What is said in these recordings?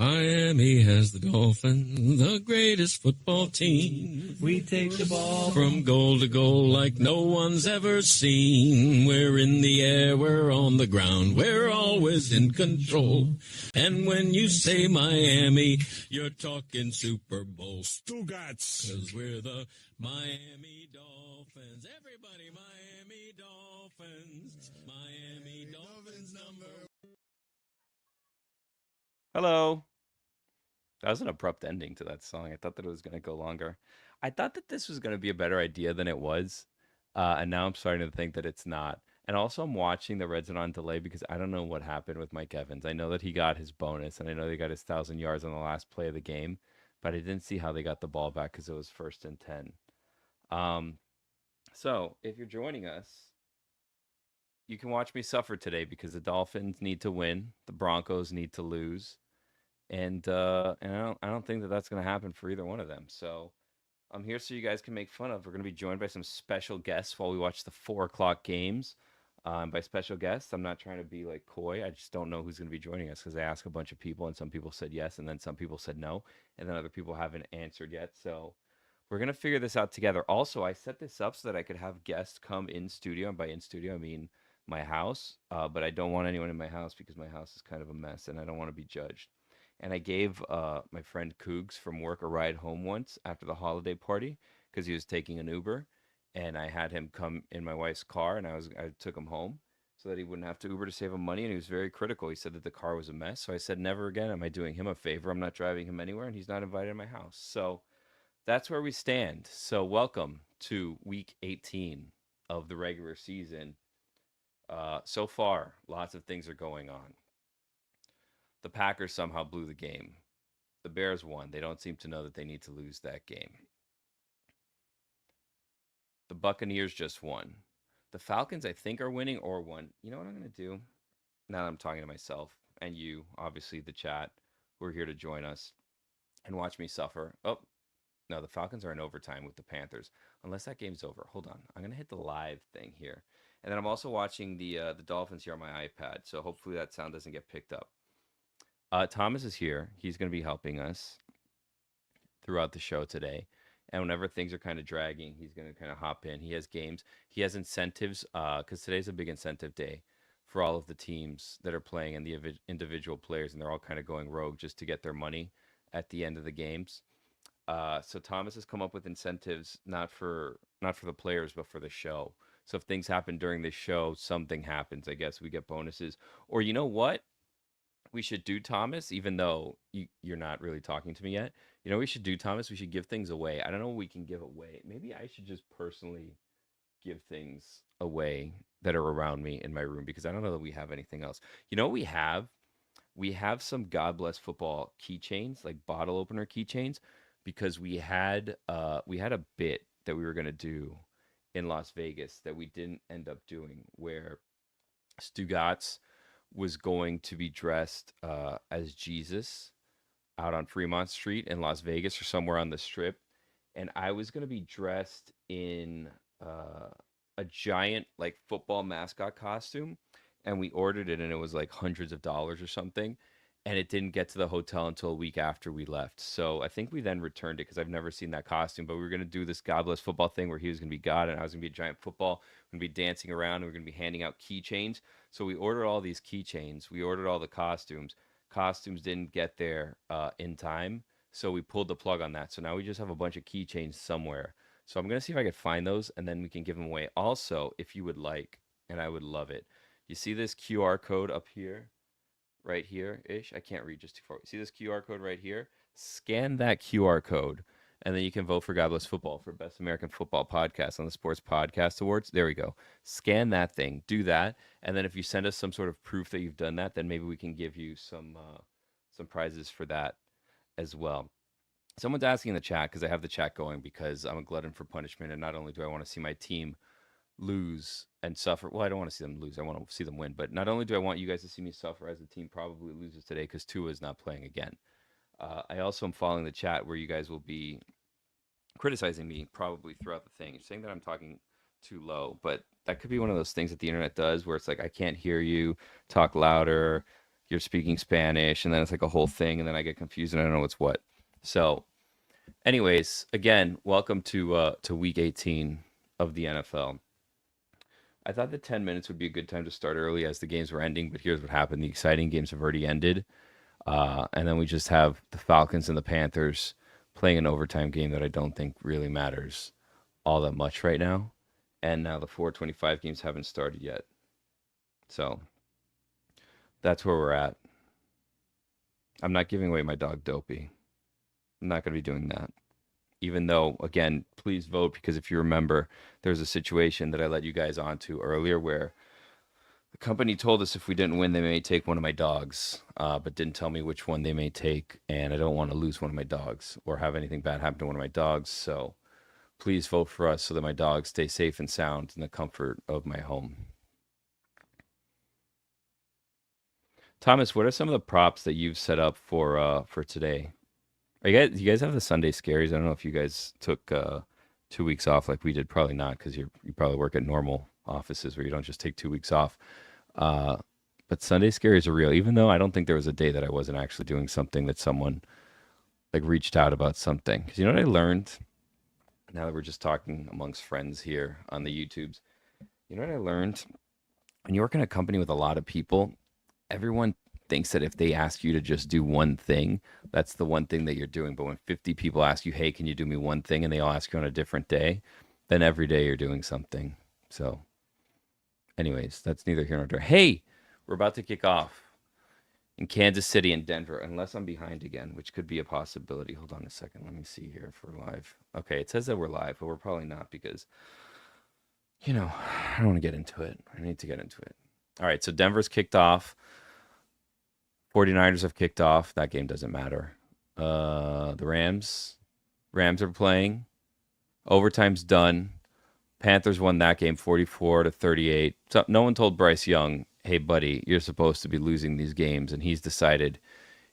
Miami has the Dolphins, the greatest football team. We take the ball from goal to goal like no one's ever seen. We're in the air, we're on the ground, we're always in control. And when you say Miami, you're talking Super Bowl. Stugotz. 'Cause we're the Miami Dolphins. Everybody, Miami Dolphins. Miami Dolphins number. Hello. That was an abrupt ending to that song. I thought that it was going to go longer. I thought that this was going to be a better idea than it was. And now I'm starting to think that it's not. And also I'm watching the Red Zone on delay because I don't know what happened with Mike Evans. I know that he got his bonus and I know they got his 1,000 yards on the last play of the game, but I didn't see how they got the ball back because it was 1st and 10. So if you're joining us, you can watch me suffer today because the Dolphins need to win. The Broncos need to lose. And I don't think that that's going to happen for either one of them. So I'm here so you guys can make fun of. We're going to be joined by some special guests while we watch the 4 o'clock games. By special guests, I'm not trying to be like coy. I just don't know who's going to be joining us because I asked a bunch of people and some people said yes and then some people said no. And then other people haven't answered yet. So we're going to figure this out together. Also, I set this up so that I could have guests come in studio. And by in studio, I mean my house. But I don't want anyone in my house because my house is kind of a mess and I don't want to be judged. And I gave my friend Cougs from work a ride home once after the holiday party because he was taking an Uber. And I had him come in my wife's car and I took him home so that he wouldn't have to Uber to save him money. And he was very critical. He said that the car was a mess. So I said, never again am I doing him a favor. I'm not driving him anywhere and he's not invited to my house. So that's where we stand. So welcome to week 18 of the regular season. So far, lots of things are going on. The Packers somehow blew the game. The Bears won. They don't seem to know that they need to lose that game. The Buccaneers just won. The Falcons, I think, are winning or won. You know what I'm going to do? Now that I'm talking to myself and you, obviously the chat, who are here to join us and watch me suffer. Oh, no, the Falcons are in overtime with the Panthers. Unless that game's over. Hold on. I'm going to hit the live thing here. And then I'm also watching the Dolphins here on my iPad. So hopefully that sound doesn't get picked up. Thomas is here. He's going to be helping us throughout the show today. And whenever things are kind of dragging, he's going to kind of hop in. He has games. He has incentives because today's a big incentive day for all of the teams that are playing and the individual players. And they're all kind of going rogue just to get their money at the end of the games. So Thomas has come up with incentives, not for the players, but for the show. So if things happen during the show, something happens. I guess we get bonuses. Or you know what? We should do, Thomas, even though you're not really talking to me yet. You know what we should do, Thomas? We should give things away. I don't know what we can give away. Maybe I should just personally give things away that are around me in my room because I don't know that we have anything else. You know what we have? We have some God Bless Football keychains, like bottle opener keychains, because we had a bit that we were going to do in Las Vegas that we didn't end up doing where Stugotz was going to be dressed as Jesus out on Fremont Street in Las Vegas or somewhere on the Strip. And I was going to be dressed in a giant like football mascot costume. And we ordered it and it was like hundreds of dollars or something. And it didn't get to the hotel until a week after we left. So I think we then returned it because I've never seen that costume. But we were going to do this God Bless Football thing where he was going to be God and I was going to be a giant football. We're going to be dancing around and we're going to be handing out keychains. So we ordered all these keychains. We ordered all the costumes. Costumes didn't get there in time. So we pulled the plug on that. So now we just have a bunch of keychains somewhere. So I'm going to see if I can find those and then we can give them away. Also, if you would like, and I would love it, you see this QR code up here? Right here-ish. I can't read just too far. See this QR code right here? Scan that QR code, and then you can vote for God Bless Football for Best American Football Podcast on the Sports Podcast Awards. There we go. Scan that thing. Do that, and then if you send us some sort of proof that you've done that, then maybe we can give you some prizes for that as well. Someone's asking in the chat, because I have the chat going, because I'm a glutton for punishment, and not only do I want to see my team lose and suffer. Well, I don't want to see them lose. I want to see them win. But not only do I want you guys to see me suffer as the team probably loses today because Tua is not playing again. I also am following the chat where you guys will be criticizing me probably throughout the thing, saying that I'm talking too low. But that could be one of those things that the internet does where it's like, I can't hear you, talk louder, you're speaking Spanish, and then it's like a whole thing, and then I get confused and I don't know what's what. So, anyways, again, welcome to week 18 of the NFL. I thought that 10 minutes would be a good time to start early as the games were ending, but here's what happened. The exciting games have already ended. And then we just have the Falcons and the Panthers playing an overtime game that I don't think really matters all that much right now. And now the 425 games haven't started yet. So that's where we're at. I'm not giving away my dog Dopey. I'm not going to be doing that. Even though, again, please vote, because if you remember, there's a situation that I let you guys on to earlier where the company told us if we didn't win, they may take one of my dogs, but didn't tell me which one they may take, and I don't want to lose one of my dogs or have anything bad happen to one of my dogs. So please vote for us so that my dogs stay safe and sound in the comfort of my home. Thomas, what are some of the props that you've set up for today? You guys have the Sunday scaries? I don't know if you guys took 2 weeks off like we did. Probably not, because you probably work at normal offices where you don't just take 2 weeks off. But Sunday scaries are real, even though I don't think there was a day that I wasn't actually doing something that someone like reached out about something. Because you know what I learned? Now that we're just talking amongst friends here on the YouTubes, you know what I learned? When you work in a company with a lot of people, everyone thinks that if they ask you to just do one thing, that's the one thing that you're doing. But when 50 people ask you, hey, can you do me one thing? And they all ask you on a different day, then every day you're doing something. So anyways, that's neither here nor there. Hey, we're about to kick off in Kansas City and Denver, unless I'm behind again, which could be a possibility. Hold on a second. Let me see here if we're live. Okay, it says that we're live, but we're probably not because, I don't want to get into it. I need to get into it. All right, so Denver's kicked off. 49ers have kicked off. That game doesn't matter. The Rams are playing. Overtime's done. Panthers won that game 44-38. So no one told Bryce Young, hey, buddy, you're supposed to be losing these games. And he's decided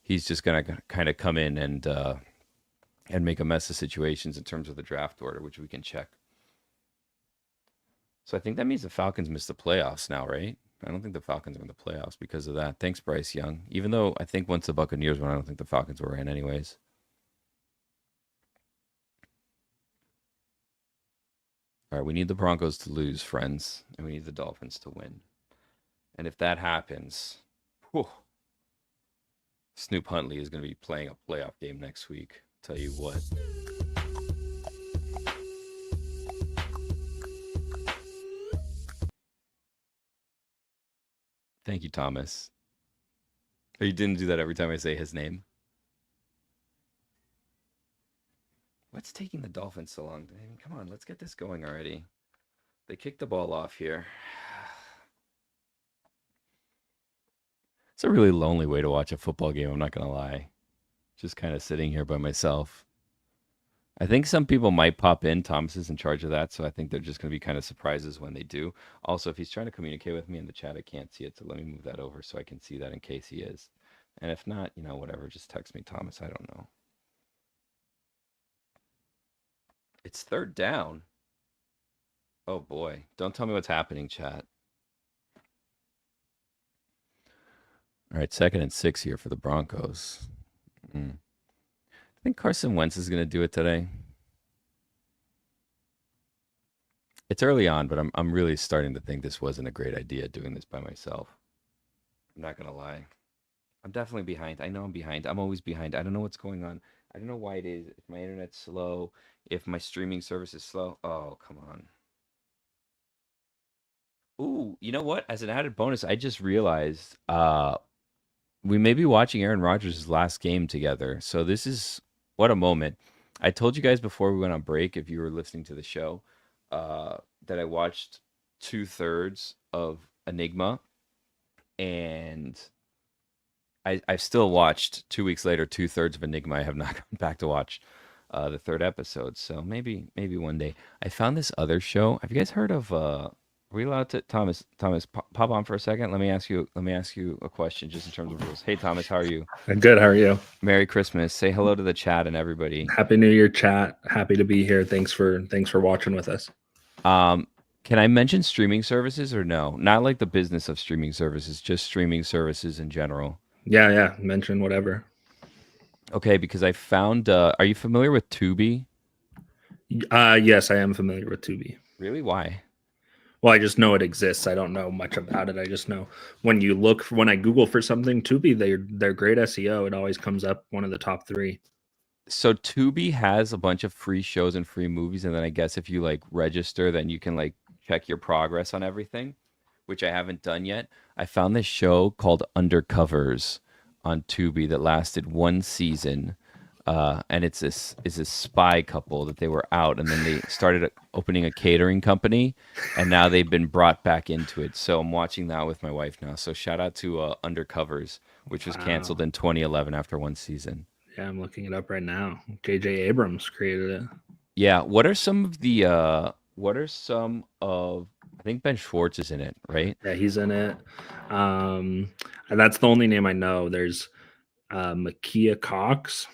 he's just going to kind of come in and make a mess of situations in terms of the draft order, which we can check. So I think that means the Falcons missed the playoffs now, right? I don't think the Falcons are in the playoffs because of that. Thanks, Bryce Young. Even though I think once the Buccaneers won, I don't think the Falcons were in anyways. All right, we need the Broncos to lose, friends, and we need the Dolphins to win. And if that happens, Snoop Huntley is going to be playing a playoff game next week. Tell you what. Thank you, Thomas. Oh, you didn't do that every time I say his name? What's taking the Dolphins so long? I mean, come on, let's get this going already. They kicked the ball off here. It's a really lonely way to watch a football game, I'm not going to lie. Just kind of sitting here by myself. I think some people might pop in. Thomas is in charge of that, so I think they're just going to be kind of surprises when they do. Also, if he's trying to communicate with me in the chat, I can't see it, so let me move that over so I can see that in case he is. And if not, whatever, just text me, Thomas. I don't know. It's third down. Oh, boy. Don't tell me what's happening, chat. All right, 2nd and 6 here for the Broncos. I think Carson Wentz is going to do it today. It's early on, but I'm really starting to think this wasn't a great idea doing this by myself. I'm not going to lie. I'm definitely behind. I know I'm behind. I'm always behind. I don't know what's going on. I don't know why it is. If my internet's slow, if my streaming service is slow. Oh, come on. Ooh, you know what? As an added bonus, I just realized we may be watching Aaron Rodgers' last game together. So this is, what a moment. I told you guys before we went on break, if you were listening to the show, that I watched 2/3 of Enigma. And I've still watched 2 weeks later 2/3 of Enigma. I have not gone back to watch the 3rd episode. So maybe one day. I found this other show. Have you guys heard of are we allowed to, Thomas, pop on for a second? Let me ask you a question just in terms of rules. Hey, Thomas, how are you? I'm good. How are you? Merry Christmas. Say hello to the chat and everybody. Happy New Year, chat. Happy to be here. Thanks for watching with us. Can I mention streaming services or no? Not like the business of streaming services, just streaming services in general. Yeah. Mention whatever. Okay, because I found. Are you familiar with Tubi? Yes, I am familiar with Tubi. Really? Why? Well, I just know it exists. I don't know much about it. I just know when I Google for something, Tubi, they're great SEO. It always comes up one of the top 3. So Tubi has a bunch of free shows and free movies, and then I guess if you like register, then you can like check your progress on everything, which I haven't done yet. I found this show called Undercovers on Tubi that lasted 1 season. And it's this spy couple that they were out, and then they started opening a catering company, and now they've been brought back into it. So I'm watching that with my wife now. So shout out to Undercovers, which was canceled in 2011 after 1 season. Yeah, I'm looking it up right now. J.J. Abrams created it. Yeah. What are some of I think Ben Schwartz is in it, right? Yeah, he's in it. And that's the only name I know. There's Makia Cox.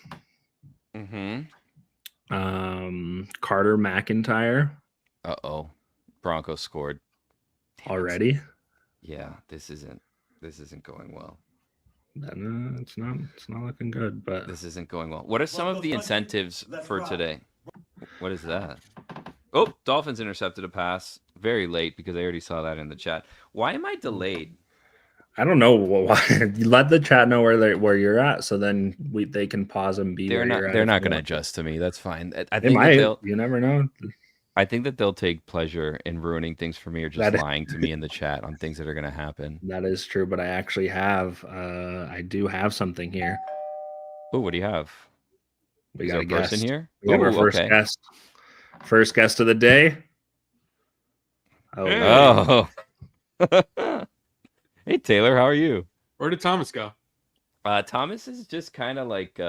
Mm-hmm. Carter McIntyre. Uh-oh. Broncos scored. Already? Yeah, this isn't going well. It's not looking good, but This isn't going well. What are some of the incentives for today? What is that? Oh, Dolphins intercepted a pass very late because I already saw that in the chat. Why am I delayed? I don't know why. You let the chat know where you're at, so then they can pause and be. They're where not going to adjust to me. That's fine. I They think might. that You never know. I think that they'll take pleasure in ruining things for me or just lying to me in the chat on things that are going to happen. That is true, but I actually have. I do have something here. Oh, what do you have? We Is got there a a person guest here. We have our first okay. guest. First guest of the day. Oh. Hey Taylor, how are you? Where did Thomas go? Thomas is just kind of like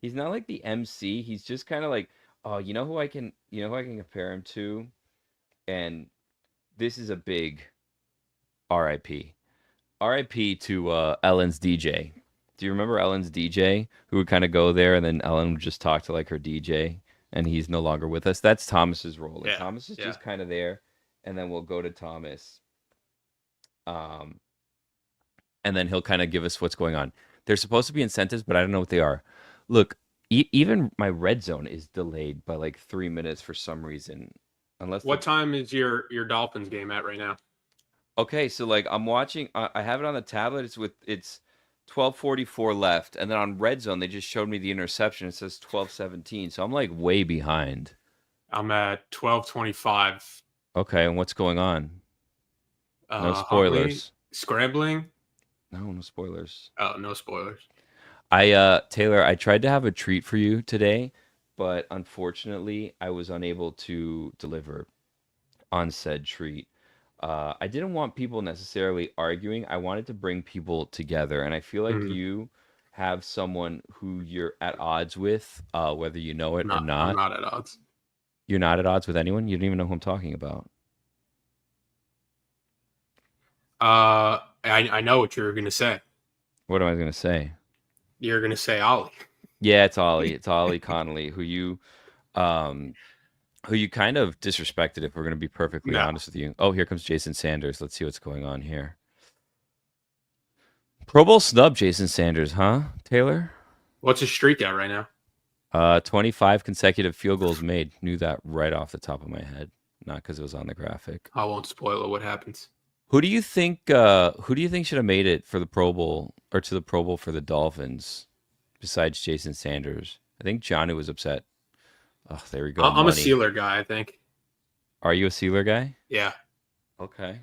he's not like the MC. He's just kind of like, oh, you know who I can compare him to, and this is a big RIP. RIP to Ellen's DJ. Do you remember Ellen's DJ who would kind of go there and then Ellen would just talk to like her DJ, and he's no longer with us? That's Thomas's role. Like, Thomas is just kind of there, and then we'll go to Thomas. And then he'll kind of give us what's going on. There's supposed to be incentives, but I don't know what they are. Look, even my red zone is delayed by like 3 minutes for some reason. What time is your Dolphins game at right now? Okay, so like I'm watching. I have it on the tablet. It's 12:44 left, and then on red zone they just showed me the interception. It says 12:17, so I'm like way behind. I'm at 12:25. Okay, and what's going on? No spoilers. Scrambling. No spoilers. Oh, no spoilers. Taylor, I tried to have a treat for you today, but unfortunately, I was unable to deliver on said treat. I didn't want people necessarily arguing. I wanted to bring people together, and I feel like you have someone who you're at odds with, whether you know it or not. I'm not at odds. You're not at odds with anyone? You don't even know who I'm talking about. I know what you're going to say. What am I going to say? You're going to say Ollie. Yeah, it's Ollie. It's Ollie Connolly, who you kind of disrespected, if we're going to be perfectly honest with you. Oh, here comes Jason Sanders. Let's see what's going on here. Pro Bowl snub Jason Sanders, huh, Taylor? What's his streak at right now? 25 consecutive field goals made. Knew that right off the top of my head. Not because it was on the graphic. I won't spoil it. What happens? Who do you think should have made it for the Pro Bowl or to the Pro Bowl for the Dolphins besides Jason Sanders? I think Johnny was upset. Oh, there we go. I'm a Sealer guy, I think. Are you a Sealer guy? Yeah. Okay.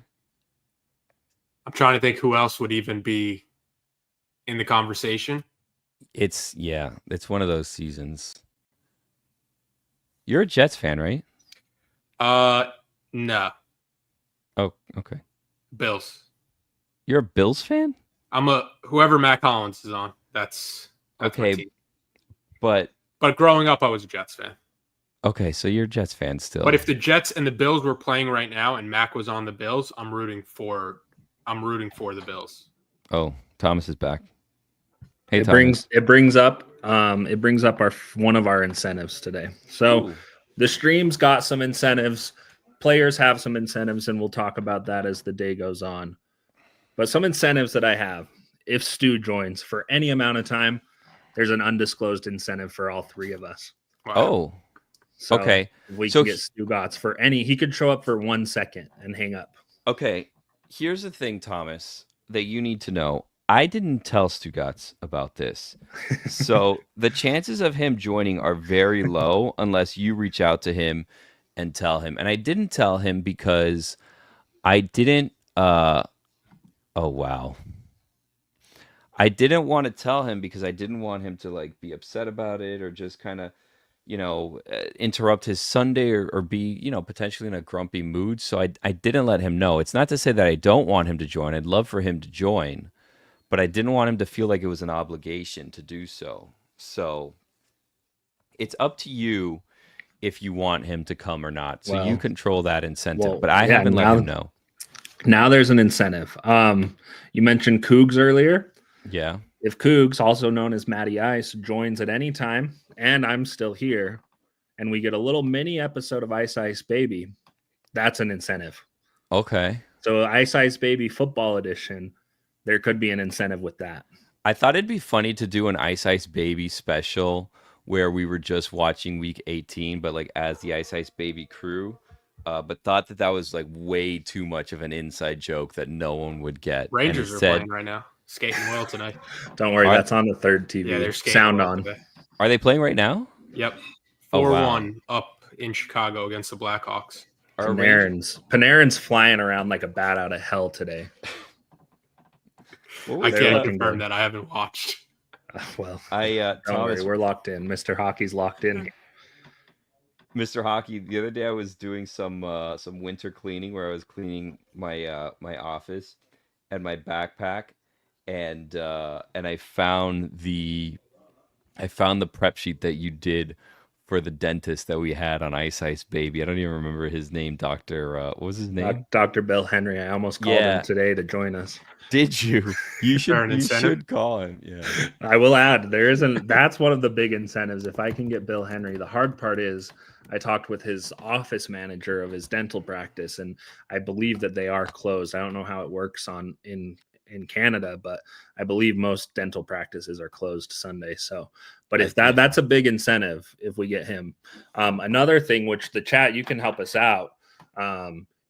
I'm trying to think who else would even be in the conversation. It's one of those seasons. You're a Jets fan, right? No. Oh, okay. Bills. You're a Bills fan? I'm whoever Matt Collins is on. That's okay. my team. But growing up, I was a Jets fan. Okay, so you're a Jets fan still. But if the Jets and the Bills were playing right now and Mac was on the Bills, I'm rooting for the Bills. Oh, Thomas is back. Hey, it Thomas. brings up one of our incentives today. So the stream's got some incentives. Players have some incentives, and we'll talk about that as the day goes on. But some incentives that I have if Stu joins for any amount of time, there's an undisclosed incentive for all three of us. Wow. Oh, So okay. we So can get Stugotz for any. He could show up for 1 second and hang up. okay. Here's the thing, Thomas, that you need to know. I didn't tell Stugotz about this. So the chances of him joining are very low unless you reach out to him and tell him. And I didn't tell him because I didn't oh wow. I didn't want to tell him because I didn't want him to like be upset about it or just kind of, interrupt his Sunday or be, potentially in a grumpy mood. So I didn't let him know. It's not to say that I don't want him to join. I'd love for him to join, but I didn't want him to feel like it was an obligation to do so. So it's up to you if you want him to come or not. So you control that incentive, but I haven't let him know. Now there's an incentive. You mentioned Cougs earlier. Yeah. If Cougs, also known as Matty Ice, joins at any time, and I'm still here, and we get a little mini episode of Ice Ice Baby, that's an incentive. Okay. So Ice Ice Baby football edition, there could be an incentive with that. I thought it'd be funny to do an Ice Ice Baby special where we were just watching week 18, but like as the Ice Ice Baby crew, but thought that was like way too much of an inside joke that no one would get. Rangers are playing right now. Skating well tonight. Don't worry, that's on the third TV. Yeah, they're skating sound well on. today. Are they playing right now? Yep. 4-1 Oh, wow. up in Chicago against the Blackhawks. Panarin's flying around like a bat out of hell today. I can't confirm that. I haven't watched. Well, Thomas, don't worry, we're locked in. Mr. Hockey's locked in. Mr. Hockey, the other day I was doing some winter cleaning where I was cleaning my my office and my backpack, and I found the prep sheet that you did for the dentist that we had on Ice Ice Baby. I don't even remember his name, Dr. What was his name? Dr. Bill Henry. I almost called him today to join us. Did you? You should call him. Yeah. I will add, that's one of the big incentives. If I can get Bill Henry, the hard part is I talked with his office manager of his dental practice, and I believe that they are closed. I don't know how it works in Canada, but I believe most dental practices are closed Sunday. So, but if that's a big incentive, if we get him. Another thing, which the chat, you can help us out.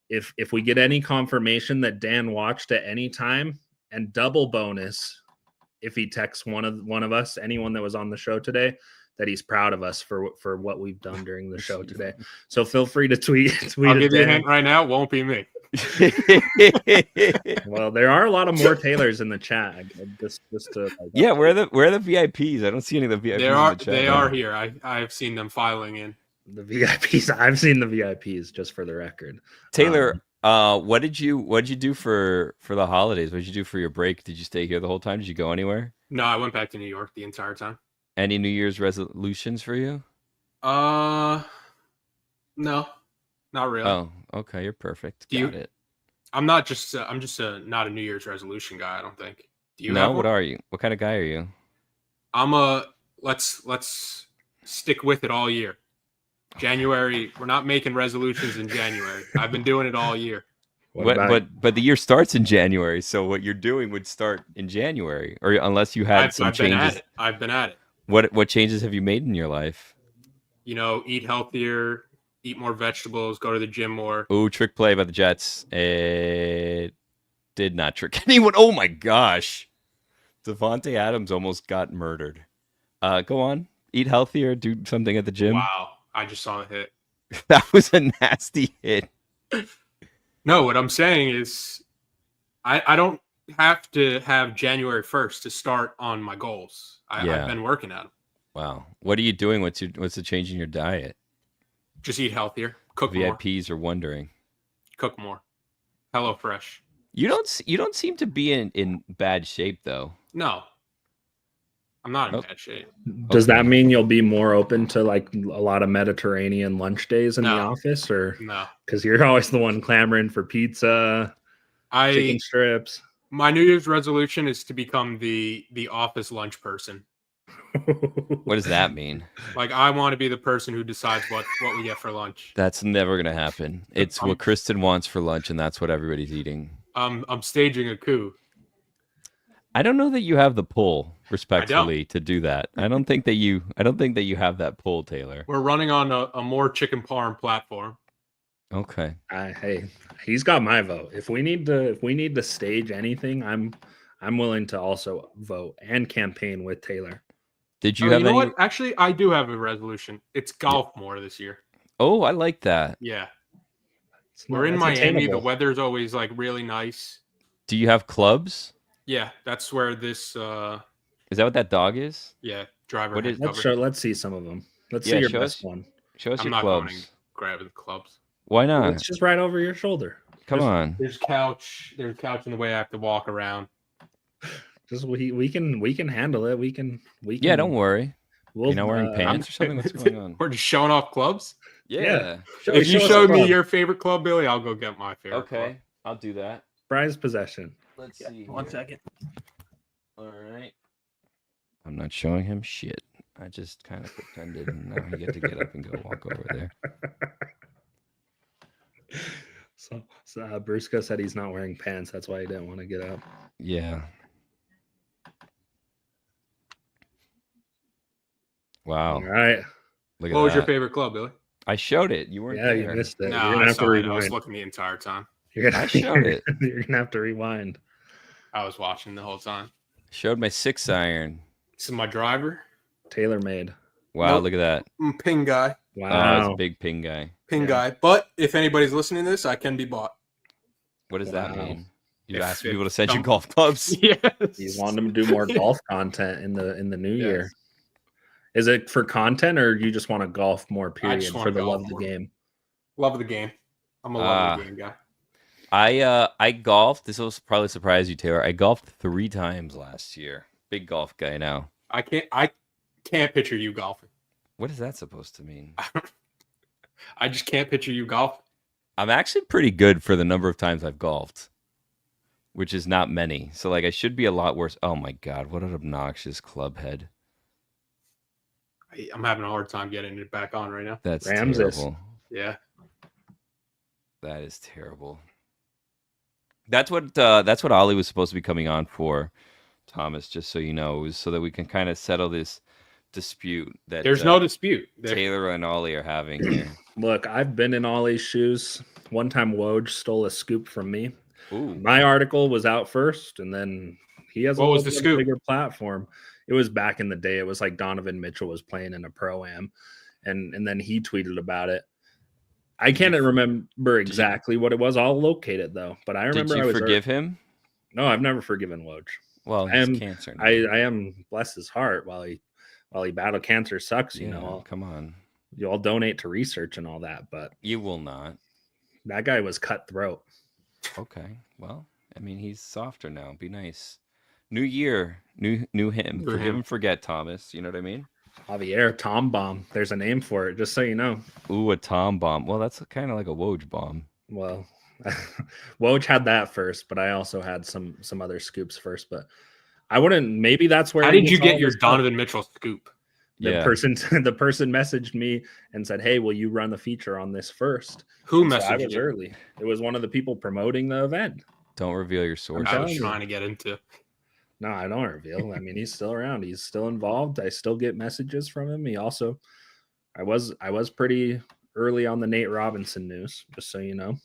If we get any confirmation that Dan watched at any time, and double bonus if he texts one of us, anyone that was on the show today, that he's proud of us for what we've done during the show today. So feel free to tweet. I'll give you a hint right now. It won't be me. Well, there are a lot of more Taylors in the chat. Yeah, where are the VIPs? I don't see any of the VIPs. They are. In the chat They are here. I've seen them filing in. The VIPs. I've seen the VIPs, just for the record. Taylor, what did you do for the holidays? What did you do for your break? Did you stay here the whole time? Did you go anywhere? No, I went back to New York the entire time. Any New Year's resolutions for you? No, not really. Oh, okay, you're perfect. Got it. I'm not just. I'm just not a New Year's resolution guy. I don't think. Do you? No, what are you? What kind of guy are you? I'm a let's stick with it all year. January, we're not making resolutions in January. I've been doing it all year. But the year starts in January, so what you're doing would start in January, or unless you had some changes. I've been at it. What changes have you made in your life? Eat healthier, eat more vegetables, go to the gym more. Ooh, trick play by the Jets. It did not trick anyone. Oh my gosh. Devontae Adams almost got murdered. Go on. Eat healthier, do something at the gym. Wow. I just saw a hit. That was a nasty hit. No, what I'm saying is I don't have to have January 1st to start on my goals. I've been working at them. Wow. What are you doing? What's the change in your diet? Just eat healthier. Cook more. VIPs are wondering. Cook more. HelloFresh. You don't seem to be in bad shape though. No. I'm not in bad shape. Does that mean you'll be more open to like a lot of Mediterranean lunch days in the office, or no? Because you're always the one clamoring for pizza, chicken strips. My New Year's resolution is to become the office lunch person. What does that mean? Like, I want to be the person who decides what we get for lunch. That's never gonna happen. It's what Kristen wants for lunch, and that's what everybody's eating. I'm staging a coup. I don't know that you have the pull, respectfully, to do that. I don't think that you have that pull, Taylor. We're running on a more chicken parm platform. Okay. Hey, he's got my vote. If we need to stage anything, I'm willing to also vote and campaign with Taylor. Did you have you know any... what? Actually, I do have a resolution. It's golf more this year. Oh, I like that. Yeah. We're in Miami. The weather's always like really nice. Do you have clubs? Yeah, that's where this. Is that what that dog is? Yeah, driver. What is? Let's see some of them. Let's see your best one. Show us I'm your not clubs. going to grab the clubs. Why not? It's just right over your shoulder. Come on. There's couch. There's a couch in the way I have to walk around. Just we can handle it. We can. Yeah, don't worry. You're not wearing pants or something. What's going on? We're just showing off clubs. Yeah. If you showed me your favorite club, Billy, I'll go get my favorite. Okay, club. I'll do that. Prize possession. Let's see. 1 second. All right. I'm not showing him shit. I just kind of pretended, and now you get to get up and go walk over there. So Brusco said he's not wearing pants. That's why he didn't want to get up. Yeah. Wow. All right. Look at What was that. your favorite club, Billy? I showed it. You weren't there. You missed it. No, You're gonna I have to saw it. I was rewind. looking the entire time. I showed it. You're gonna have to rewind. I was watching the whole time. Showed my 6-iron. This is my driver. Tailor made. Wow, Nope. look at that. I'm ping guy. Oh, it's Wow. a big ping guy. Ping Yeah. guy. But if anybody's listening to this, I can be bought. What does that Wow. mean? You If ask it people to send you comes- golf clubs? Yes. You want them to do more golf content in the new Yes. year. Is it for content or you just want to golf more period just for wanna the golf love of the more. game? Love of the game. I'm a love of the game guy. I golfed. This will probably surprise you, Taylor. I golfed 3 times last year. Big golf guy now. I can't picture you golfing. What is that supposed to mean? I just can't picture you golfing. I'm actually pretty good for the number of times I've golfed, which is not many. So like I should be a lot worse. Oh my god, what an obnoxious club head. I'm having a hard time getting it back on right now. That's Ramses. terrible. Yeah. That is terrible. That's what Ollie was supposed to be coming on for, Thomas, just so you know, was so that we can kind of settle this dispute that There's no dispute. Taylor and Ollie are having here. Look, I've been in Ollie's shoes. One time Woj stole a scoop from me. Ooh. My article was out first, and then he has What a was little the bit scoop? bigger platform. It was back in the day. It was like Donovan Mitchell was playing in a pro-am, and then he tweeted about it. I can't remember exactly what it was. I'll locate it though. But I remember Did you forgive him? No, I've never forgiven Woj. Well, I he's am- cancer now. I am, bless his heart, while he battled cancer sucks, you Yeah, know. come on. You all donate to research and all that, but You will not. that guy was cutthroat. Okay. Well, I mean, he's softer now. Be nice. New year, new him. New Forgive him. and forget, Thomas. You know what I mean? Javier Tom Bomb. There's a name for it, just so you know. Ooh, a Tom bomb. Well, that's kind of like a Woj bomb. Well, Woj had that first, but I also had some other scoops first. But I wouldn't. Maybe that's where. How he did you gets all get your this stuff. Donovan Mitchell scoop? The Yeah. person messaged me and said, "Hey, will you run the feature on this first?" Who And so I messaged was you? early. It was one of the people promoting the event. Don't reveal your source. I was telling you. trying to get into. No, I don't reveal. I mean, he's still around. He's still involved. I still get messages from him. He also, I was pretty early on the Nate Robinson news, just so you know.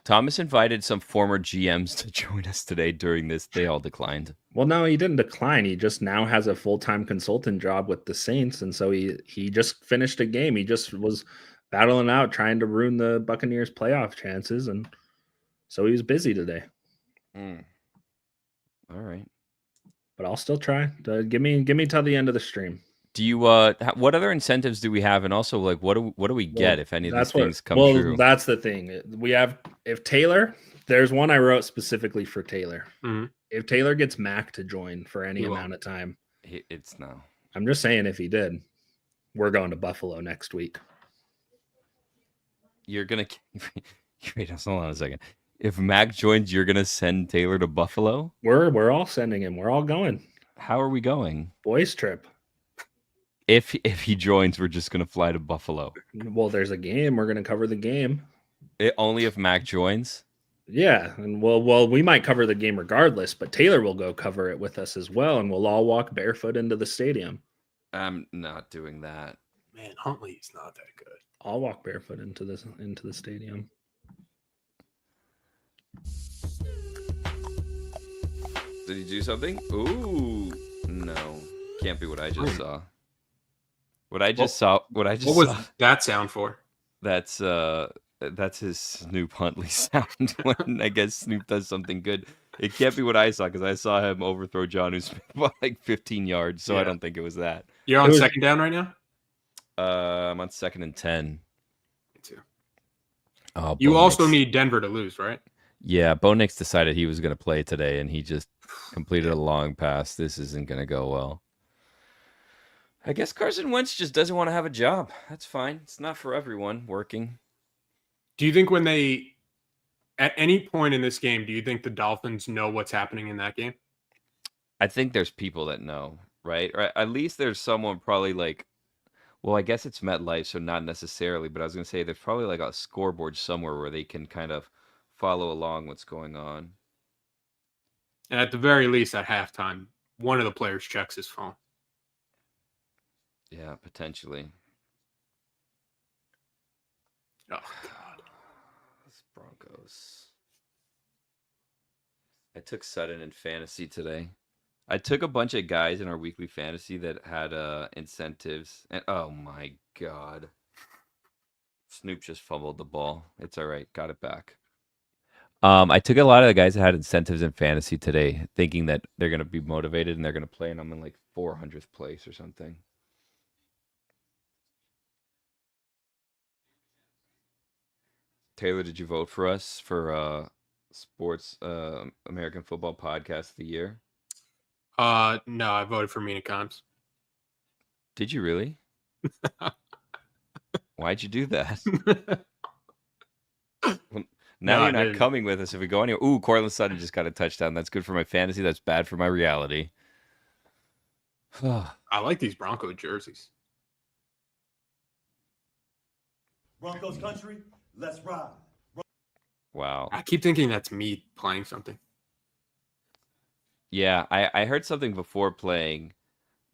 Thomas invited some former GMs to join us today during this. They all declined. Well, no, he didn't decline. He just now has a full-time consultant job with the Saints, and so he just finished a game. He just was battling out, trying to ruin the Buccaneers' playoff chances, and so he was busy today. All right. But I'll still try. Give me till the end of the stream. Do you what other incentives do we have, and also like what do we get if any of these things come true? That's the thing. We have if Taylor. There's one I wrote specifically for Taylor. Mhm. If Taylor gets Mac to join for any He amount of time, It's no. I'm just saying if he did, we're going to Buffalo next week. You're gonna wait. Hold on a second. If Mac joins, you're gonna send Taylor to Buffalo. We're all sending him. We're all going. How are we going? Boys trip. If he joins, we're just gonna fly to Buffalo. Well, there's a game. We're going to cover the game. Only if Mac joins. Yeah, and we might cover the game regardless, but Taylor will go cover it with us as well, and we'll all walk barefoot into the stadium. I'm not doing that. Man, Huntley's not that good. I'll walk barefoot into the stadium. Did he do something? Ooh, no, can't be what I just saw. What was that sound for? That's his Snoop Huntley sound when I guess Snoop does something good. It can't be what I saw because I saw him overthrow Jonnu Smith by like 15 yards, so I don't think it was that. You're on second down right now? I'm on 2nd and 10. Me too. Oh, you also need Denver to lose, right? Yeah, Bo Nix decided he was going to play today, and he just completed a long pass. This isn't going to go well. I guess Carson Wentz just doesn't want to have a job. That's fine. It's not for everyone working. Do you think when at any point in this game, do you think the Dolphins know what's happening in that game? I think there's people that know, right? Or at least there's someone probably like, well, I guess it's MetLife, so not necessarily, but I was going to say there's probably like a scoreboard somewhere where they can kind of follow along what's going on. And at the very least, at halftime, one of the players checks his phone. Yeah, potentially. Oh, God. Those Broncos. I took Sutton in fantasy today. I took a bunch of guys in our weekly fantasy that had incentives. And oh, my God. Snoop just fumbled the ball. It's all right. Got it back. I took a lot of the guys that had incentives in fantasy today, thinking that they're going to be motivated and they're going to play, and I'm in like 400th place or something. Taylor, did you vote for us for Sports American Football Podcast of the Year? No, I voted for Mina Kimes. Did you really? Why'd you do that? Now you're not coming with us if we go anywhere. Ooh, Cortland Sutton just got a touchdown. That's good for my fantasy. That's bad for my reality. I like these Bronco jerseys. Broncos country, let's ride. Wow. I keep thinking that's me playing something. Yeah, I heard something before playing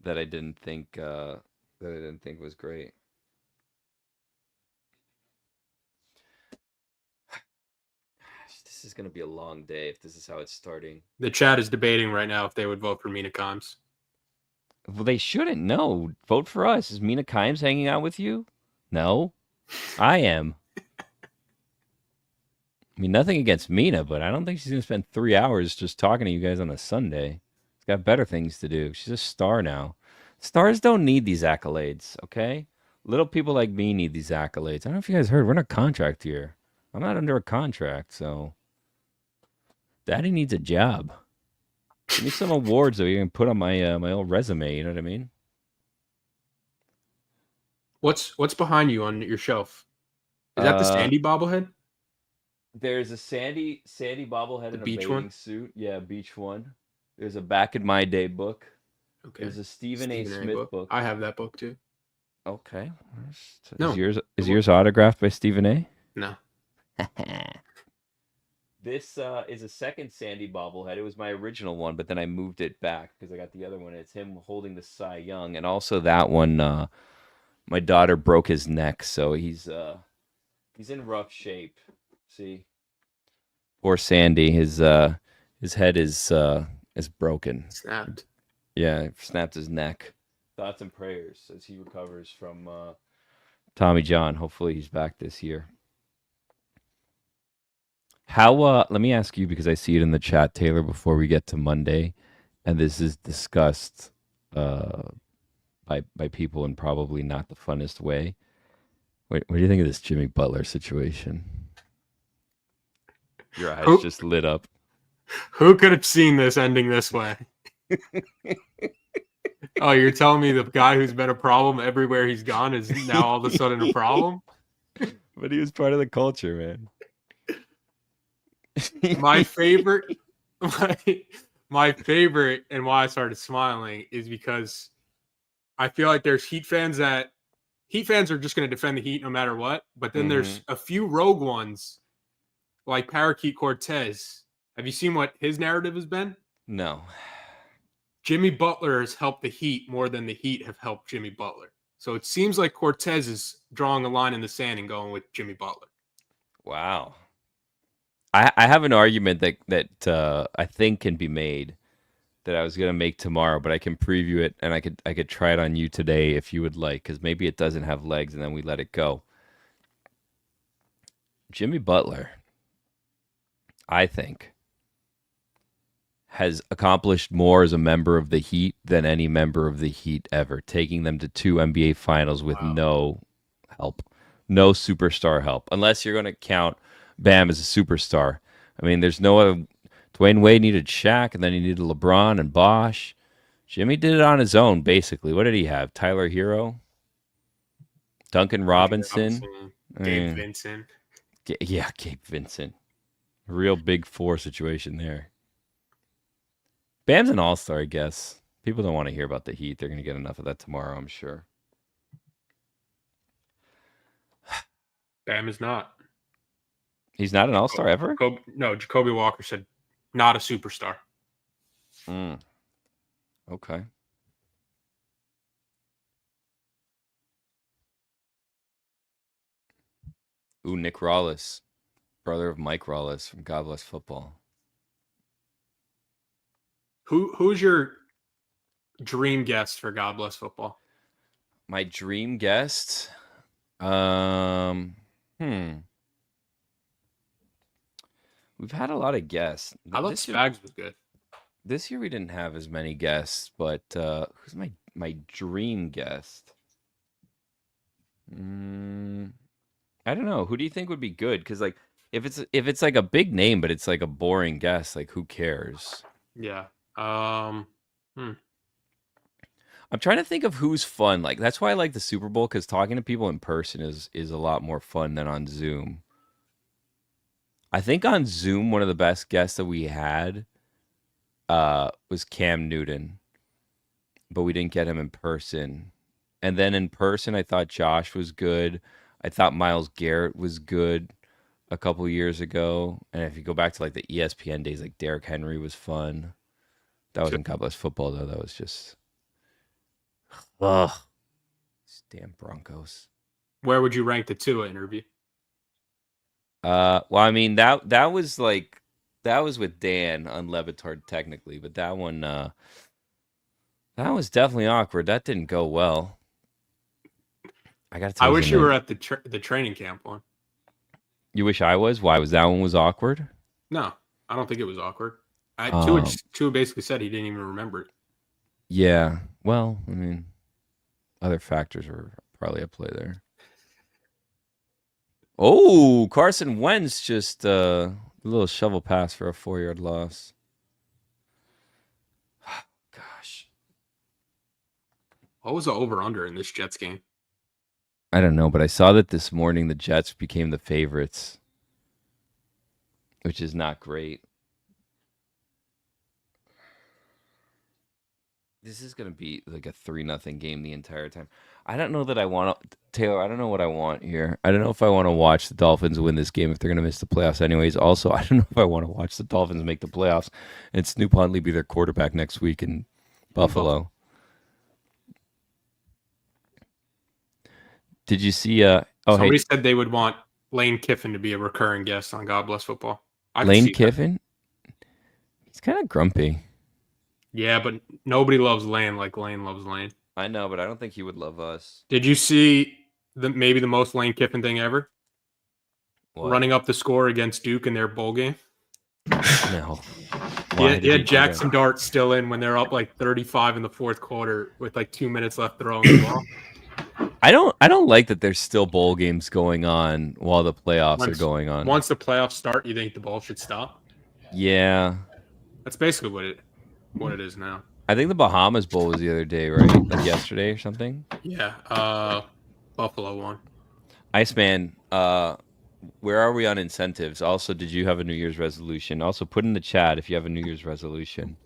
that I didn't think was great. This is going to be a long day if this is how it's starting. The chat is debating right now if they would vote for Mina Kimes. Well, they shouldn't. No, vote for us. Is Mina Kimes hanging out with you? No, I am. I mean, nothing against Mina, but I don't think she's going to spend 3 hours just talking to you guys on a Sunday. She's got better things to do. She's a star now. Stars don't need these accolades, okay? Little people like me need these accolades. I don't know if you guys heard. We're in a contract here. I'm not under a contract, so... Daddy needs a job. Give me some awards that you can put on my my old resume. You know what I mean? What's behind you on your shelf? Is that the Sandy bobblehead? There's a Sandy bobblehead The in a beach bathing one? suit. Yeah, beach one. There's a Back in My Day book. Okay. There's a Stephen A. Smith book. I have that book too. Okay. No. Is yours autographed by Stephen A? No. This is a second Sandy bobblehead. It was my original one, but then I moved it back because I got the other one. It's him holding the Cy Young, and also that one. My daughter broke his neck, so he's in rough shape. See, poor Sandy. His head is broken. Snapped. Yeah, snapped his neck. Thoughts and prayers as he recovers from Tommy John. Hopefully, he's back this year. How, let me ask you, because I see it in the chat, Taylor, before we get to Monday, and this is discussed by people in probably not the funnest way. What do you think of this Jimmy Butler situation? Your eyes just lit up. Who could have seen this ending this way? Oh, you're telling me the guy who's been a problem everywhere he's gone is now all of a sudden a problem? But he was part of the culture, man. My favorite, my favorite, and why I started smiling is because I feel like there's Heat fans are just going to defend the Heat no matter what. But then there's a few rogue ones like Parakeet Cortez, have you seen what his narrative has been? No. Jimmy Butler has helped the Heat more than the Heat have helped Jimmy Butler. So it seems like Cortez is drawing a line in the sand and going with Jimmy Butler. Wow. I have an argument that I think can be made that I was gonna make tomorrow, but I can preview it and I could try it on you today if you would like, because maybe it doesn't have legs and then we let it go. Jimmy Butler, I think, has accomplished more as a member of the Heat than any member of the Heat ever, taking them to 2 NBA Finals with no help, no superstar help, unless you're going to count Bam as a superstar. I mean, there's no other. Dwayne Wade needed Shaq, and then he needed LeBron and Bosh. Jimmy did it on his own, basically. What did he have? Tyler Hero? Duncan Robinson? Gabe Vincent. Yeah, Gabe Vincent. Real big four situation there. Bam's an all-star, I guess. People don't want to hear about the Heat. They're going to get enough of that tomorrow, I'm sure. Bam is not. He's not an all-star ever? Jacoby Walker said not a superstar. Okay. Ooh, Nick Rawlis, brother of Mike Rawlis from God Bless Football. Who's your dream guest for God Bless Football? My dream guest? We've had a lot of guests. I thought Spags was good. This year we didn't have as many guests, but who's my dream guest? I don't know. Who do you think would be good? Because like if it's like a big name, but it's like a boring guest, like who cares? Yeah. I'm trying to think of who's fun. Like that's why I like the Super Bowl, because talking to people in person is a lot more fun than on Zoom. I think on Zoom one of the best guests that we had was Cam Newton, but we didn't get him in person. And then in person, I thought Josh was good. I thought Myles Garrett was good a couple years ago. And if you go back to like the ESPN days, like Derrick Henry was fun. That wasn't God Bless Football, though. That was just, ugh, these damn Broncos. Where would you rank the Tua interview? Well, I mean that was with Dan on Le Batard technically, but that one that was definitely awkward. That didn't go well. I wish you were at the training camp one. You wish I was? Why? That one was awkward? No, I don't think it was awkward. Tua basically said he didn't even remember it. Yeah. Well, I mean, other factors were probably at play there. Oh, Carson Wentz just a little shovel pass for a 4-yard loss. Gosh. What was the over-under in this Jets game? I don't know, but I saw that this morning the Jets became the favorites, which is not great. This is going to be like a 3-0 game the entire time. I don't know that I want to, Taylor, I don't know what I want here. I don't know if I want to watch the Dolphins win this game if they're going to miss the playoffs anyways. Also, I don't know if I want to watch the Dolphins make the playoffs and Snoop Huntley be their quarterback next week in Buffalo. Did you see? Somebody said they would want Lane Kiffin to be a recurring guest on God Bless Football. Lane Kiffin? He's kind of grumpy. Yeah, but nobody loves Lane like Lane loves Lane. I know, but I don't think he would love us. Did you see maybe the most Lane Kiffin thing ever? What? Running up the score against Duke in their bowl game? No. He had Jackson Dart still in when they're up like 35 in the fourth quarter with like 2 minutes left throwing the ball. I don't like that there's still bowl games going on while the playoffs are going on. Once the playoffs start, you think the ball should stop? Yeah. That's basically what it is now. I think the Bahamas Bowl was the other day, right? Like yesterday or something? Yeah. Buffalo won. Iceman, where are we on incentives? Also, did you have a New Year's resolution? Also, put in the chat if you have a New Year's resolution.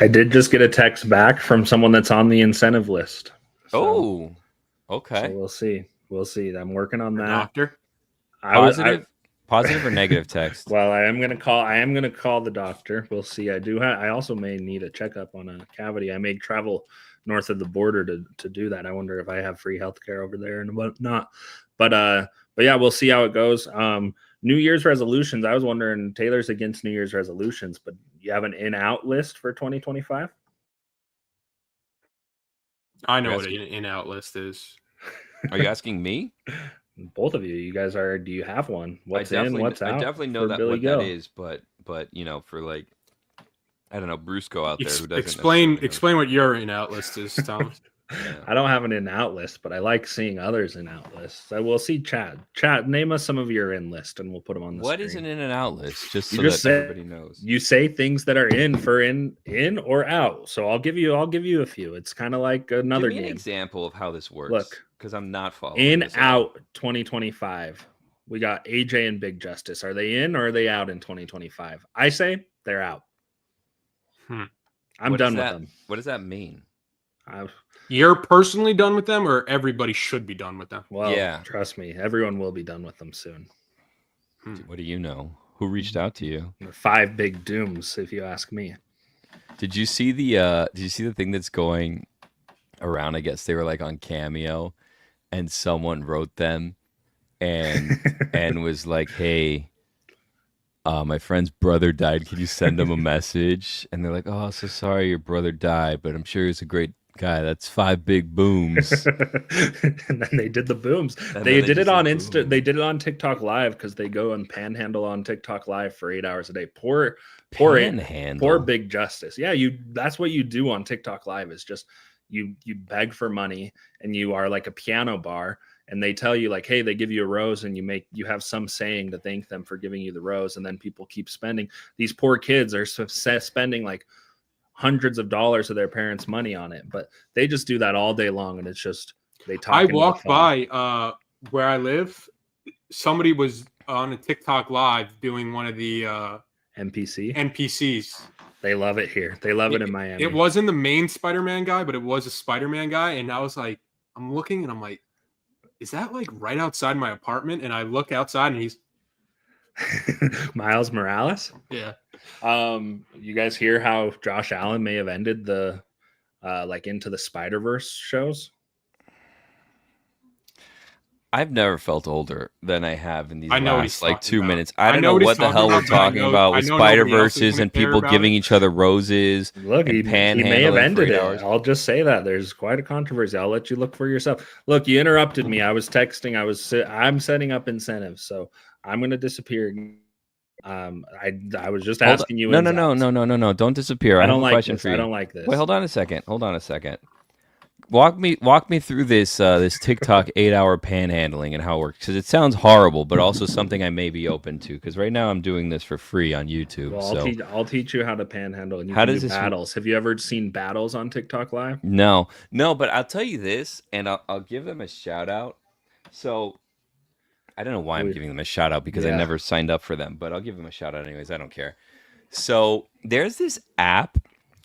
I did just get a text back from someone that's on the incentive list. So, okay. So we'll see. I'm working on that. Doctor? Positive? Positive or negative text? Well, I am gonna call the doctor. We'll see. I also may need a checkup on a cavity. I may travel north of the border to do that. I wonder if I have free healthcare over there and whatnot. But yeah, we'll see how it goes. New Year's resolutions. I was wondering, Taylor's against New Year's resolutions, but you have an in-out list for 2025? I know what an in-out list is. Are you asking me? Both of you. You guys are. Do you have one? What's in? What's out? I definitely know that Billy what Gil? that is, but for like, I don't know, Brusco out there who doesn't explain what your in-out list is, Thomas. Yeah. I don't have an in-out list, but I like seeing others in-out lists. I will see Chad. Chad, name us some of your in list, and we'll put them on the What screen. is an in and out list? Just You so just that say- everybody knows. You say things that are in for in or out. So I'll give you a few. It's kind of like another Give me an game. example of how this works. Look, because I'm not following. In this out 2025. We got AJ and Big Justice. Are they in or are they out in 2025? I say they're out. I'm What done does with that- them. What does that mean? You're personally done with them, or everybody should be done with them? Well, Yeah. trust me, everyone will be done with them soon. What do you know? Who reached out to you? 5 big dooms, if you ask me. Did you see the thing that's going around? I guess they were like on Cameo, and someone wrote them and was like, "Hey, my friend's brother died. Can you send him a message?" And they're like, "Oh, so sorry your brother died, but I'm sure he's a great guy. That's 5 big booms." And then they did the booms. And They then did they it just on said Insta. boom. They did it on TikTok Live because they go and panhandle on TikTok Live for 8 hours a day. Poor Big Justice. Yeah, that's what you do on TikTok Live is just you beg for money and you are like a piano bar and they tell you like, hey, they give you a rose and you have some saying to thank them for giving you the rose, and then people keep spending. These poor kids are spending like hundreds of dollars of their parents' money on it, but they just do that all day long, and it's just they talk. I walked by where I live. Somebody was on a TikTok Live doing one of the NPCs. They love it here. They love it in Miami. It wasn't the main Spider-Man guy, but it was a Spider-Man guy, and I was like, I'm looking, and I'm like, is that like right outside my apartment? And I look outside, and he's Miles Morales. Yeah. You guys hear how Josh Allen may have ended the like Into the Spider-Verse shows? I've never felt older than I have in these I know what last he's like talking 2 about. minutes. I don't know know what he's what the hell talking we're about, but I talking know- about I with know nobody else is Spider-Verses gonna and care people about giving it. each other roses. Look, and he may have panhandling for ended 8 it. hours. I'll just say that there's quite a controversy. I'll let you look for yourself. Look, you interrupted me. I was texting. I'm setting up incentives, so I'm going to disappear. I was just asking you. No. Don't disappear. I don't have a like question this. for you. I don't like this. Wait, hold on a second. Walk me through this this TikTok 8-hour panhandling and how it works, because it sounds horrible, but also something I may be open to. Because right now I'm doing this for free on YouTube. Well, so I'll teach you how to panhandle, and you How can does do this- battles. Have you ever seen battles on TikTok Live? no, but I'll tell you this, and I'll give them a shout out. So I don't know why I'm giving them a shout out because I Yeah. never signed up for them, but I'll give them a shout out anyways. I don't care. So there's this app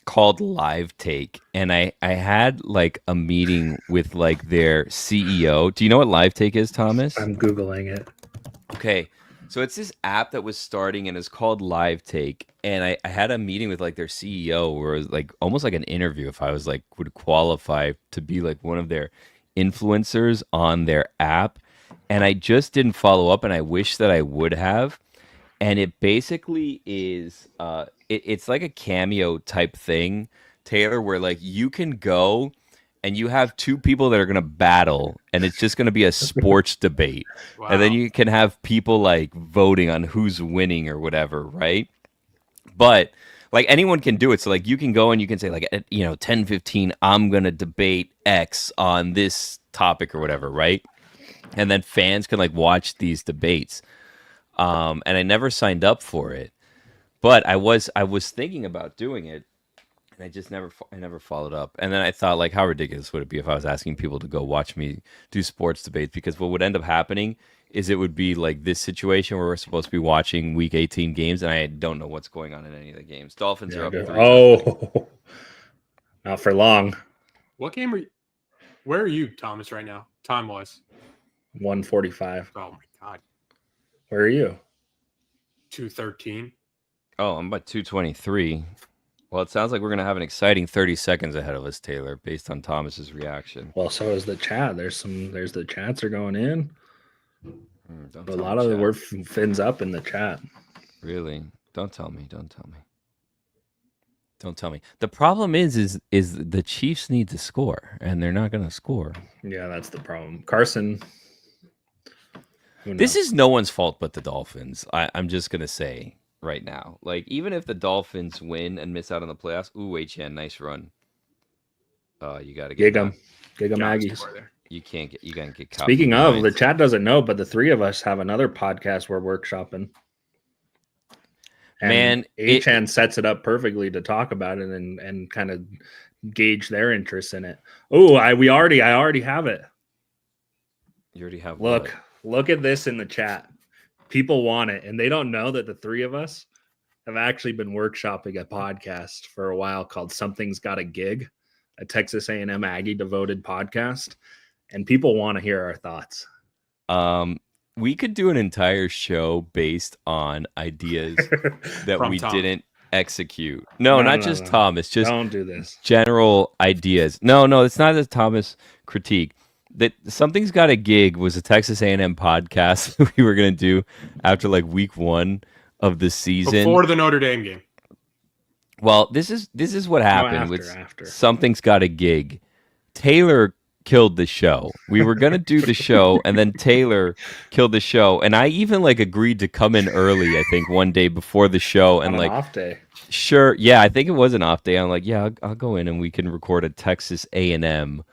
called Live Take, and I had like a meeting with like their CEO. Do you know what Live Take is, Thomas? I'm Googling it. Okay. So it's this app that was starting and it's called Live Take. And I had a meeting with like their CEO where it was like almost like an interview if I was like would qualify to be like one of their influencers on their app. And I just didn't follow up, and I wish that I would have. And it basically is it's like a Cameo type thing, Taylor, where like you can go and you have 2 people that are going to battle, and it's just going to be a sports debate. Wow. And then you can have people like voting on who's winning or whatever, right? But like anyone can do it. So like you can go and you can say like, at, 10:15, I'm going to debate X on this topic or whatever, right? And then fans can like watch these debates. And I never signed up for it, but I was thinking about doing it, and I just never followed up. And then I thought, like, how ridiculous would it be if I was asking people to go watch me do sports debates? Because what would end up happening is it would be like this situation where we're supposed to be watching Week 18 games, and I don't know what's going on in any of the games. Dolphins are up 3-0. Oh, not for long. What game are you? Where are you, Thomas, right now? Time wise. 1:45. Oh my God. Where are you? 2:13. Oh, I'm about 2:23. Well, it sounds like we're going to have an exciting 30 seconds ahead of us, Taylor, based on Thomas's reaction. Well, so is the chat. There's the chats are going in. Don't A tell lot me, of chat. we're fins up in the chat. Really? Don't tell me. Don't tell me. Don't tell me. The problem is the Chiefs need to score, and they're not going to score. Yeah, that's the problem. Carson. This is no one's fault but the Dolphins. I'm just going to say right now. Like, even if the Dolphins win and miss out on the playoffs, ooh, HN, nice run. You got to get Gig 'em Aggies. You can't get caught. Speaking of, the chat doesn't know, but the three of us have another podcast we're workshopping. And man, HN sets it up perfectly to talk about it and kind of gauge their interest in it. Oh, I already have it. You already have Look at this in the chat. People want it, and they don't know that the three of us have actually been workshopping a podcast for a while called Something's Got a Gig, a Texas A&M Aggie devoted podcast, and people want to hear our thoughts. We could do an entire show based on ideas that we didn't execute. No, not just Tom. It's just don't do this. General ideas. No, it's not a Thomas critique. That Something's Got a Gig was a Texas A&M podcast we were going to do after like week 1 of the season. Before the Notre Dame game. Well, this is what happened after. Something's Got a Gig. Taylor killed the show. We were going to do the show, and then Taylor killed the show. And I even like agreed to come in early, I think, one day before the show. And like, off day. Sure. Yeah, I think it was an off day. I'm like, yeah, I'll go in and we can record a Texas A&M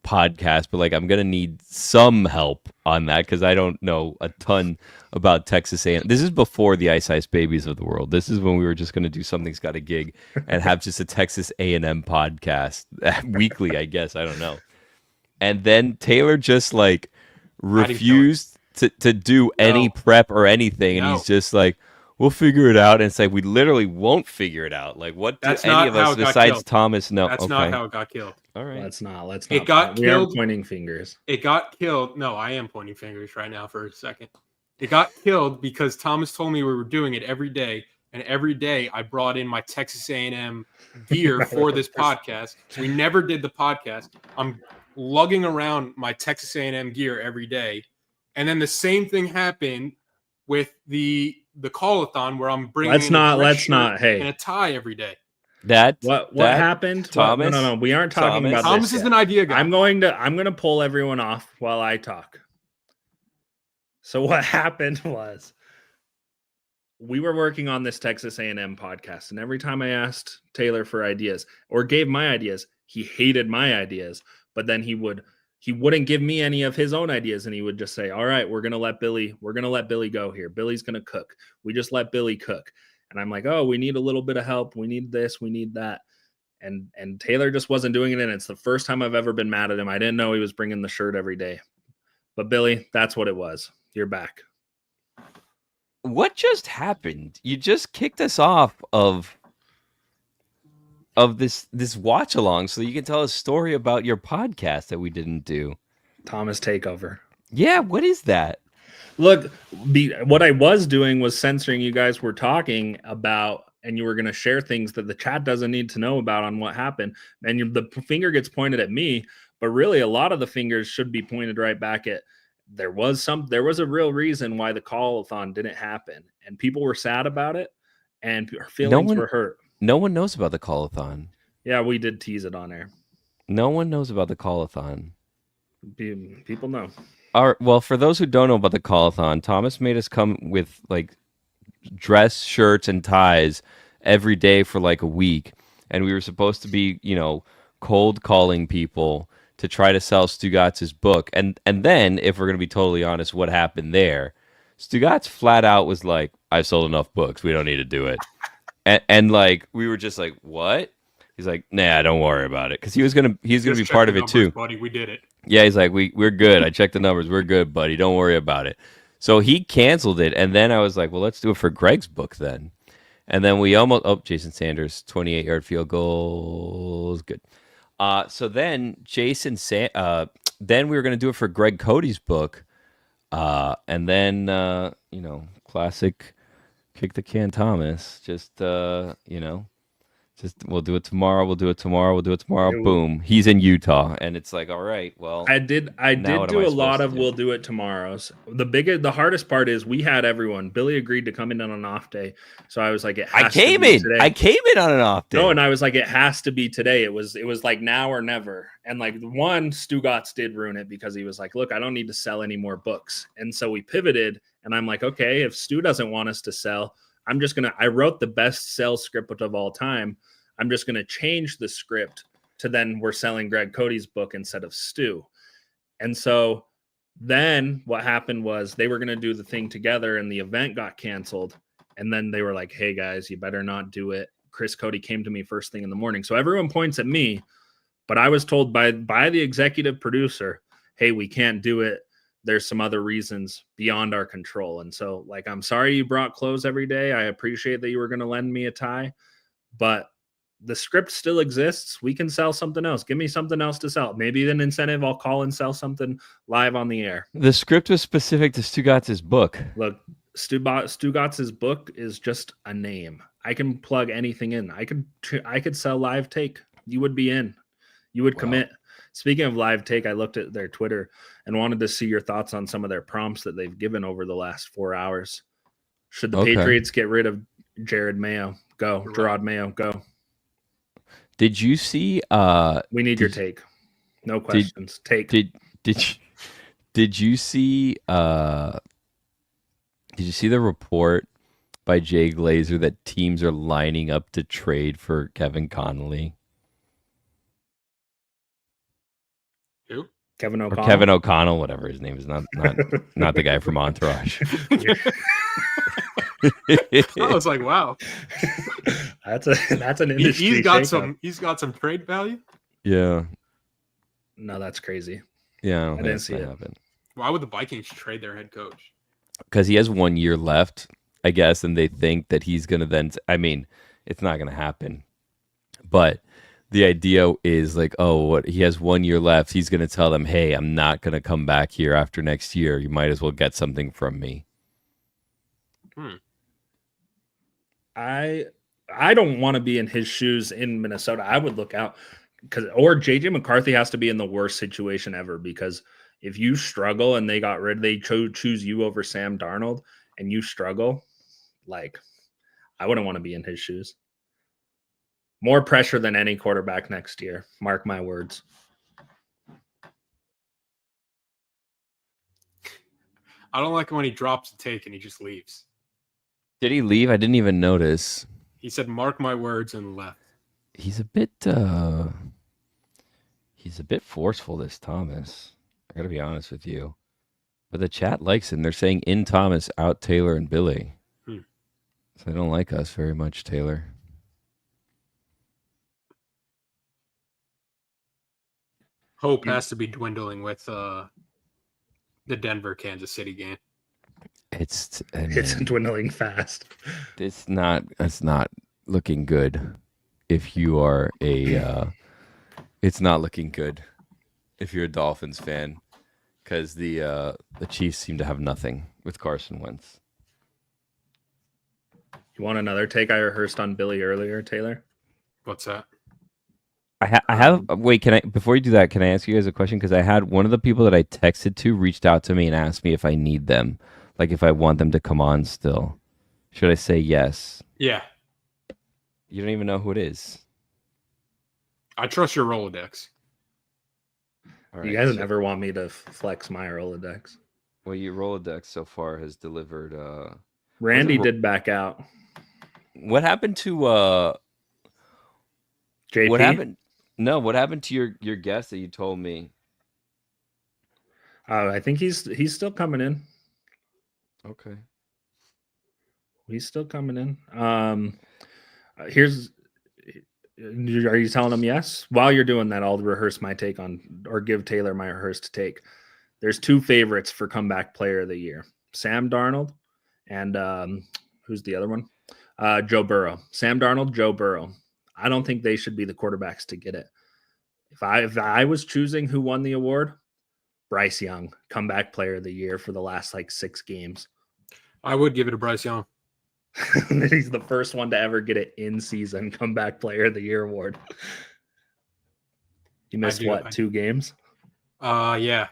podcast, but like I'm gonna need some help on that because I don't know a ton about Texas A&M. This is before the Ice Babies of the world. This is when we were just gonna do Something's Got a Gig and have just a Texas A&M podcast weekly, I guess. I don't know. And then Taylor just like refused to do any prep or anything, and he's just like, we'll figure it out. And it's like, we literally won't figure it out. Like, what do any of us besides Thomas know? That's not how it got killed. All right. Let's not. It got killed. We are pointing fingers. It got killed. No, I am pointing fingers right now for a second. It got killed because Thomas told me we were doing it every day. And every day I brought in my Texas A&M gear for this podcast. We never did the podcast. I'm lugging around my Texas A&M gear every day. And then the same thing happened with the call-a-thon where I'm bringing let's not hey, and a tie every day. What happened? Thomas? No, we aren't talking about Thomas this is an idea guy. I'm going to pull everyone off while I talk. So what happened was we were working on this Texas A&M podcast, and every time I asked Taylor for ideas or gave my ideas, he hated my ideas, but then he wouldn't give me any of his own ideas, and he would just say, all right, we're going to let Billy go here. Billy's going to cook. We just let Billy cook. And I'm like, oh, we need a little bit of help. We need this. We need that. And Taylor just wasn't doing it. And it's the first time I've ever been mad at him. I didn't know he was bringing the shirt every day. But Billy, that's what it was. You're back. What just happened? You just kicked us off of this watch-along so you can tell a story about your podcast that we didn't do. Thomas takeover. Yeah, what is that? Look, what I was doing was censoring you guys were talking about, and you were going to share things that the chat doesn't need to know about on what happened. And the finger gets pointed at me, but really a lot of the fingers should be pointed right back at, there was a real reason why the call-a-thon didn't happen. And people were sad about it, and feelings were hurt. No one knows about the call-a-thon. Yeah, we did tease it on air. No one knows about the call-a-thon. People know. All right, well, for those who don't know about the call-a-thon, Thomas made us come with like dress shirts and ties every day for like a week, and we were supposed to be, cold calling people to try to sell Stugotz's book. And then, if we're going to be totally honest, what happened there? Stugotz flat out was like, "I've sold enough books. We don't need to do it." And like we were just like, "What?" He's like, "Nah, don't worry about it," because he's gonna be part of it too. Buddy, we did it. Yeah, he's like, we're good. I checked the numbers. We're good, buddy. Don't worry about it. So he canceled it, and then I was like, well, let's do it for Greg's book then. And then we Jason Sanders, 28-yard field goal is good. So then then we were going to do it for Greg Cody's book, and then classic kick the can, Thomas. Just just we'll do it tomorrow. We'll do it tomorrow. We'll do it tomorrow. Boom. He's in Utah, and it's like, all right, well, I did do a lot of we'll do it tomorrows. The hardest part is we had everyone. Billy agreed to come in on an off day, so I was like, I came in on an off day. No, and I was like, it has to be today. It was like now or never. And like Stugotz did ruin it because he was like, look, I don't need to sell any more books, and so we pivoted. And I'm like, okay, if Stu doesn't want us to sell, I wrote the best sales script of all time. I'm just going to change the script to then we're selling Greg Cody's book instead of Stu. And so then what happened was they were going to do the thing together and the event got canceled. And then they were like, hey guys, you better not do it. Chris Cody came to me first thing in the morning. So everyone points at me, but I was told by the executive producer, hey, we can't do it. There's some other reasons beyond our control. And so like, I'm sorry you brought clothes every day. I appreciate that you were going to lend me a tie, but the script still exists. We can sell something else. Give me something else to sell. Maybe an incentive. I'll call and sell something live on the air. The script was specific to Stugotz's book. Look, Stugotz's book is just a name. I can plug anything in. I could sell live take. You would be in. You would commit. Speaking of live take, I looked at their Twitter and wanted to see your thoughts on some of their prompts that they've given over the last 4 hours. Should the Patriots get rid of Jared Mayo? Go. Gerard Mayo, go. Did you see? We need your take. No questions. Did you see? Did you see the report by Jay Glazer that teams are lining up to trade for Kevin Connolly? Who? Kevin O'Connell. Or Kevin O'Connell, whatever his name is. Not the guy from Entourage. I was like, wow. That's an industry. He's got some trade value. Yeah. No, that's crazy. Yeah, I didn't see it. Happen. Why would the Vikings trade their head coach? Because he has 1 year left, I guess, and they think that he's gonna then. I mean, it's not gonna happen, but the idea is like, he has 1 year left. He's gonna tell them, hey, I'm not gonna come back here after next year. You might as well get something from me. I don't want to be in his shoes in Minnesota. I would look out or JJ McCarthy has to be in the worst situation ever, because if you struggle and they choose you over Sam Darnold and you struggle, like, I wouldn't want to be in his shoes. More pressure than any quarterback next year. Mark my words. I don't like it when he drops the take and he just leaves. Did he leave? I didn't even notice. He said, mark my words, and left. He's a bit forceful, this Thomas. I gotta be honest with you. But the chat likes him. They're saying in Thomas, out Taylor and Billy. So they don't like us very much, Taylor. Hope has to be dwindling with the Denver Kansas City game. It's dwindling fast. It's not looking good. If you are it's not looking good if you're a Dolphins fan, because the Chiefs seem to have nothing with Carson Wentz. You want another take I rehearsed on Billy earlier, Taylor? What's that? I have. Wait, before you do that, can I ask you guys a question? Because I had one of the people that I texted to reached out to me and asked me if I need them, like if I want them to come on still. Should I say yes? Yeah. You don't even know who it is. I trust your Rolodex. All right, you guys never want me to flex my Rolodex. Well, your Rolodex so far has delivered. Randy did back out. What happened to JP? What happened? No, what happened to your guest that you told me? I think he's still coming in. Okay. He's still coming in. Are you telling him yes? While you're doing that, I'll rehearse my take on, or give Taylor my rehearsed take. There's two favorites for comeback player of the year: Sam Darnold and who's the other one? Joe Burrow. Sam Darnold, Joe Burrow. I don't think they should be the quarterbacks to get it. If I was choosing who won the award, Bryce Young, comeback player of the year for the last 6 games. I would give it to Bryce Young. He's the first one to ever get an in-season comeback player of the year award. He missed what, 2 games? Yeah.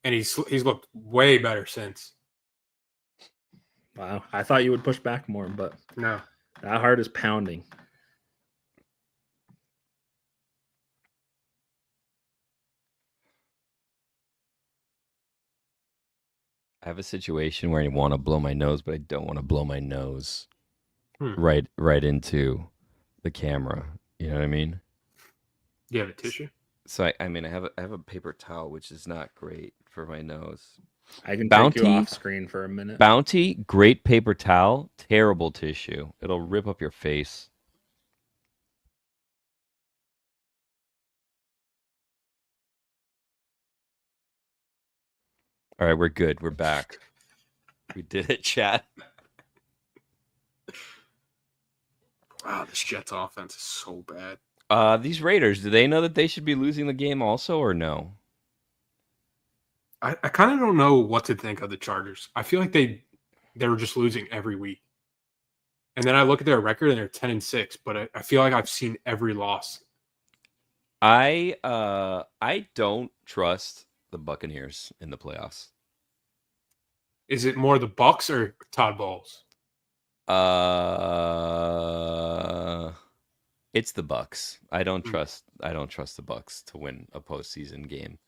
And he's looked way better since. Wow. I thought you would push back more, but No. that heart is pounding. I have a situation where I want to blow my nose, but I don't want to blow my nose Hmm. right into the camera. You know what I mean? Do you have a tissue? So I mean, I have a paper towel, which is not great for my nose. I can Bounty? take you off screen for a minute. Bounty, great paper towel, terrible tissue. It'll rip up your face. All right, we're good. We're back. We did it, chat. Wow, this Jets offense is so bad. These Raiders, do they know that they should be losing the game also, or no? I kind of don't know what to think of the Chargers. I feel like they were just losing every week. And then I look at their record and they're 10-6, but I feel like I've seen every loss. I don't trust the Buccaneers in the playoffs. Is it more the Bucs or Todd Bowles? It's the Bucs. I don't trust the Bucs to win a postseason game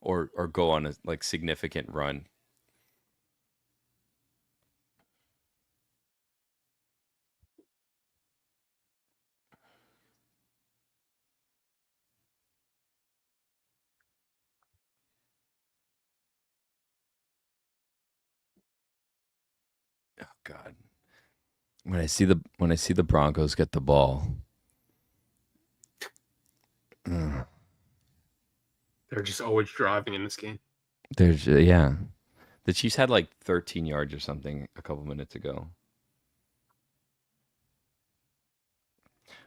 or go on a significant run. Oh God. When I see the Broncos get the ball, They're just always driving in this game. there's the Chiefs had 13 yards or something a couple minutes ago.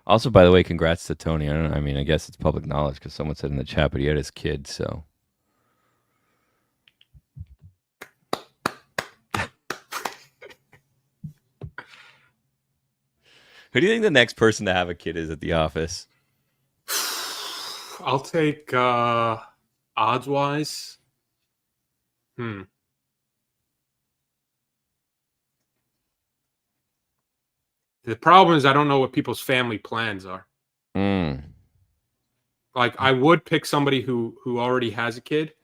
Also, by the way, congrats to Tony. I guess it's public knowledge because someone said in the chat, but he had his kid, so. Who do you think the next person to have a kid is at the office? I'll take odds-wise. The problem is I don't know what people's family plans are. I would pick somebody who already has a kid,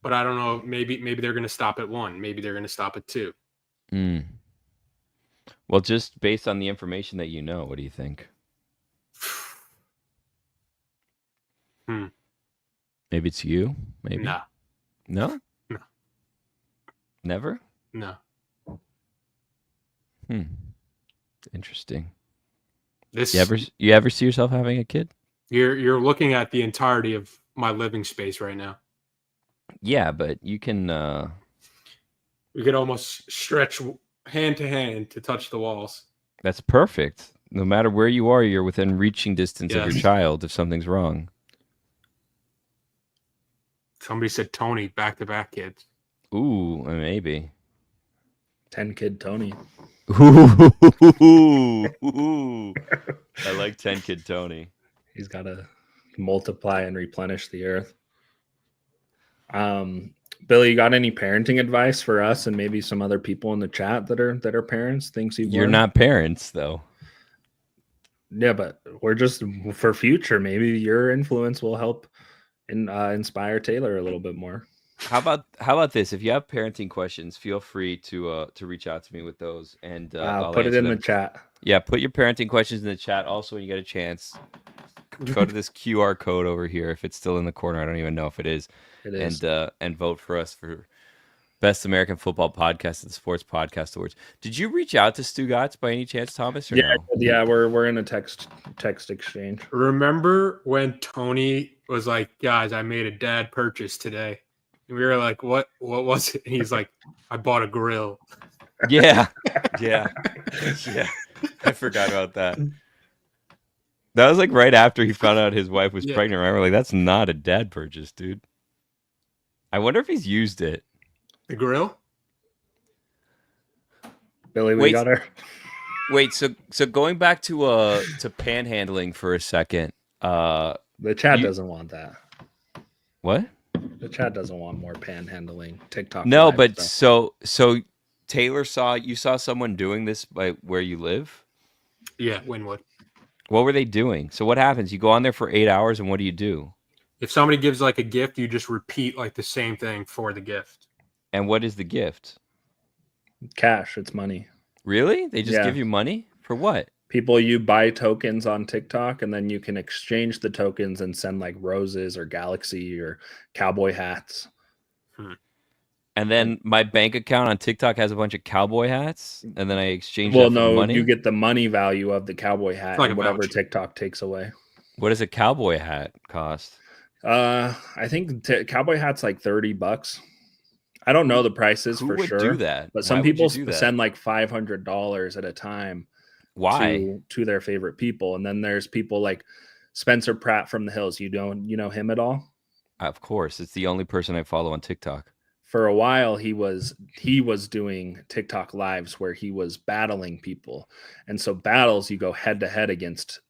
but I don't know. Maybe they're going to stop at 1. Maybe they're going to stop at 2. Well, just based on the information that you know, what do you think? Maybe it's you? Maybe? Nah. No? No. Never? No. Interesting. This You ever see yourself having a kid? You're looking at the entirety of my living space right now. Yeah, but you can We could almost stretch hand to hand to touch the walls. That's perfect. No matter where you are, you're within reaching distance of your child if something's wrong. Somebody said Tony, back-to-back kids. Ooh, maybe. 10-kid Tony. Ooh. I like 10-kid Tony. He's got to multiply and replenish the earth. Billy, you got any parenting advice for us and maybe some other people in the chat that are parents? Things you're not parents, though. Yeah, but we're just for future. Maybe your influence will help inspire Taylor a little bit more. How about this? If you have parenting questions, feel free to reach out to me with those, and I'll put it in them. the chat. Yeah, put your parenting questions in the chat. Also, when you get a chance, go to this QR code over here. If it's still in the corner, I don't even know if it is. It is. And vote for us for Best American Football Podcast at the Sports Podcast Awards. Did you reach out to Stugotz by any chance, Thomas? Or no? Yeah, we're in a text exchange. Remember when Tony was like, "Guys, I made a dad purchase today," and we were like, "What was it?" And he's like, "I bought a grill." Yeah. I forgot about that. That was right after he found out his wife was pregnant. Right? We're that's not a dad purchase, dude. I wonder if he's used it. The grill? Billy, we Wait, got her. wait. So going back to panhandling for a second. The chat You- doesn't want that. What? The chat doesn't want more panhandling TikTok. No, live but stuff. so Taylor you saw someone doing this by where you live. Yeah, Winwood. What were they doing? So what happens? You go on there for 8 hours, and what do you do? If somebody gives like a gift, you just repeat like the same thing for the gift. And what is the gift? Cash, it's money. Really? They just Yeah. give you money for what? People, you buy tokens on TikTok, and then you can exchange the tokens and send like roses or galaxy or cowboy hats. And then my bank account on TikTok has a bunch of cowboy hats, and then I exchange Well, that for no, money. you get the money value of the cowboy hat like and a whatever voucher. TikTok takes away. What does a cowboy hat cost? I think cowboy hat's like $30. I don't know the prices Who for would sure, do that? but Why some would you people do that? send like $500 at a time. Why? to their favorite people. And then there's people like Spencer Pratt from the Hills. You know him at all? Of course, it's the only person I follow on TikTok. For a while he was doing TikTok lives where he was battling people. And so battles, you go head to head against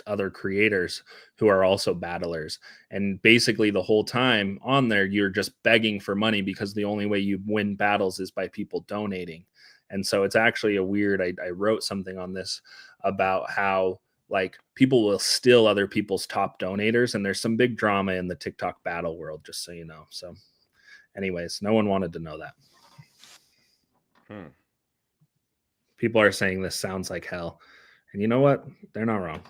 other creators who are also battlers. And basically the whole time on there, you're just begging for money because the only way you win battles is by people donating. And so it's actually a weird, I wrote something on this about how like people will steal other people's top donators. And there's some big drama in the TikTok battle world, just so you know. So anyways, no one wanted to know that. People are saying this sounds like hell. And you know what? They're not wrong.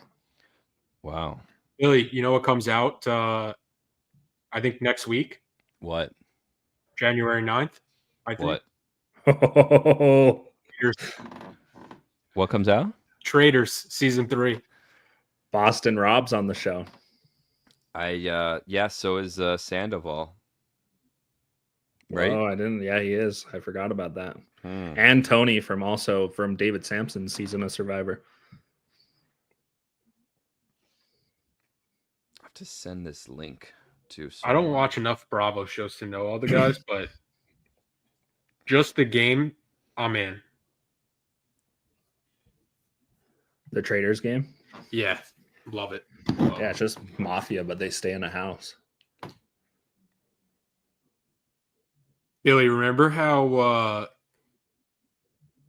Wow. Billy, you know what comes out I think next week? What? January 9th, I think. What? Here's What comes out? Traders season 3. Boston Rob's on the show. Yeah, so is Sandoval. Right? Oh, I didn't. Yeah, he is. I forgot about that. Hmm. And Tony from David Sampson's season of Survivor. I have to send this link to. I don't watch enough Bravo shows to know all the guys, but just the game, I'm in. The Traders game. Yeah, love it. Yeah, it's just mafia, but they stay in a house. Billy, remember how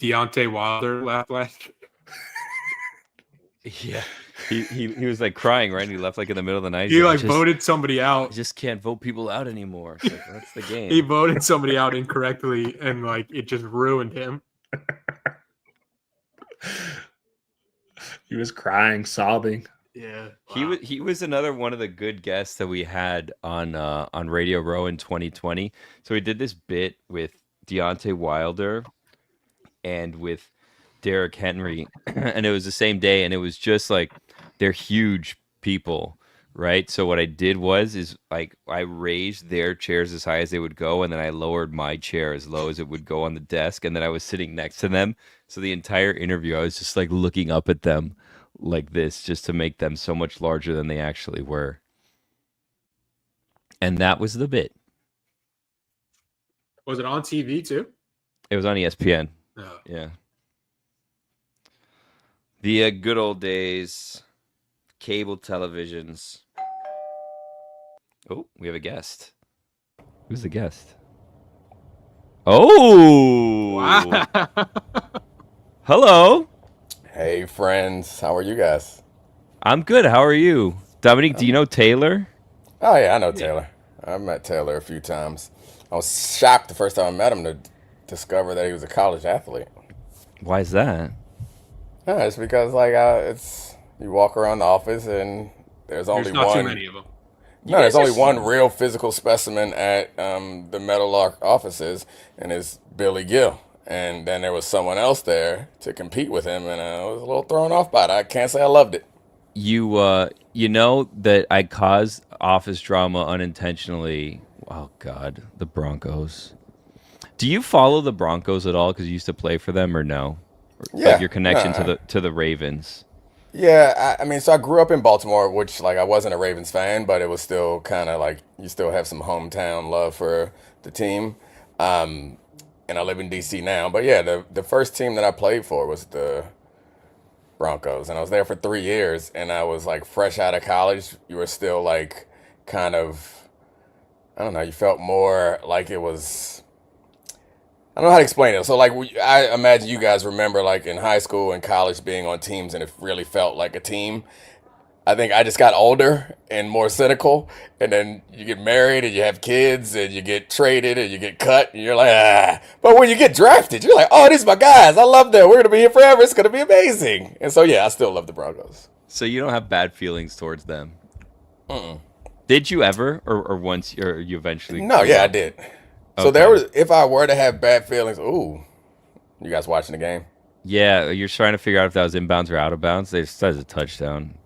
Deontay Wilder laughed last? Yeah, he was like crying, right? And he left like in the middle of the night. He He's like "I voted somebody I out. just can't vote people out anymore. It's like, that's the game. He voted somebody out incorrectly, and like it just ruined him. He was crying, sobbing. Yeah, He was another one of the good guests that we had on Radio Row in 2020. So we did this bit with Deontay Wilder and with Derrick Henry, and it was the same day, and it was just like they're huge people, right? So what I did is like I raised their chairs as high as they would go, and then I lowered my chair as low as it would go on the desk, and then I was sitting next to them. So the entire interview, I was just like looking up at them like this, just to make them so much larger than they actually were. And that was the bit. was it on TV too? It was on ESPN. No. Yeah. The good old days, cable televisions. Oh, we have a guest. Who's the guest? Oh, Wow. Hello. Hey, friends. How are you guys? I'm good. How are you? Dominique, do you know Taylor? Oh, yeah, I know Taylor. I've met Taylor a few times. I was shocked the first time I met him to discover that he was a college athlete. Why is that? No, it's because, like, you walk around the office and there's only There's not one. too many of them. No, there's guys only are one real physical specimen at the Meadowlark offices, and it's Billy Gil. And then there was someone else there to compete with him, and I was a little thrown off by it. I can't say I loved it. You know that I caused office drama unintentionally. Oh God, the Broncos. Do you follow the Broncos at all? Because you used to play for them, or no? Yeah, Like your connection nah. to the Ravens. Yeah, I mean, so I grew up in Baltimore, which, like, I wasn't a Ravens fan, but it was still kind of like you still have some hometown love for the team. And and I live in DC now. But yeah, the first team that I played for was the Broncos, and I was there for 3 years, and I was like fresh out of college. You were still like kind of, I don't know, you felt more like it was, I don't know how to explain it. So like I imagine you guys remember like in high school and college being on teams and it really felt like a team. I think I just got older and more cynical, and then you get married and you have kids and you get traded and you get cut and you're like, ah. But when you get drafted, you're like, oh, these are my guys. I love them. We're going to be here forever. It's going to be amazing. And so, yeah, I still love the Broncos. So you don't have bad feelings towards them? Mm-mm. Did you ever, or once, or you eventually? No, yeah, I did. So there was, if I were to have bad feelings, ooh, you guys watching the game? Yeah, you're trying to figure out if that was inbounds or out of bounds. They said a touchdown.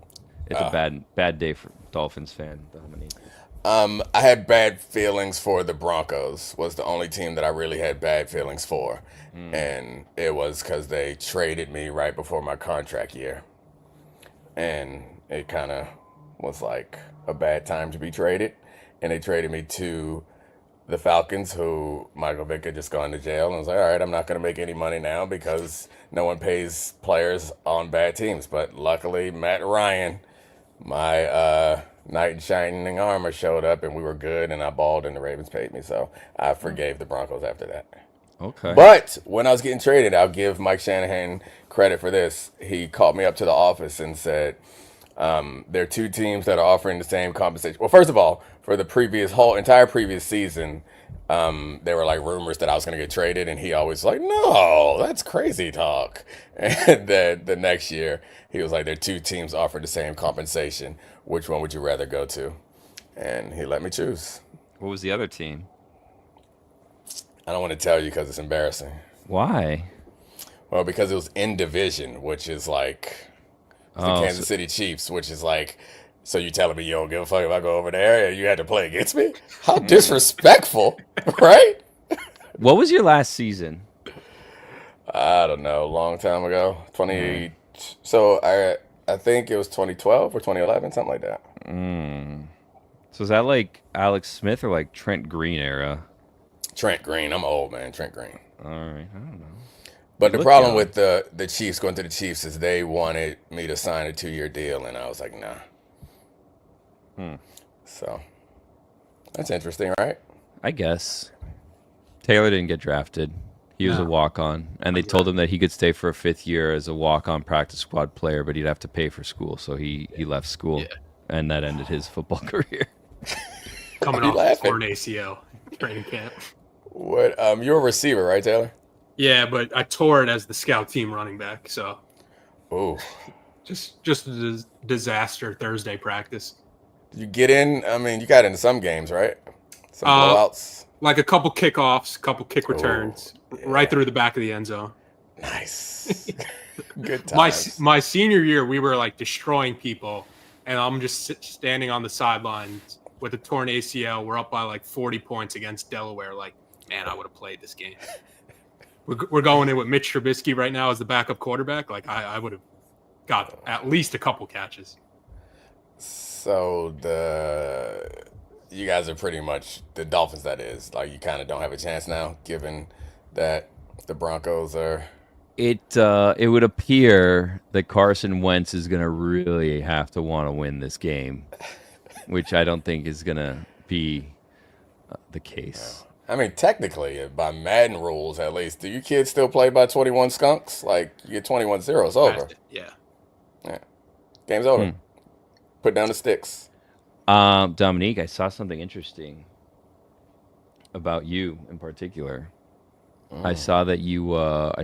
It's a bad day for Dolphins fan, Dominique. I had bad feelings for the Broncos. Was the only team that I really had bad feelings for, and it was because they traded me right before my contract year, and it kind of was like a bad time to be traded, and they traded me to the Falcons, who Michael Vick had just gone to jail, and I was like, all right, I'm not going to make any money now because no one pays players on bad teams. But luckily, Matt Ryan, my knight in shining armor, showed up, and we were good, and I balled, and the Ravens paid me. So I forgave the Broncos after that. Okay. But when I was getting traded, I'll give Mike Shanahan credit for this. He called me up to the office and said, there are two teams that are offering the same compensation. Well, first of all, for the entire previous season, there were like rumors that I was going to get traded, and he always was like, no, that's crazy talk. And then the next year, he was like, there are two teams offering the same compensation. Which one would you rather go to? And he let me choose. What was the other team? I don't want to tell you because it's embarrassing. Why? Well, because it was in division, which is like the Kansas City Chiefs, which is like, so you telling me you don't give a fuck if I go over there and you had to play against me? How disrespectful, right? What was your last season? I don't know, long time ago. So I think it was 2012 or 2011, something like that. So is that like Alex Smith or like Trent Green era? Trent Green. I'm old, man. Trent Green. All right, I don't know. But the problem with the Chiefs, going to the Chiefs, is they wanted me to sign a 2-year deal, and I was like, nah. So that's interesting, right? I guess. Taylor didn't get drafted. He was a walk-on, and they told him that he could stay for a 5th year as a walk-on practice squad player, but he'd have to pay for school, so he left school, and that ended his football career. Coming off a torn ACL training camp. What? You're a receiver, right, Taylor? Yeah, but I tore it as the scout team running back, so. Ooh. Just a disaster Thursday practice. Did you get in? I mean, you got into some games, right? Some blowouts. Like a couple kickoffs, couple kick returns, right through the back of the end zone. Nice. Good times. My senior year, we were like destroying people, and I'm just standing on the sidelines with a torn ACL. We're up by like 40 points against Delaware. Like, man, I would have played this game. We're going in with Mitch Trubisky right now as the backup quarterback. Like, I would have got at least a couple catches. So you guys are pretty much the Dolphins, that is. Like, you kind of don't have a chance now, given that the Broncos are. It would appear that Carson Wentz is going to really have to want to win this game, which I don't think is going to be the case. I mean, technically, by Madden rules, at least, do you kids still play by 21 skunks? Like, you get 21-0, it's over. Yeah. Game's over. Put down the sticks. Dominique, I saw something interesting about you in particular. I saw that you're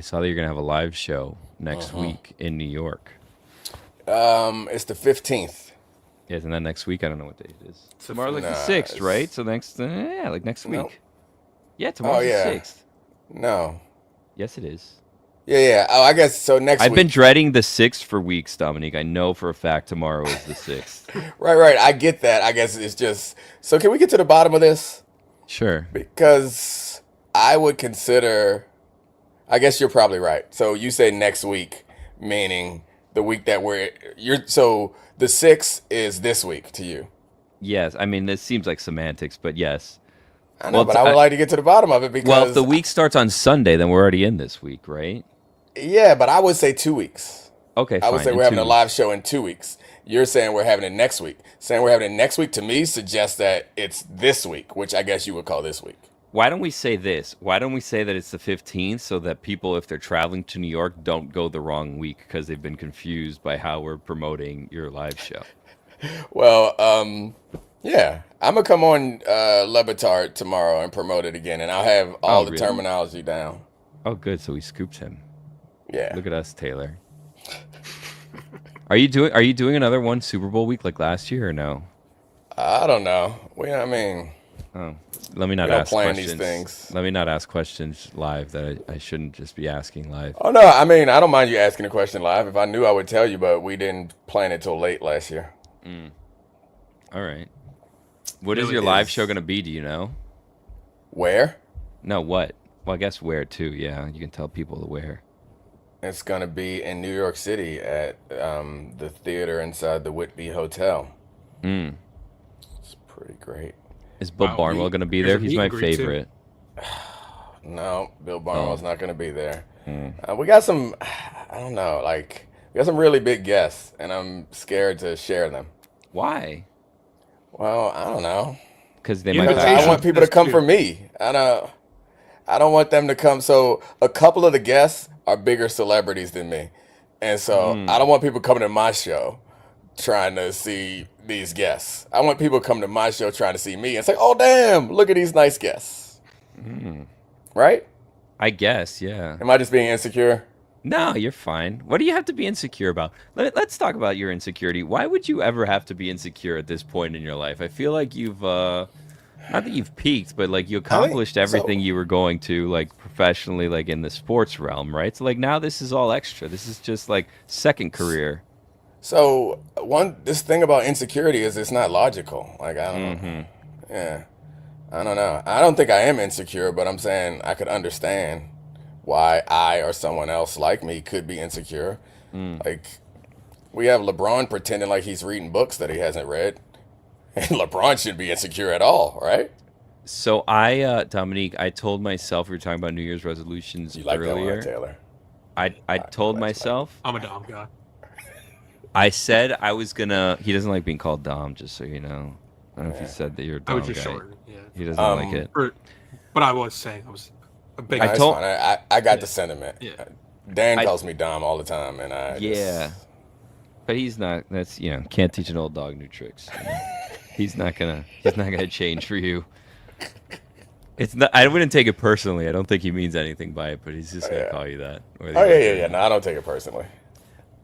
gonna have a live show next week in New York. It's the 15th. Yeah, isn't that next week? I don't know what date it is. Tomorrow, like the 6th, right? So next week. No. Yeah, tomorrow's the 6th. No. Yes, it is. Yeah. Oh, I guess so. Next week. I've been dreading the 6th for weeks, Dominique. I know for a fact tomorrow is the 6th. Right. I get that. I guess it's just. So can we get to the bottom of this? Sure. Because I would consider. I guess you're probably right. So you say next week, meaning the week that so the 6th is this week to you. Yes. I mean, this seems like semantics, but yes. I know, Well, but I would like to get to the bottom of it well, if because the week starts on Sunday, then we're already in this week, right? yeah, but I would say 2 weeks. Okay, I would fine. say In we're having 2 a weeks. live show in 2 weeks. You're saying we're having it next week. Saying we're having it next week to me suggests that it's this week, which I guess you would call this week. Why don't we say this? Why don't we say that it's the 15th so that people, if they're traveling to New York, don't go the wrong week because they've been confused by how we're promoting your live show? Well, yeah, I'm gonna come on Le Batard tomorrow and promote it again, and I'll have all Oh, the really? terminology down. Oh, good. So we scooped him. Yeah. Look at us, Taylor. Are you doing another one Super Bowl week like last year or no? I don't know. I mean, Oh, let me not we don't ask plan questions. these things. Let me not ask questions live that I shouldn't just be asking live. Oh no, I mean, I don't mind you asking a question live. If I knew, I would tell you, but we didn't plan it till late last year. All right. What is Really your live is. show going to be? Do you know? Where? No, what? Well, I guess where too. Yeah, you can tell people the where. It's gonna be in New York City at the theater inside the Whitby Hotel. Mm. It's pretty great. Is Bill Wow, Barnwell we- going to be there's there? a He's meet my and greet, too. favorite. No, Bill Barnwell's not gonna be there. Mm. We got some, I don't know, like we got some really big guests, and I'm scared to share them. Why? Well, I don't know. Because they You might know, Because back I out. want people to That's come cute. for me. I don't want them to come. So a couple of the guests are bigger celebrities than me, and so I don't want people coming to my show trying to see these guests. I want people coming to my show trying to see me and say, "Oh, damn! Look at these nice guests." Right? I guess, yeah. Am I just being insecure? No, you're fine. What do you have to be insecure about? Let's talk about your insecurity. Why would you ever have to be insecure at this point in your life? I feel like you've, not that you've peaked, but like you accomplished everything you were going to, like professionally, like in the sports realm, right? So like now this is all extra. This is just like second career. So this thing about insecurity is it's not logical. Like I don't know. Yeah. I don't know. I don't think I am insecure, but I'm saying I could understand why I or someone else like me could be insecure. Like we have LeBron pretending like he's reading books that he hasn't read. And LeBron shouldn't be insecure at all, right? So Dominique, I told myself, we were talking about New Year's resolutions You like that one, earlier. right, Taylor? I told myself, I'm a Dom guy. I said I was gonna. He doesn't like being called Dom, just so you know. I don't know if you said that you're a I Dom would just guy. shorten it. Yeah. He doesn't like it. But I was saying I was a big. I That's told- fine. I got the sentiment. Yeah. Dan I- calls me Dom all the time, and I Yeah, but he's not. That's can't teach an old dog new tricks. you know? He's not gonna change for you. It's not. I wouldn't take it personally. I don't think he means anything by it, but he's just gonna Yeah. call you that. Oh yeah. No, I don't take it personally.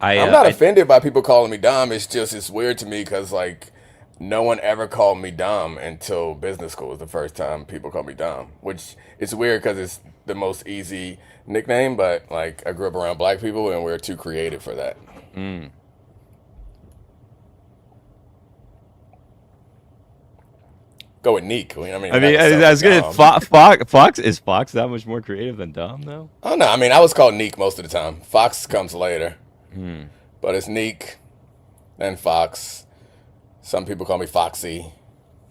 I'm I'm not offended by people calling me Dom. It's weird to me because like no one ever called me Dom until business school was the first time people called me Dom. Which it's weird because it's the most easy nickname, but like I grew up around black people and we're too creative for that. Go with Neek. I mean, I was gonna. Dom. Fox is Fox that much more creative than Dom though? Oh no, I mean I was called Neek most of the time. Fox comes later, but it's Neek, then Fox. Some people call me Foxy.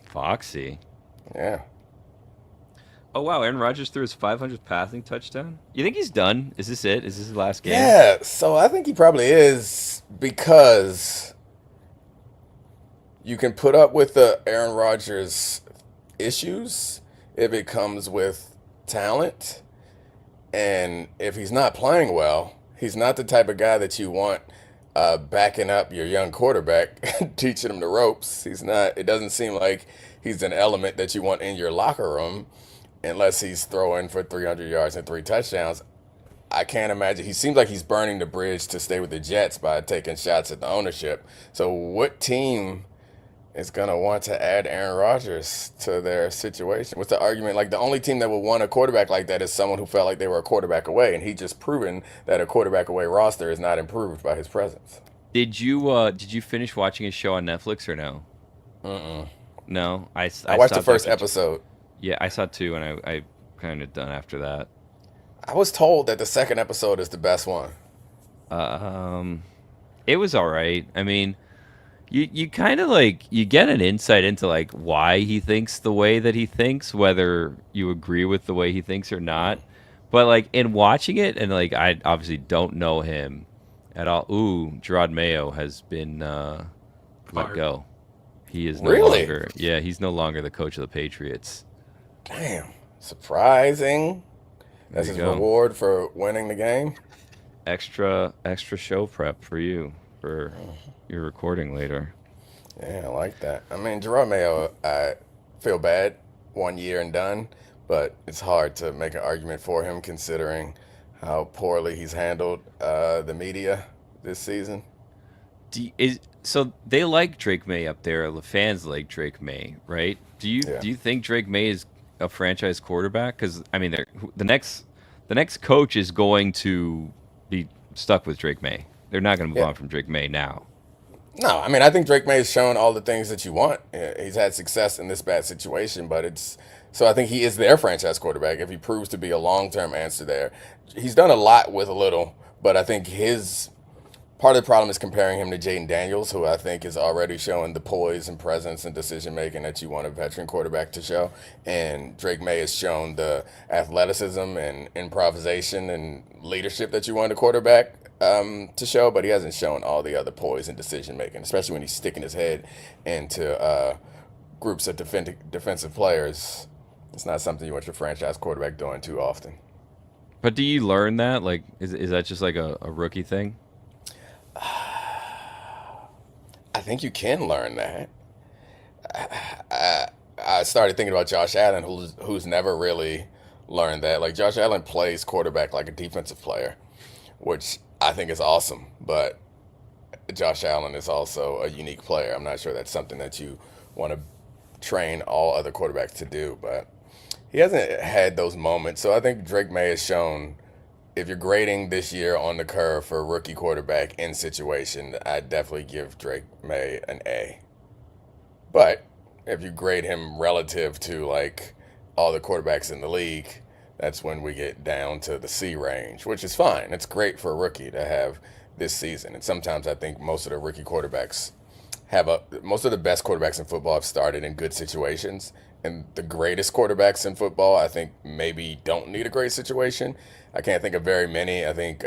Foxy. Yeah. Oh wow, Aaron Rodgers threw his 500th passing touchdown. You think he's done? Is this it? Is this his last game? Yeah, so I think he probably is because you can put up with the Aaron Rodgers issues if it comes with talent. And if he's not playing well, he's not the type of guy that you want backing up your young quarterback, teaching him the ropes. He's not. It doesn't seem like he's an element that you want in your locker room unless he's throwing for 300 yards and 3 touchdowns. I can't imagine. He seems like he's burning the bridge to stay with the Jets by taking shots at the ownership. So what team is going to want to add Aaron Rodgers to their situation? What's the argument? Like the only team that would want a quarterback like that is someone who felt like they were a quarterback away, and he just proven that a quarterback away roster is not improved by his presence. Did you finish watching his show on Netflix or no? No, I watched stopped the first after- episode. Yeah, I saw 2, and I kind of done after that. I was told that the second episode is the best one. It was all right. I mean, You kind of like you get an insight into like why he thinks the way that he thinks, whether you agree with the way he thinks or not. But like in watching it, and like I obviously don't know him at all. Ooh, Gerard Mayo has been let Fired. go. He is no Really? longer. Yeah, he's no longer the coach of the Patriots. Damn. Surprising. That's There his you go. reward for winning the game. Extra show prep for you for your recording later. Yeah, I like that. I mean, Gerard Mayo, I feel bad 1 year and done, but it's hard to make an argument for him considering how poorly he's handled the media this season. So they like Drake May up there. The fans like Drake May, right? Do you think Drake May is a franchise quarterback? Because I mean, the next coach is going to be stuck with Drake May. They're not going to move on from Drake May now. No, I mean, I think Drake May has shown all the things that you want. He's had success in this bad situation, but so I think he is their franchise quarterback if he proves to be a long-term answer there. He's done a lot with a little, but I think part of the problem is comparing him to Jaden Daniels, who I think is already showing the poise and presence and decision-making that you want a veteran quarterback to show. And Drake May has shown the athleticism and improvisation and leadership that you want a quarterback to show, but he hasn't shown all the other poise and decision-making, especially when he's sticking his head into groups of defensive players. It's not something you want your franchise quarterback doing too often. But do you learn that? Like, is that just like a rookie thing? I think you can learn that. I started thinking about Josh Allen, who's never really learned that. Like, Josh Allen plays quarterback like a defensive player, which I think is awesome. But Josh Allen is also a unique player. I'm not sure that's something that you want to train all other quarterbacks to do, but he hasn't had those moments. So I think Drake May has shown, if you're grading this year on the curve for a rookie quarterback in situation, I'd definitely give Drake May an A. But if you grade him relative to like all the quarterbacks in the league, that's when we get down to the C range, which is fine. It's great for a rookie to have this season. And sometimes I think most of the rookie quarterbacks most of the best quarterbacks in football have started in good situations. And the greatest quarterbacks in football, I think, maybe don't need a great situation. I can't think of very many. I think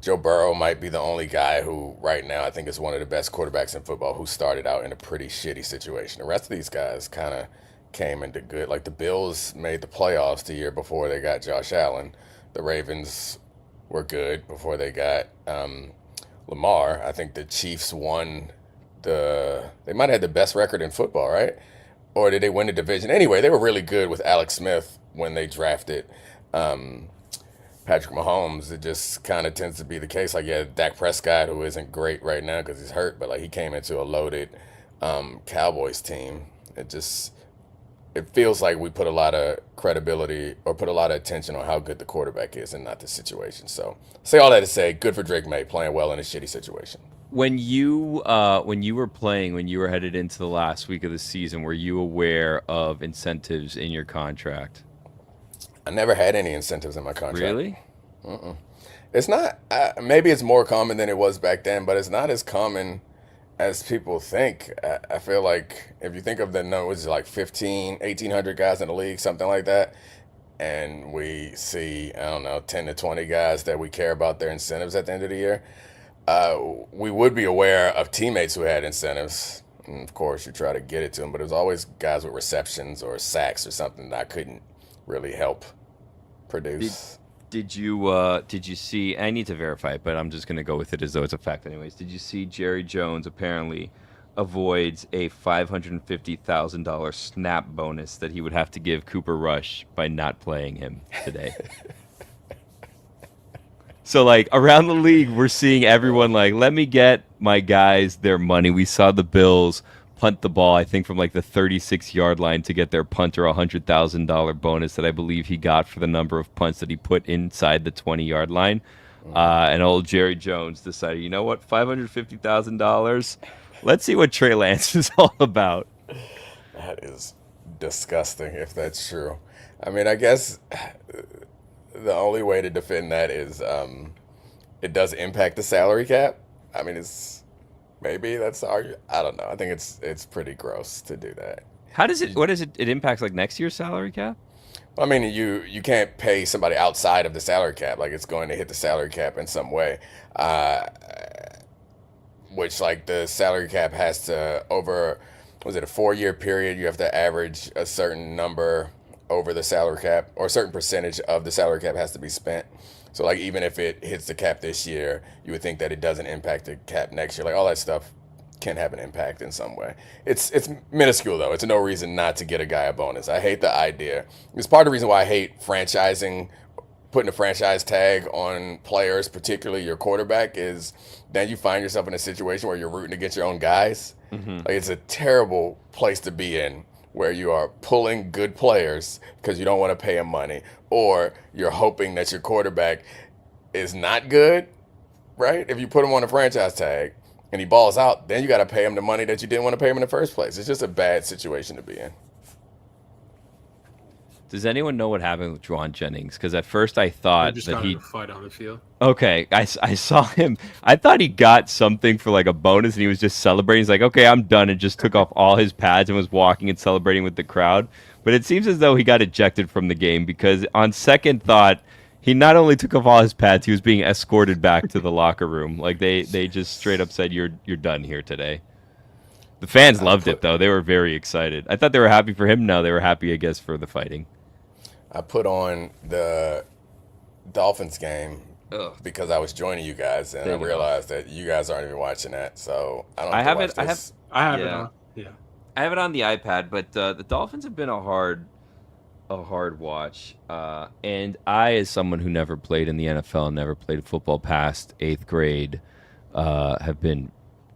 Joe Burrow might be the only guy who right now I think is one of the best quarterbacks in football who started out in a pretty shitty situation. The rest of these guys kind of came into good. Like the Bills made the playoffs the year before they got Josh Allen. The Ravens were good before they got Lamar. I think the Chiefs won they might have had the best record in football, right? Or did they win the division? Anyway, they were really good with Alex Smith when they drafted Patrick Mahomes. It just kind of tends to be the case. Like, yeah, Dak Prescott, who isn't great right now because he's hurt, but like he came into a loaded Cowboys team. It feels like we put a lot of credibility or put a lot of attention on how good the quarterback is and not the situation. So say all that to say, good for Drake May, playing well in a shitty situation. When you were playing, when you were headed into the last week of the season, were you aware of incentives in your contract? I never had any incentives in my contract. Really? It's not. Maybe it's more common than it was back then, but it's not as common as people think. I feel like if you think of the numbers, like 1,800 guys in the league, something like that, and we see, I don't know, 10 to 20 guys that we care about their incentives at the end of the year, we would be aware of teammates who had incentives. And of course, you try to get it to them, but it was always guys with receptions or sacks or something that I couldn't really help produce. Did you see? I need to verify it, but I'm just gonna go with it as though it's a fact, anyways. Did you see Jerry Jones apparently avoids a $550,000 snap bonus that he would have to give Cooper Rush by not playing him today? So, like, around the league, we're seeing everyone like, let me get my guys their money. We saw the Bills punt the ball, I think, from like the 36-yard line to get their punter a $100,000 bonus that I believe he got for the number of punts that he put inside the 20-yard line. And old Jerry Jones decided, you know what, $550,000? Let's see what Trey Lance is all about. That is disgusting if that's true. I mean, I guess the only way to defend that is it does impact the salary cap. I mean, it's maybe that's argument. I don't know. I think it's pretty gross to do that. How does it? What does it? It impacts like next year's salary cap. I mean, you can't pay somebody outside of the salary cap. Like it's going to hit the salary cap in some way, which like the salary cap has to over. Was it a 4-year period? You have to average a certain number over the salary cap, or a certain percentage of the salary cap has to be spent. So like even if it hits the cap this year, you would think that it doesn't impact the cap next year. Like all that stuff can have an impact in some way. It's minuscule though. It's no reason not to get a guy a bonus. I hate the idea. It's part of the reason why I hate franchising, putting a franchise tag on players, particularly your quarterback, is then you find yourself in a situation where you're rooting against your own guys. Like it's a terrible place to be in, where you are pulling good players because you don't want to pay them money, or you're hoping that your quarterback is not good, right? If you put him on a franchise tag and he balls out, then you got to pay him the money that you didn't want to pay him in the first place. It's just a bad situation to be in. Does anyone know what happened with Juwan Jennings? Because at first I thought just that got he in a fight on the field. Okay, I saw him. I thought he got something for like a bonus, and he was just celebrating. He's like, okay, I'm done, and just took off all his pads and was walking and celebrating with the crowd. But it seems as though he got ejected from the game, because on second thought, he not only took off all his pads, he was being escorted back to the locker room. Like they just straight up said, you're done here today. The fans loved it though. They were very excited. I thought they were happy for him. No, they were happy, I guess, for the fighting. I put on the Dolphins game because I was joining you guys, and I realized that you guys aren't even watching that. So I don't. I have it. I have it on. Yeah, I have it on the iPad. But the Dolphins have been a hard watch. And I, as someone who never played in the NFL and never played football past 8th grade, have been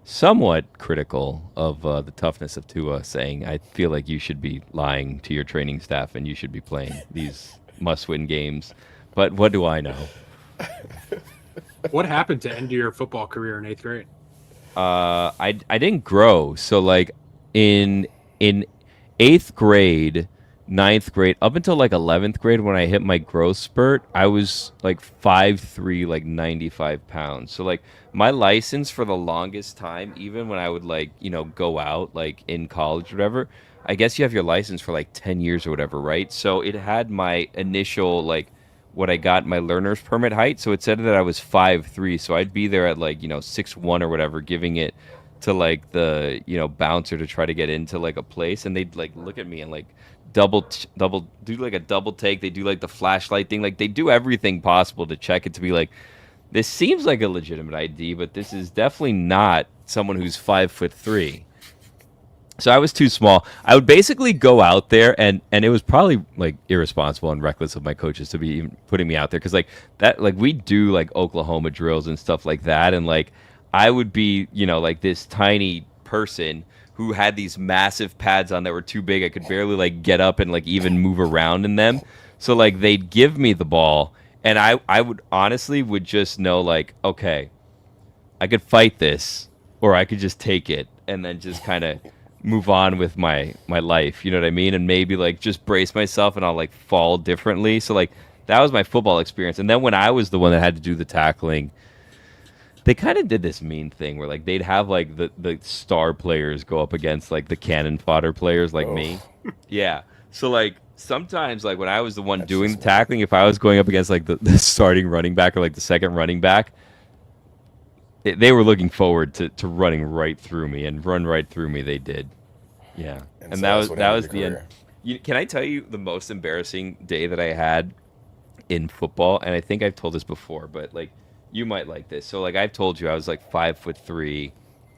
somewhat critical of the toughness of Tua, saying, I feel like you should be lying to your training staff and you should be playing these must-win games. But what do I know? What happened to end your football career in 8th grade? I didn't grow. So like in 8th grade, 9th grade, up until like 11th grade, when I hit my growth spurt, I was like 5'3", like 95 pounds. So like my license for the longest time, even when I would like, go out like in college or whatever, I guess you have your license for like 10 years or whatever, right? So it had my initial like what I got my learner's permit height. So it said that I was 5'3". So I'd be there at like, 6'1" or whatever, giving it to like the, bouncer to try to get into like a place. And they'd like look at me and like double do like a double take. They do like the flashlight thing. Like they do everything possible to check it, to be like, this seems like a legitimate ID, but this is definitely not someone who's 5'3". So I was too small. I would basically go out there, and it was probably like irresponsible and reckless of my coaches to be even putting me out there, because like that, like we do like Oklahoma drills and stuff like that, and like I would be, like this tiny person who had these massive pads on that were too big. I could barely like get up and like even move around in them. So like they'd give me the ball, and I would honestly would just know like, okay, I could fight this, or I could just take it and then just kind of move on with my life. You know what I mean? And maybe like just brace myself and I'll like fall differently. So like that was my football experience. And then when I was the one that had to do the tackling, they kind of did this mean thing where like they'd have like the star players go up against like the cannon fodder players like me. Yeah. So like sometimes like when I was the one doing the tackling, if I was going up against like the starting running back or like the second running back, they were looking forward to running right through me, and run right through me they did. Yeah. And that was the end. Can I tell you the most embarrassing day that I had in football? And I think I've told this before, but like you might like this. So like I've told you I was like 5'3",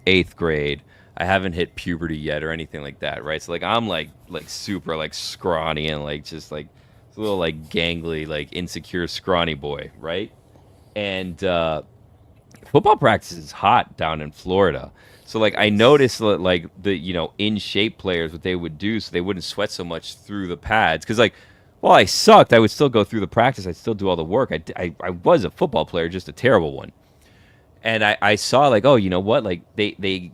8th grade. I haven't hit puberty yet or anything like that, right? So like I'm like super like scrawny and like just like a little like gangly, like insecure scrawny boy, right? And football practice is hot down in Florida. So like I noticed like the in shape players, what they would do so they wouldn't sweat so much through the pads, because like while I sucked, I would still go through the practice. I'd still do all the work. I was a football player, just a terrible one. And I saw like, oh, you know what? Like they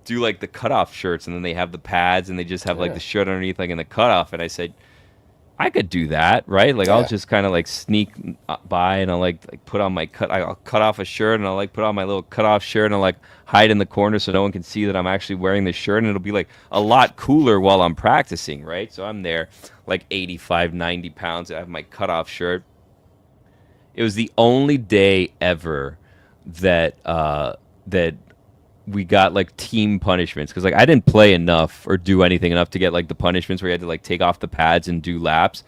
do like the cutoff shirts, and then they have the pads, and they just have like the shirt underneath like in the cutoff. And I said, I could do that, right? Like I'll Yeah. just kind of like sneak by and I'll like put on I'll cut off a shirt and I'll like put on my little cut off shirt and I'll like hide in the corner so no one can see that I'm actually wearing the shirt, and it'll be like a lot cooler while I'm practicing, right? So I'm there like 85, 90 pounds. I have my cut off shirt. It was the only day ever that that we got like team punishments, because like I didn't play enough or do anything enough to get like the punishments where you had to like take off the pads and do laps.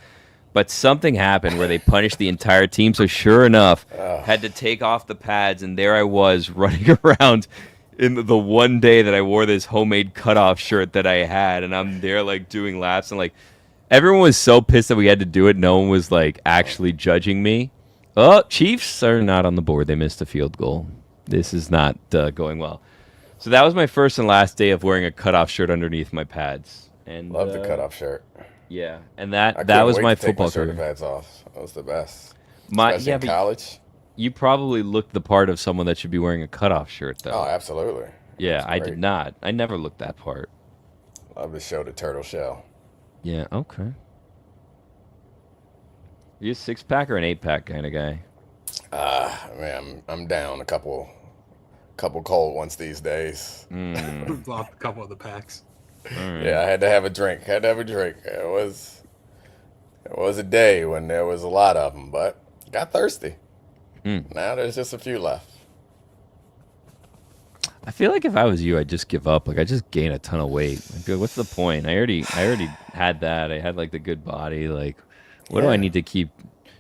But something happened where they punished the entire team. So sure enough, had to take off the pads, and there I was running around in the one day that I wore this homemade cutoff shirt that I had, and I'm there like doing laps, and like everyone was so pissed that we had to do it. No one was like actually judging me. Oh, Chiefs are not on the board. They missed a field goal. This is not going well. So that was my first and last day of wearing a cutoff shirt underneath my pads. And Love the cutoff shirt. Yeah, and I that couldn't was wait my to take football shoulder career. pads off. That was the best. Yeah, Especially in but college. you probably looked the part of someone that should be wearing a cutoff shirt, though. Oh, absolutely. Yeah, That's I great. did not. I never looked that part. Love to show the turtle shell. Yeah, okay. You a 6-pack or an 8-pack kind of guy? Man, I'm down a couple cold ones these days. Lost a couple of the packs. Yeah, I had to have a drink. It was a day when there was a lot of them, but got thirsty. Now there's just a few left. I feel like if I was you, I'd just give up. Like I just gain a ton of weight. Like, dude, what's the point? I already had that. I had like the good body. Like, what do I need to keep?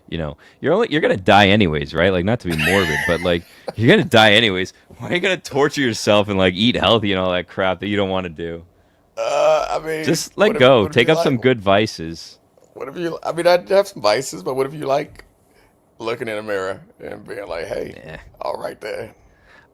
You know, you're gonna die anyways, right? Like, not to be morbid, but like you're gonna die anyways. Why are you gonna torture yourself and like eat healthy and all that crap that you don't want to do? I mean, Just let what if- go. what if Take you up some like- good vices. What if you? I mean, I have some vices, but what if you like looking in a mirror and being like, "Hey, all right there."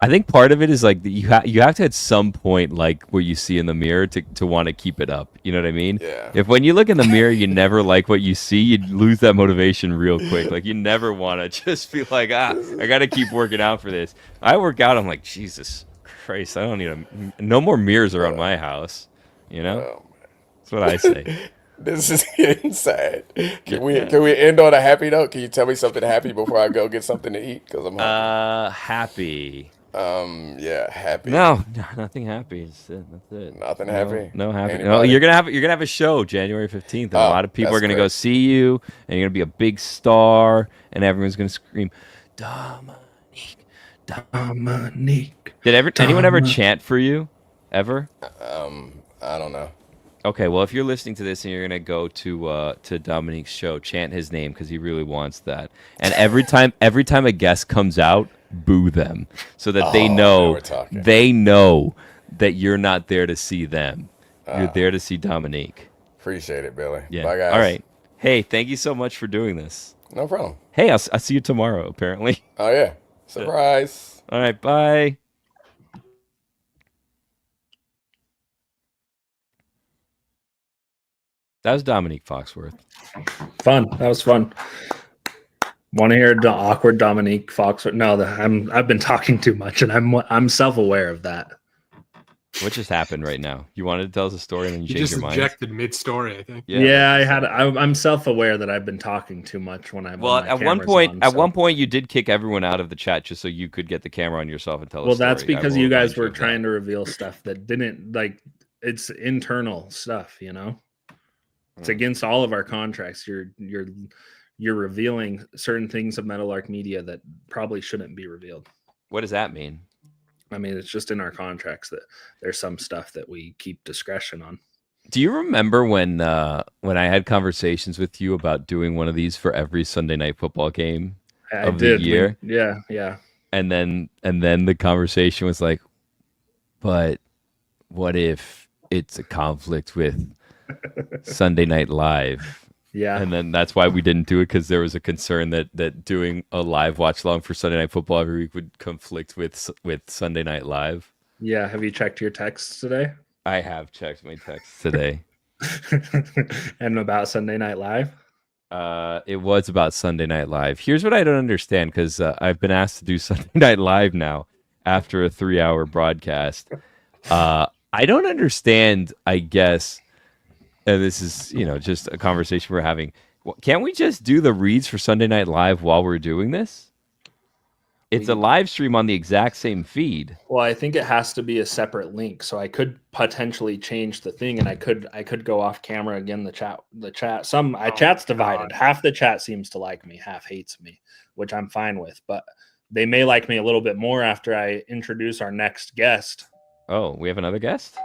I think part of it is like you have to at some point like what you see in the mirror to want to keep it up. You know what I mean? Yeah. If when you look in the mirror you never like what you see, you lose that motivation real quick. Like you never want to just feel like I got to keep working out for this. I work out. I'm like, Jesus Christ, I don't need no more mirrors around my house. You know? Oh, That's what I say. This is getting sad. Can we end on a happy note? Can you tell me something happy before I go get something to eat? Because I'm hungry. Happy. Yeah, happy. No, nothing happy. That's it. Nothing happy? No happy. No, Anybody? you're gonna have a show January 15th, and a lot of people that's are gonna go great. see you, and you're gonna be a big star, and everyone's gonna scream, Dominique, Dominique. Did anyone ever chant for you, ever? I don't know. Okay, well, if you're listening to this and you're gonna go to Dominique's show, chant his name because he really wants that. And every time a guest comes out, boo them so that they now know we're talking. that you're not there to see them. You're there to see Dominique. Appreciate it, Billy. Yeah. Bye, guys. All right. Hey, thank you so much for doing this. No problem. Hey, I'll see you tomorrow. Apparently. Oh yeah. Surprise. All right. Bye. That was Dominique Foxworth. Fun. That was fun. Want to hear the awkward Dominique Foxworth? No, I've been talking too much, and I'm self-aware of that. What just happened right now? You wanted to tell us a story and then you You changed just your mind. ejected mid-story, I think. Yeah, I'm self-aware that I've been talking too much when I'm. Well, when my at one camera's point, on, at so- one point, you did kick everyone out of the chat just so you could get the camera on yourself and tell. Well, a story. that's I because will you guys remind were of that. trying to reveal stuff that didn't like. It's internal stuff, you know. It's against all of our contracts. You're revealing certain things of Meadowlark Media that probably shouldn't be revealed. What does that mean? I mean, it's just in our contracts that there's some stuff that we keep discretion on. Do you remember when I had conversations with you about doing one of these for every Sunday night football game of the year? Yeah. And then the conversation was like, but what if it's a conflict with Sunday Night Live? Yeah. And then that's why we didn't do it, because there was a concern that doing a live watch along for Sunday Night Football every week would conflict with Sunday Night Live. Yeah. Have you checked your texts today? I have checked my texts today. And about Sunday Night Live? It was about Sunday Night Live. Here's what I don't understand, because I've been asked to do Sunday Night Live now after a 3-hour broadcast. I don't understand, I guess, and this is, just a conversation we're having. Can't we just do the reads for Sunday Night Live while we're doing this? It's a live stream on the exact same feed. Well, I think it has to be a separate link, so I could potentially change the thing, and I could go off camera again. The chat. Chat's divided. Half the chat seems to like me, half hates me, which I'm fine with. But they may like me a little bit more after I introduce our next guest. Oh, we have another guest?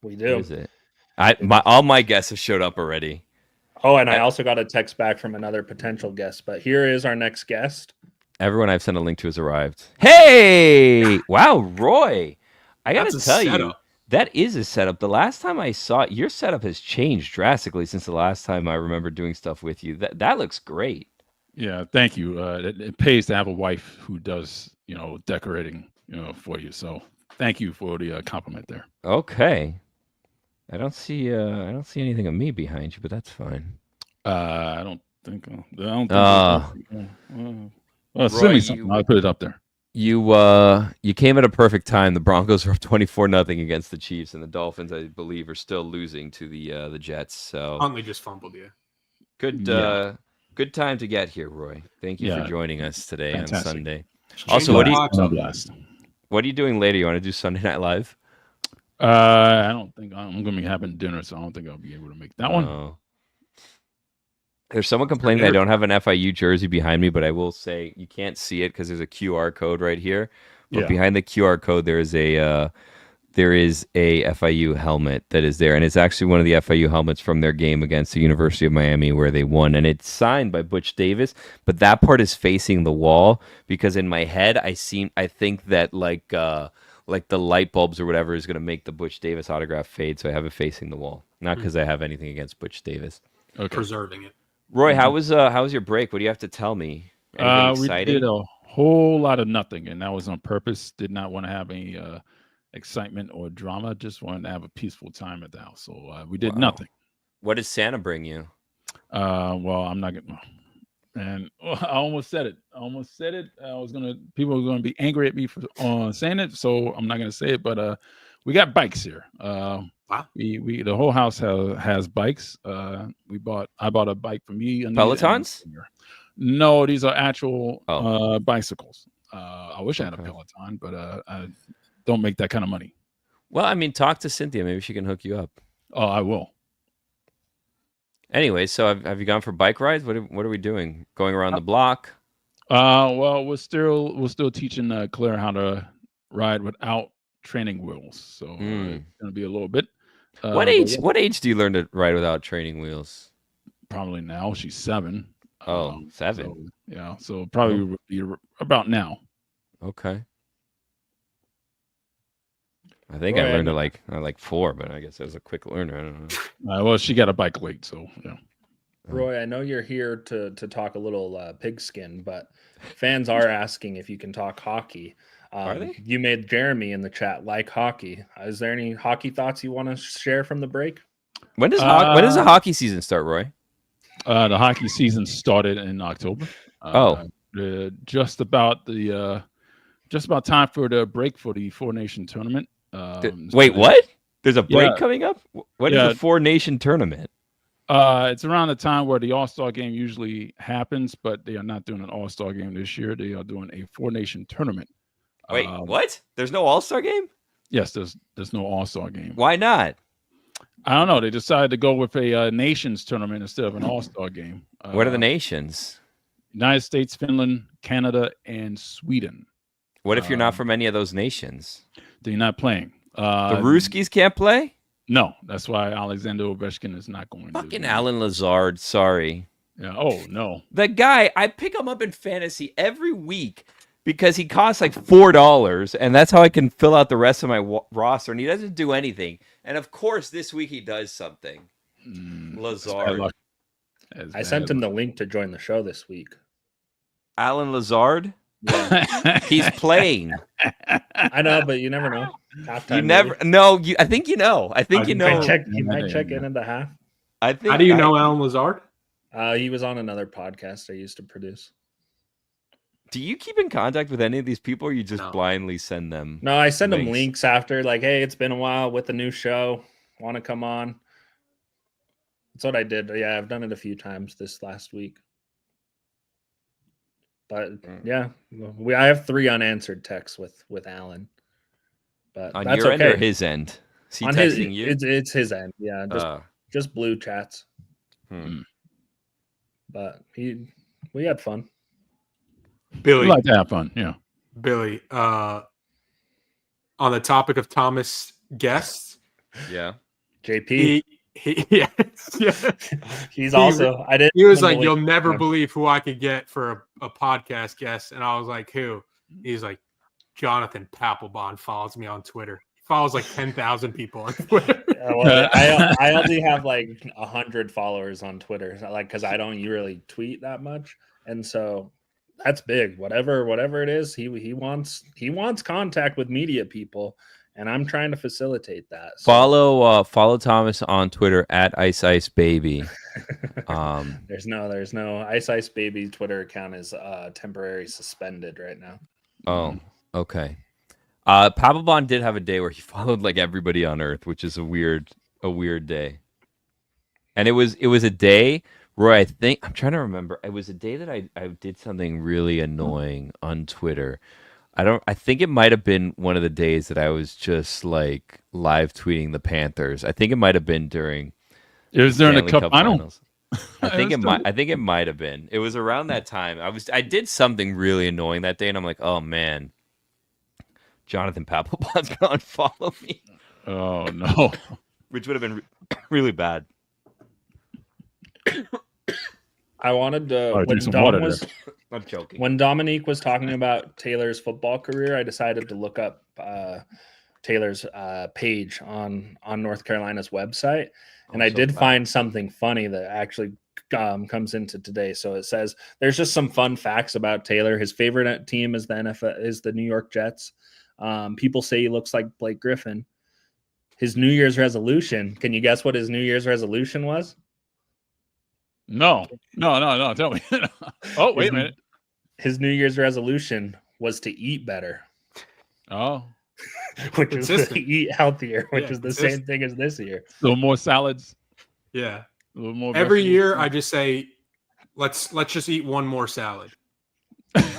We do. Who is it? All my guests have showed up already. Oh, and I also got a text back from another potential guest. But here is our next guest. Everyone I've sent a link to has arrived. Hey! Wow, Roy. I got to tell you, that is a setup. The last time I saw it, your setup has changed drastically since the last time I remember doing stuff with you. That looks great. Yeah, thank you. It pays to have a wife who does, decorating, for you. So thank you for the compliment there. Okay. I don't see anything of me behind you, but that's fine. I don't think. Roy, send me something. I'll put it up there. You came at a perfect time. The Broncos are up 24-0 against the Chiefs, and the Dolphins, I believe, are still losing to the Jets. So Huntley just fumbled you. Good time to get here, Roy. Thank you for joining us today on Sunday. Also, what are you doing later? You want to do Sunday Night Live? I don't think I'm going to be having dinner, so I don't think I'll be able to make that one. There's someone complaining that I don't have an FIU jersey behind me, but I will say you can't see it because there's a QR code right here. But behind the QR code, there is a FIU helmet that is there, and it's actually one of the FIU helmets from their game against the University of Miami where they won, and it's signed by Butch Davis. But that part is facing the wall because in my head, I think that like the light bulbs or whatever is going to make the Butch Davis autograph fade, so I have it facing the wall. Not because I have anything against Butch Davis. Okay. Preserving it. Roy, how was your break? What do you have to tell me? Anything exciting? We did a whole lot of nothing, and that was on purpose. Did not want to have any excitement or drama. Just wanted to have a peaceful time at the house. So we did nothing. What did Santa bring you? Well, I'm not gonna. And I almost said it. People were gonna be angry at me for saying it, so I'm not gonna say it. But we got bikes here. Wow. We the whole house has bikes. I bought a bike for me. Pelotons? No, these are actual bicycles. I wish I had a Peloton, but I don't make that kind of money. Well, I mean, talk to Cynthia. Maybe she can hook you up. Oh, I will. Anyway, so have you gone for bike rides? What are we doing? Going around the block? Well, we're still teaching Claire how to ride without training wheels. So it's gonna be a little bit. What age do you learn to ride without training wheels? Probably now. She's 7. 7. So, yeah. So probably be about now. Okay. I think I learned at like 4, but I guess I was a quick learner. I don't know. Well, she got a bike late, so yeah. Roy, I know you're here to talk a little pigskin, but fans are asking if you can talk hockey. Are they? You made Jeremy in the chat like hockey. Is there any hockey thoughts you want to share from the break? When does the hockey season start, Roy? The hockey season started in October. Just about time for the break for the 4-Nation tournament. Wait, what? There's a break coming up? What is the 4-Nation tournament? It's around the time where the All-Star game usually happens, but they are not doing an All-Star game this year. They are doing a 4-Nation tournament. Wait, what? There's no All-Star game? Yes, there's no All-Star game. Why not? I don't know. They decided to go with a nations tournament instead of an All-Star game. What are the nations? United States, Finland, Canada, and Sweden. What if you're not from any of those nations? They're not playing. The Ruskies can't play? No, that's why Alexander Ovechkin is not going. Fucking Alan Lazard, sorry. Yeah. Oh no. The guy, I pick him up in fantasy every week because he costs like $4, and that's how I can fill out the rest of my roster. And he doesn't do anything. And of course, this week he does something. Lazard. I sent him the link to join the show this week. Alan Lazard. Yeah. He's playing. I know, but you never know. Halftime, you never know. I think you know. I think you know. He might check in at the half. I think. How do you know Alan Lazard? He was on another podcast I used to produce. Do you keep in contact with any of these people, or you just blindly send them? No, I send them links after, like, hey, it's been a while with the new show. Want to come on? That's what I did. Yeah, I've done it a few times this last week. But yeah, I have 3 unanswered texts with Alan. But On that's your end okay. or his end? Is he On texting you? It's his end. Yeah, just blue chats. But we had fun. Billy, We like to have fun. Yeah. Billy, on the topic of Thomas guests, Yeah. JP. He's also. He was like, "You'll never believe who I could get for a podcast guest," and I was like, "Who?" He's like, "Jonathan Papelbon follows me on Twitter. He follows like 10,000 people on Twitter." Well, I only have like 100 followers on Twitter, like because I don't really tweet that much, and so that's big. Whatever it is, he wants contact with media people. And I'm trying to facilitate that. So. Follow Thomas on Twitter at IceIceBaby. There's no Ice Baby Twitter account is temporarily suspended right now. Oh, okay. Papelbon did have a day where he followed like everybody on Earth, which is a weird day. And it was a day where I'm trying to remember. It was a day that I did something really annoying on Twitter. I think it might have been one of the days that I was just like live tweeting the Panthers. I think it might have been during the Cup finals. I think it might have been. It was around that time. I did something really annoying that day, and I'm like, oh man, Jonathan Papelbon's gonna follow me. Oh no. Which would have been really bad. I wanted to I'm joking. When Dominique was talking about Taylor's football career, I decided to look up Taylor's page on North Carolina's website, and I did find something funny that actually comes into today. So it says there's just some fun facts about Taylor. His favorite team is the NFL, is the New York Jets. People say he looks like Blake Griffin. His New Year's resolution. Can you guess what his New Year's resolution was? No. Tell me. Oh, wait a minute. His New Year's resolution was to eat better. Oh. Which is to eat healthier, which is the same thing as this year. A little more salads. Yeah. A little more every year I just say, let's just eat one more salad.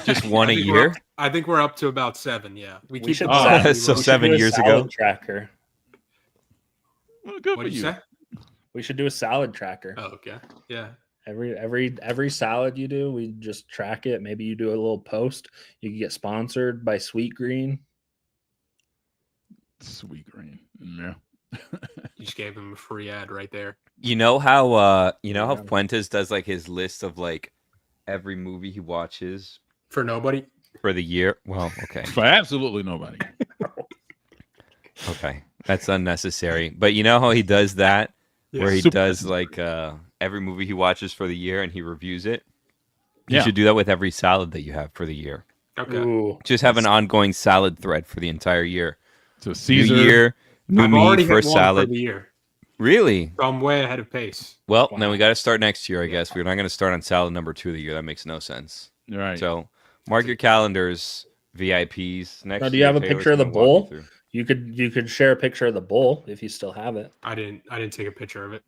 Just one a year? I think we're up to about 7, yeah. We keep so 7 years ago. Tracker. Well, good what for did you say? We should do a salad tracker. Oh, okay. Yeah. Every salad you do, we just track it. Maybe you do a little post. You can get sponsored by Sweet Green. Sweet Green. Yeah. You just gave him a free ad right there. You know how Fuentes does like his list of like every movie he watches for nobody for the year? Well, okay. For absolutely nobody. Okay. That's unnecessary. But you know how he does that? Yeah, where he does like every movie he watches for the year and he reviews it. You should do that with every salad that you have for the year. Okay. Ooh. Just have an ongoing salad thread for the entire year. So Caesar, new year, new I've me, already first hit one salad. for the year. Really? So I'm way ahead of pace. Well, then we got to start next year, I guess. We're not going to start on salad number 2 of the year. That makes no sense. Right. So mark your calendars, VIPs. Next do you have a Taylor's picture of the gonna walk bowl? You could share a picture of the bowl if you still have it. I didn't take a picture of it.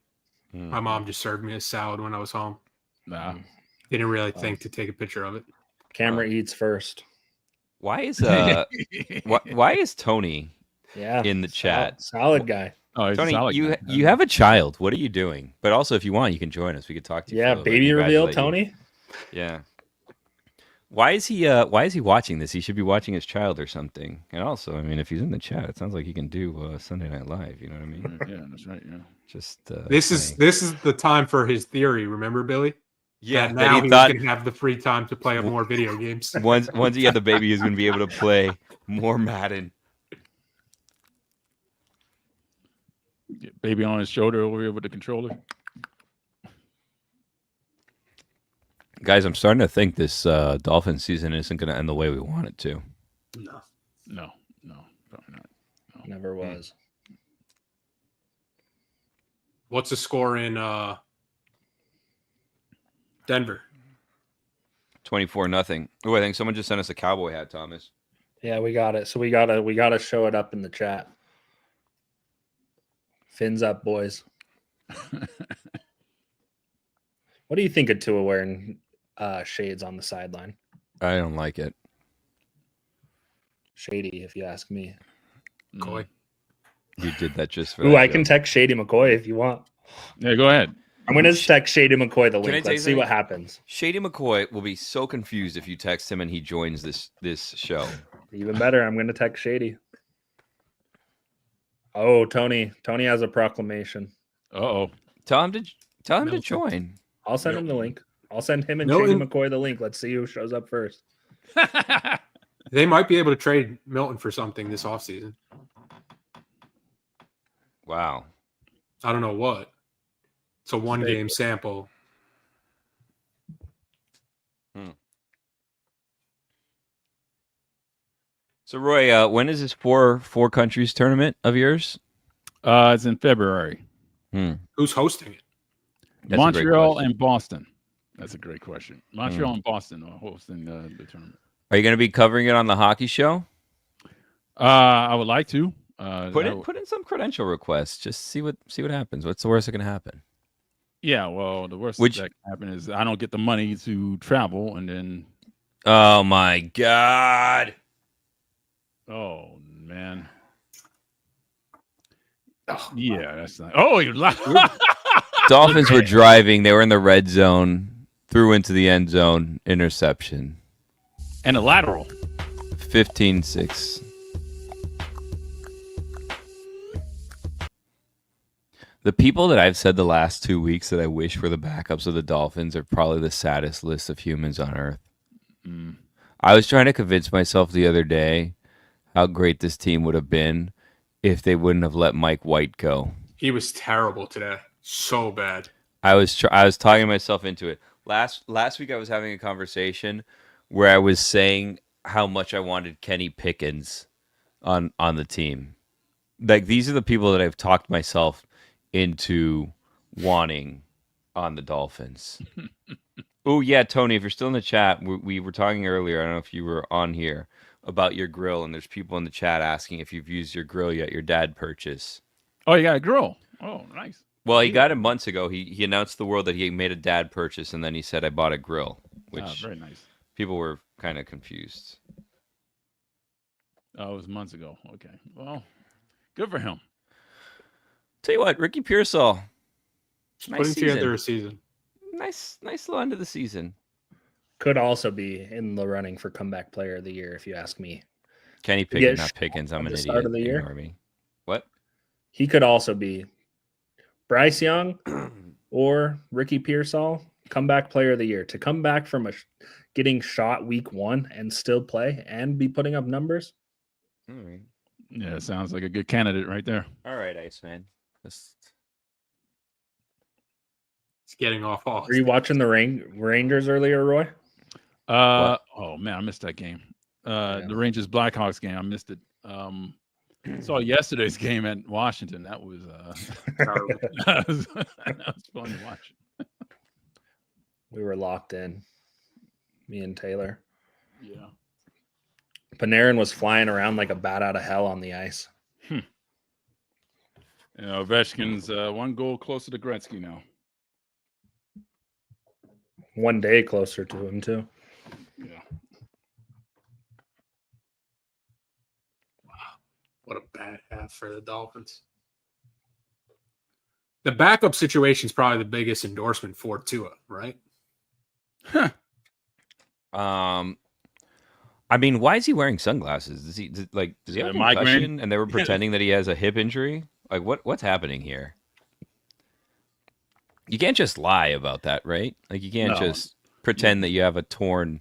My mom just served me a salad when I was home. Nah. Didn't really think to take a picture of it. Camera eats first. Why is why is Tony in the chat? Salad guy. Oh, Tony, salad you guy. you have a child. What are you doing? But also, if you want, you can join us. We could talk to you. Yeah, baby reveal, Tony. Yeah. Why is he watching this? He should be watching his child or something. And also, I mean, if he's in the chat, it sounds like he can do Sunday Night Live. You know what I mean? Yeah, that's right. Yeah. Just this is the time for his theory. Remember, Billy? Yeah. That now he's going to have the free time to play more video games. Once he had the baby, he's going to be able to play more Madden. Get baby on his shoulder over here with the controller. Guys, I'm starting to think this Dolphin season isn't going to end the way we want it to. No, probably not. No. Never was. What's the score in Denver? 24-0. Oh, I think someone just sent us a cowboy hat, Thomas. Yeah, we got it. So we gotta show it up in the chat. Fins up, boys. What do you think of Tua wearing shades on the sideline? I don't like it. Shady, if you ask me. Coy. You did that just for Ooh, that I joke. can text Shady McCoy if you want. Yeah, go ahead. I'm going to text Shady McCoy the Can I link. tell you Let's see what something? happens. Shady McCoy will be so confused if you text him and he joins this show. Even better, I'm going to text Shady. Oh, Tony has a proclamation. Uh-oh. Tell him to Milton. join. I'll send him the link. I'll send him and Milton- Shady McCoy the link. Let's see who shows up first. They might be able to trade Milton for something this offseason. Wow. I don't know what. It's a one-game sample. So Roy, when is this four countries tournament of yours? It's in February. Who's hosting it? That's a great Montreal question. and Boston. That's a great question. Montreal and Boston are hosting the tournament. Are you going to be covering it on the hockey show? I would like to. Put in some credential requests. Just see what happens. What's the worst that can happen? Yeah, well, the worst Which- that can happen is I don't get the money to travel, and then Oh my God! oh man, yeah, that's not. Oh, you Dolphins were driving. They were in the red zone. Threw into the end zone. Interception. and a lateral. 15-6. The people that I've said the last 2 weeks that I wish were the backups of the Dolphins are probably the saddest list of humans on earth. I was trying to convince myself the other day how great this team would have been if they wouldn't have let Mike White go. He was terrible today. So bad. I was talking myself into it. Last week I was having a conversation where I was saying how much I wanted Kenny Pickens on the team. Like, these are the people that I've talked myself into wanting on the Dolphins. Oh yeah, Tony, if you're still in the chat, we were talking earlier, I don't know if you were on here, about your grill, and there's people in the chat asking if you've used your grill yet, your dad purchase. Oh, you got a grill. Oh, nice. Well, he got it months ago. He announced to the world that he made a dad purchase, and then he said, I bought a grill, which Very nice. people were kind of confused. Oh, it was months ago. Okay. Well, good for him. Tell you what, Ricky Pearsall. Putting together a season. Nice little end of the season. Could also be in the running for comeback player of the year, if you ask me. Kenny Pickens, Yeah, not Pickens. I'm at an the idiot. start of the year. Ignore me. What? He could also be Bryce Young or Ricky Pearsall, comeback player of the year. To come back from getting shot week 1 and still play and be putting up numbers. All right. Yeah, sounds like a good candidate right there. All right, Iceman. It's getting off. Were you watching the Rangers earlier, Roy? Oh man, I missed that game. The Rangers Blackhawks game. I missed it. Saw yesterday's game at Washington. That was that was fun to watch. We were locked in. Me and Taylor. Yeah. Panarin was flying around like a bat out of hell on the ice. You know, Ovechkin's one goal closer to Gretzky now. One day closer to him, too. Yeah. What a bad half for the Dolphins. The backup situation is probably the biggest endorsement for Tua, right? I mean, why is he wearing sunglasses? Does he have a migraine? concussion? And they were pretending that he has a hip injury? Like, what's happening here? You can't just lie about that, right? Like, you can't just pretend that you have a torn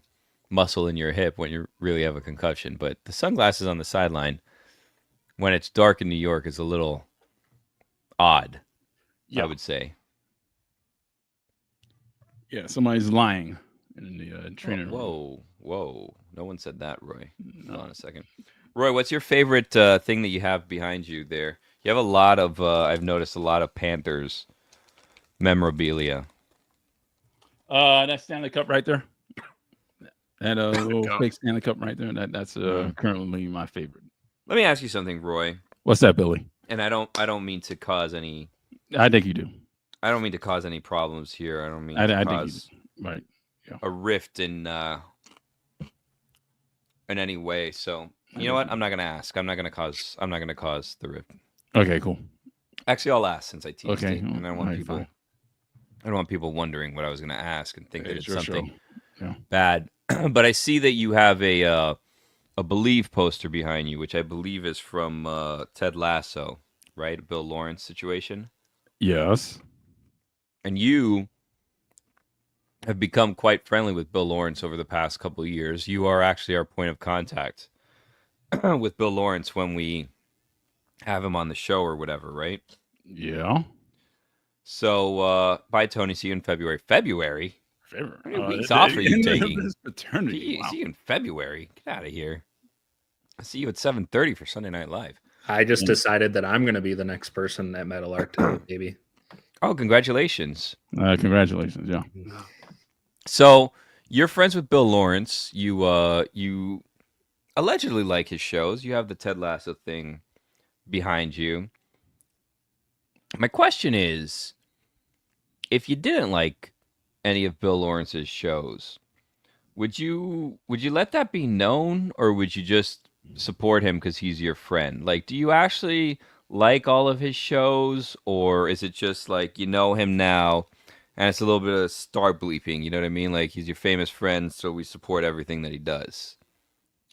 muscle in your hip when you really have a concussion. But the sunglasses on the sideline, when it's dark in New York, is a little odd, I would say. Yeah, somebody's lying in the training room. Whoa. No one said that, Roy. No. Hold on a second. Roy, what's your favorite thing that you have behind you there? You have a lot of, I've noticed a lot of Panthers memorabilia. That Stanley Cup right there. That little fake Stanley Cup right there. That's currently my favorite. Let me ask you something, Roy. What's that, Billy? And I don't mean to cause any. I think you do. I don't mean to cause any problems here. I don't mean I to think cause right. Yeah. a rift in any way. So you know what? I'm not gonna ask. I'm not gonna cause the rift. Okay, cool. Actually, I'll ask since I teased Okay, it, and I don't want alright, people. fine. I don't want people wondering what I was gonna ask and think Hey, that it's it's your something show. Yeah. bad. But I see that you have a Believe poster behind you, which I believe is from Ted Lasso, right? Bill Lawrence situation. Yes. And you have become quite friendly with Bill Lawrence over the past couple of years. You are actually our point of contact with Bill Lawrence when we have him on the show or whatever, right? Yeah. So, bye, Tony. See you in February. February? How many weeks it- off are you it- taking? This paternity. See you in February. Get out of here. I see you at 7:30 for Sunday Night Live. I just decided that I'm going to be the next person at Metal Art today, baby. Oh, congratulations. Congratulations. Yeah. So you're friends with Bill Lawrence. You allegedly like his shows. You have the Ted Lasso thing behind you. My question is, if you didn't like any of Bill Lawrence's shows, would you let that be known, or would you just support him because he's your friend? Like, do you actually like all of his shows, or is it just like you know him now and it's a little bit of star bleeping? You know what I mean? Like, he's your famous friend, so we support everything that he does.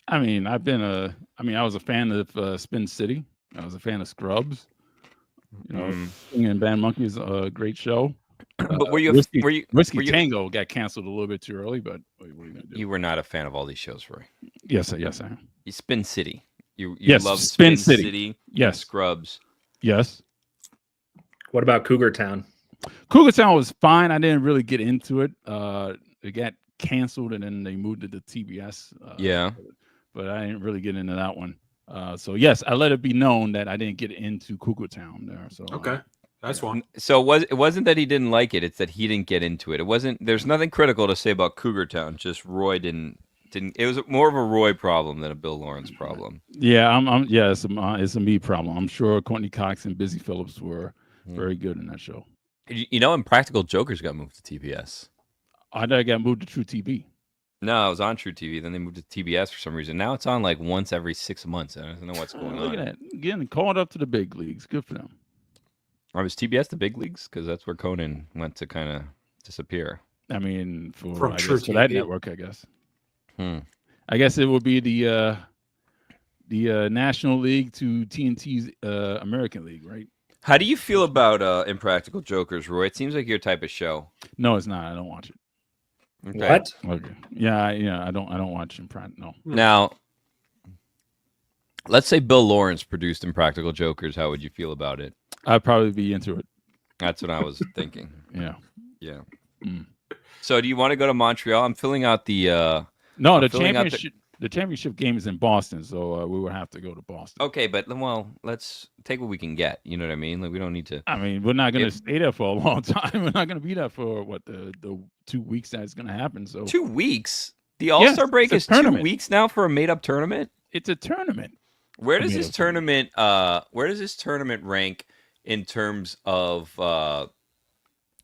I mean, I was a fan of Spin City. I was a fan of Scrubs. You know, and Band Monkey is a great show. But were you Whiskey Tango got canceled a little bit too early, but what are you gonna do? You were not a fan of all these shows, Roy. Yes, I am. You Spin City. You Yes, love Spin Spin City. City. Yes. Scrubs. Yes. What about Cougar Town? Cougar Town was fine. I didn't really get into it. It got canceled and then they moved it to TBS. Yeah. But I didn't really get into that one. So yes, I let it be known that I didn't get into Cougar Town there. So Okay. That's one. So it wasn't that he didn't like it, it's that he didn't get into it. It wasn't there's nothing critical to say about Cougar Town, just Roy didn't it was more of a Roy problem than a Bill Lawrence problem. Yeah, it's a me problem. I'm sure Courtney Cox and Busy Phillips were very good in that show. You know, Impractical Jokers got moved to TBS. I thought it got moved to True TV. No, it was on True TV. Then they moved to TBS for some reason. Now it's on like once every 6 months. I don't know what's going on. Look at that. Getting called up to the big leagues. Good for them. Or was TBS the big leagues? Because that's where Conan went to kind of disappear. I mean, for True for that TV. network, I guess. I guess it would be the National League to TNT's American League, right? How do you feel about Impractical Jokers, Roy? It seems like your type of show. No, it's not. I don't watch it. Okay. What? Okay. Yeah. I don't watch Impractical. No. Now, let's say Bill Lawrence produced Impractical Jokers. How would you feel about it? I'd probably be into it. That's what I was thinking. Yeah. Yeah. Mm. So, do you want to go to Montreal? I'm filling out the. No, the filling out championship game is in Boston, so we would have to go to Boston. Okay, but let's take what we can get. You know what I mean? Like, we don't need to. I mean, we're not going to stay there for a long time. We're not going to be there for the 2 weeks that's going to happen. So 2 weeks. The All-Star break is 2 weeks now for a made-up tournament. It's a tournament. Where does this tournament? Where does this tournament rank in terms of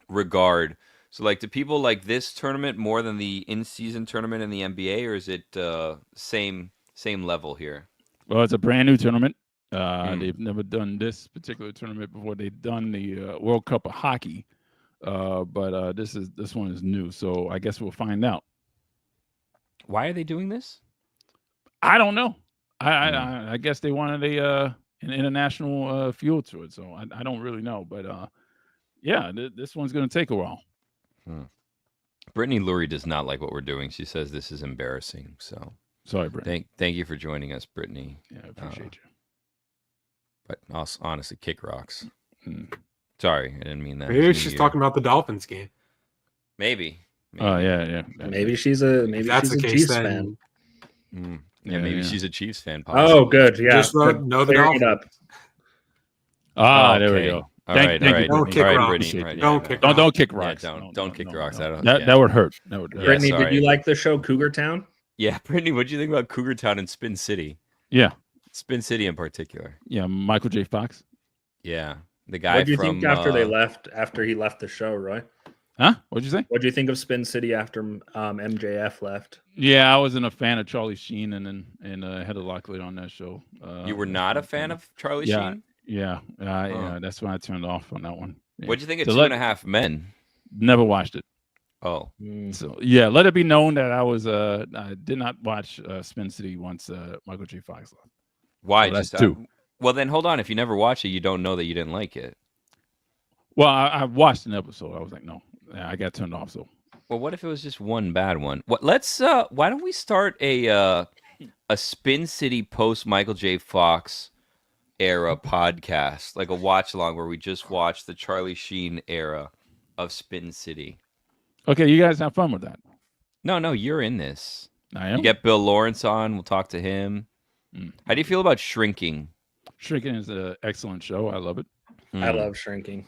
regard? So, like, do people like this tournament more than the in-season tournament in the NBA, or is it same level here? Well, it's a brand new tournament. They've never done this particular tournament before. They've done the World Cup of Hockey, but this one is new. So I guess we'll find out. Why are they doing this? I don't know. I guess they wanted an international feel to it. So I don't really know, but yeah, this one's going to take a while. Brittany Lurie does not like what we're doing. She says this is embarrassing. So sorry, Brittany. Thank you for joining us, Brittany. Yeah, I appreciate you. But honestly, kick rocks. Sorry, I didn't mean that. Maybe she's talking about the Dolphins game. Maybe. Oh yeah. Maybe she's a Chiefs fan. Yeah, maybe she's a Chiefs fan. Possibly. Oh, good. Yeah. Just know the Dolphins. Up. There we go. All right. Don't kick rocks. Brittany. Don't kick rocks. Don't kick rocks. That would hurt. That would hurt. Brittany, did you like the show Cougar Town? Yeah, Brittany, what do you think about Cougar Town and Spin City? Yeah. Spin City in particular. Yeah, Michael J. Fox. Yeah. The guy What do you from think after they left? After he left the show, Roy? Huh? What'd you say? What do you think of Spin City after MJF left? Yeah, I wasn't a fan of Charlie Sheen and Heather Locklear on that show. You were not a fan of Charlie Sheen? Yeah, yeah. That's when I turned off on that one. Yeah. What'd you think of 2.5 Men? Never watched it. Oh, so yeah. Let it be known that I did not watch Spin City once Michael J. Fox left. Why? So that's Just 2. Well, then hold on. If you never watch it, you don't know that you didn't like it. Well, I watched an episode. I was like, no, I got turned off. So. Well, what if it was just one bad one? Let's. Why don't we start a Spin City post Michael J. Fox era podcast, like a watch along where we just watch the Charlie Sheen era of Spin City. Okay, you guys have fun with that. No, you're in this. I am. You get Bill Lawrence on. We'll talk to him. How do you feel about Shrinking? Shrinking is an excellent show. I love it. I love Shrinking.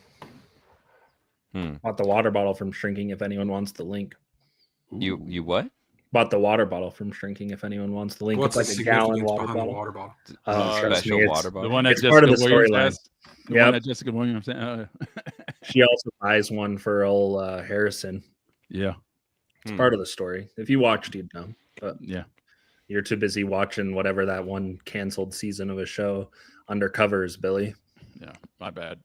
Bought the water bottle from Shrinking if anyone wants the link. You what? Bought the water bottle from Shrinking if anyone wants the link. What's it's the like a gallon significance water behind bottle. the water bottle? Special water bottle. The one that It's part Jessica of the Williams storyline. has. The one that Jessica Williams. She also buys one for old Harrison. Yeah. It's part of the story. If you watched, you'd know. But yeah, you're too busy watching whatever that one canceled season of a show, Undercovers, Billy. Yeah, my bad.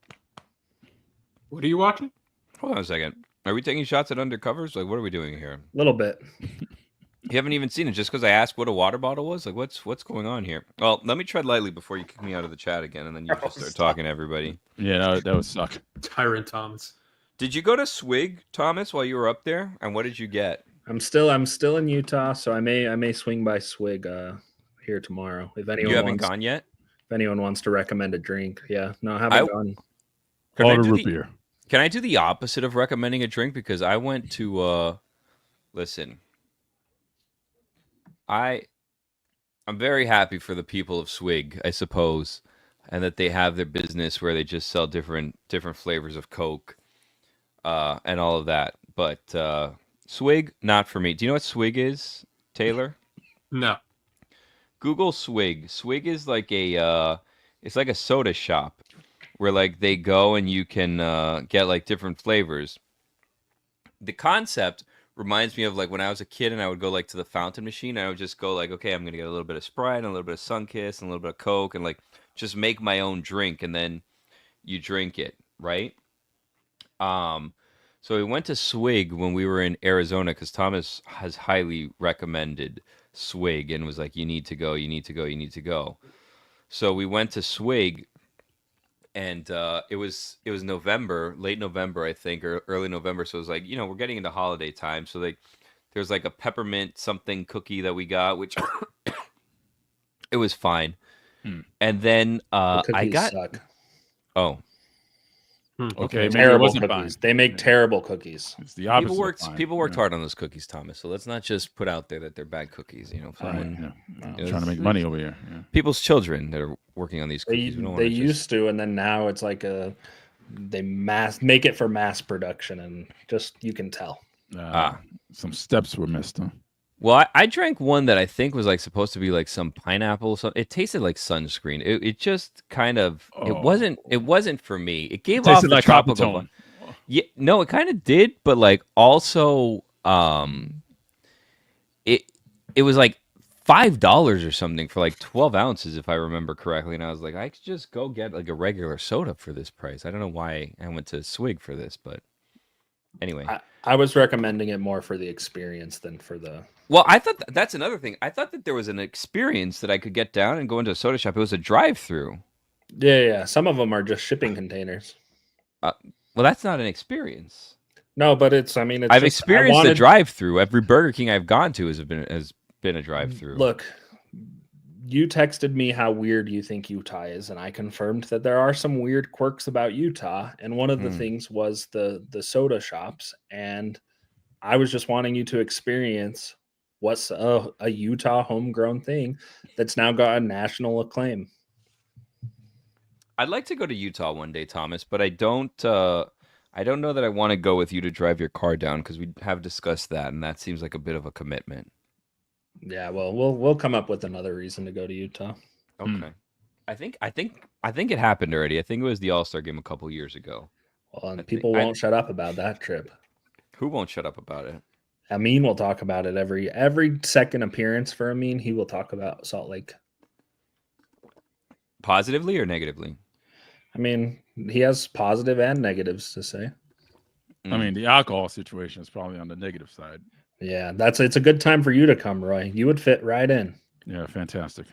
What are you watching? Hold on a second. Are we taking shots at Undercovers? Like, what are we doing here? A little bit. You haven't even seen it just because I asked what a water bottle was? Like, what's going on here? Well, let me tread lightly before you kick me out of the chat again, and then you just start talking to everybody. Yeah, that would suck. Tyrant Thomas. Did you go to Swig, Thomas, while you were up there? And what did you get? I'm still in Utah, so I may swing by Swig here tomorrow. If anyone You haven't gone yet? If anyone wants to recommend a drink, yeah. No, I haven't gone. Order root beer. Can I do the opposite of recommending a drink? Because I went to listen. I'm very happy for the people of Swig, I suppose, and that they have their business where they just sell different flavors of Coke, and all of that. But Swig, not for me. Do you know what Swig is, Taylor? No. Google Swig. Swig is like it's like a soda shop where like they go and you can get like different flavors. The concept reminds me of like when I was a kid and I would go like to the fountain machine. And I would just go like, okay, I'm gonna get a little bit of Sprite and a little bit of Sunkist and a little bit of Coke and like just make my own drink, and then you drink it, right? So we went to Swig when we were in Arizona because Thomas has highly recommended Swig and was like, you need to go, you need to go, you need to go. So we went to Swig, and it was November, late November, I think, or early November. So it was like, we're getting into holiday time. So like there's like a peppermint something cookie that we got, which it was fine. And then I got suck. Oh. Okay, maybe terrible it wasn't cookies. fine. They make terrible cookies. It's the opposite. People worked hard on those cookies, Thomas. So let's not just put out there that they're bad cookies. I'm trying to make money over here. Yeah. People's children that are working on these cookies. They used to, and then now it's like they make it for mass production, and just you can tell. Some steps were missed. Huh? Well, I drank one that I think was like supposed to be like some pineapple. So it tasted like sunscreen. It just kind of it wasn't for me. It gave off the like tropical. Yeah, no, it kind of did, but like also it was like $5 or something for like 12 ounces if I remember correctly, and I was like, I could just go get like a regular soda for this price. I don't know why I went to Swig for this, but anyway. I was recommending it more for the experience than for the. Well, I thought that's another thing. I thought that there was an experience that I could get down and go into a soda shop. It was a drive-through. Yeah. Some of them are just shipping containers. Well, that's not an experience. No, but I've experienced a drive-through. Every Burger King I've gone to has been a drive-through. Look, you texted me how weird you think Utah is, and I confirmed that there are some weird quirks about Utah. And one of the things was the soda shops, and I was just wanting you to experience what's a Utah homegrown thing that's now got a national acclaim. I'd like to go to Utah one day, Thomas, but I don't know that I want to go with you to drive your car down because we have discussed that, and that seems like a bit of a commitment. Yeah, well, we'll come up with another reason to go to Utah. Okay. I think it happened already. I think it was the All-Star game a couple years ago. Well, and people won't shut up about that trip. Who won't shut up about it? Amin will talk about it every second appearance for Amin. He will talk about Salt Lake. Positively or negatively? I mean, he has positive and negatives to say. I mean, the alcohol situation is probably on the negative side. Yeah, it's a good time for you to come, Roy. You would fit right in. Yeah, fantastic.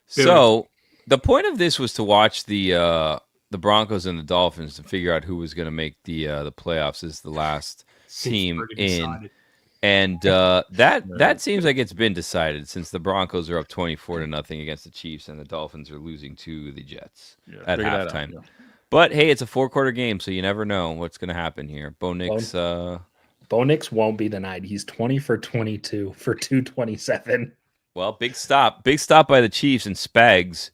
So the point of this was to watch the Broncos and the Dolphins to figure out who was going to make the playoffs as the last team in. And that seems like it's been decided since the Broncos are up 24-0 against the Chiefs and the Dolphins are losing to the Jets at halftime. But hey, it's a 4-quarter game, so you never know what's going to happen here. Bo Nix won't be denied. He's 20 for 22 for 227. Well, big stop by the Chiefs and Spags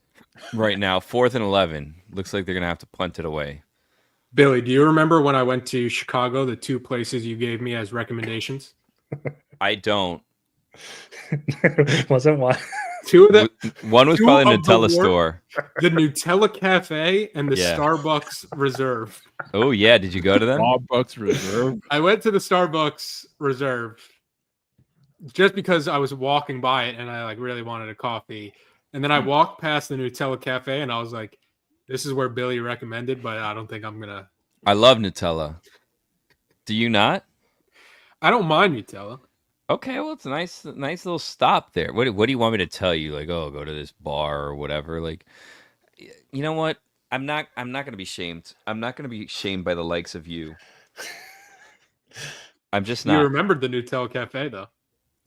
right now, 4th and 11. Looks like they're going to have to punt it away. Billy, do you remember when I went to Chicago, the 2 places you gave me as recommendations? I don't. Wasn't one. 2 of them. One was probably a Nutella store. The Nutella Cafe and the Starbucks Reserve. Oh, yeah. Did you go to them? Starbucks Reserve. I went to the Starbucks Reserve just because I was walking by it and I really wanted a coffee. And then I walked past the Nutella Cafe and I was like, this is where Billy recommended, but I don't think I'm going to. I love Nutella. Do you not? I don't mind Nutella. Okay, well, it's a nice little stop there. What do you want me to tell you? Like, oh, go to this bar or whatever. Like, you know what? I'm not gonna be shamed. I'm not gonna be shamed by the likes of you. I'm just not. You remembered the Nutella Cafe though.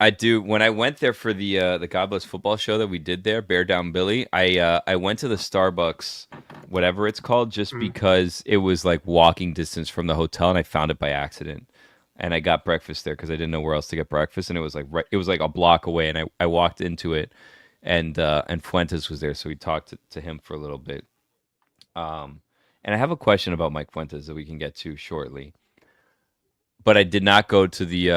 I do. When I went there for the God Bless Football show that we did there, Bear Down Billy, I went to the Starbucks, whatever it's called, just because it was like walking distance from the hotel, and I found it by accident. And I got breakfast there because I didn't know where else to get breakfast, and it was like a block away. And I walked into it, and Fuentes was there, so we talked to him for a little bit. And I have a question about Mike Fuentes that we can get to shortly. But I did not go to the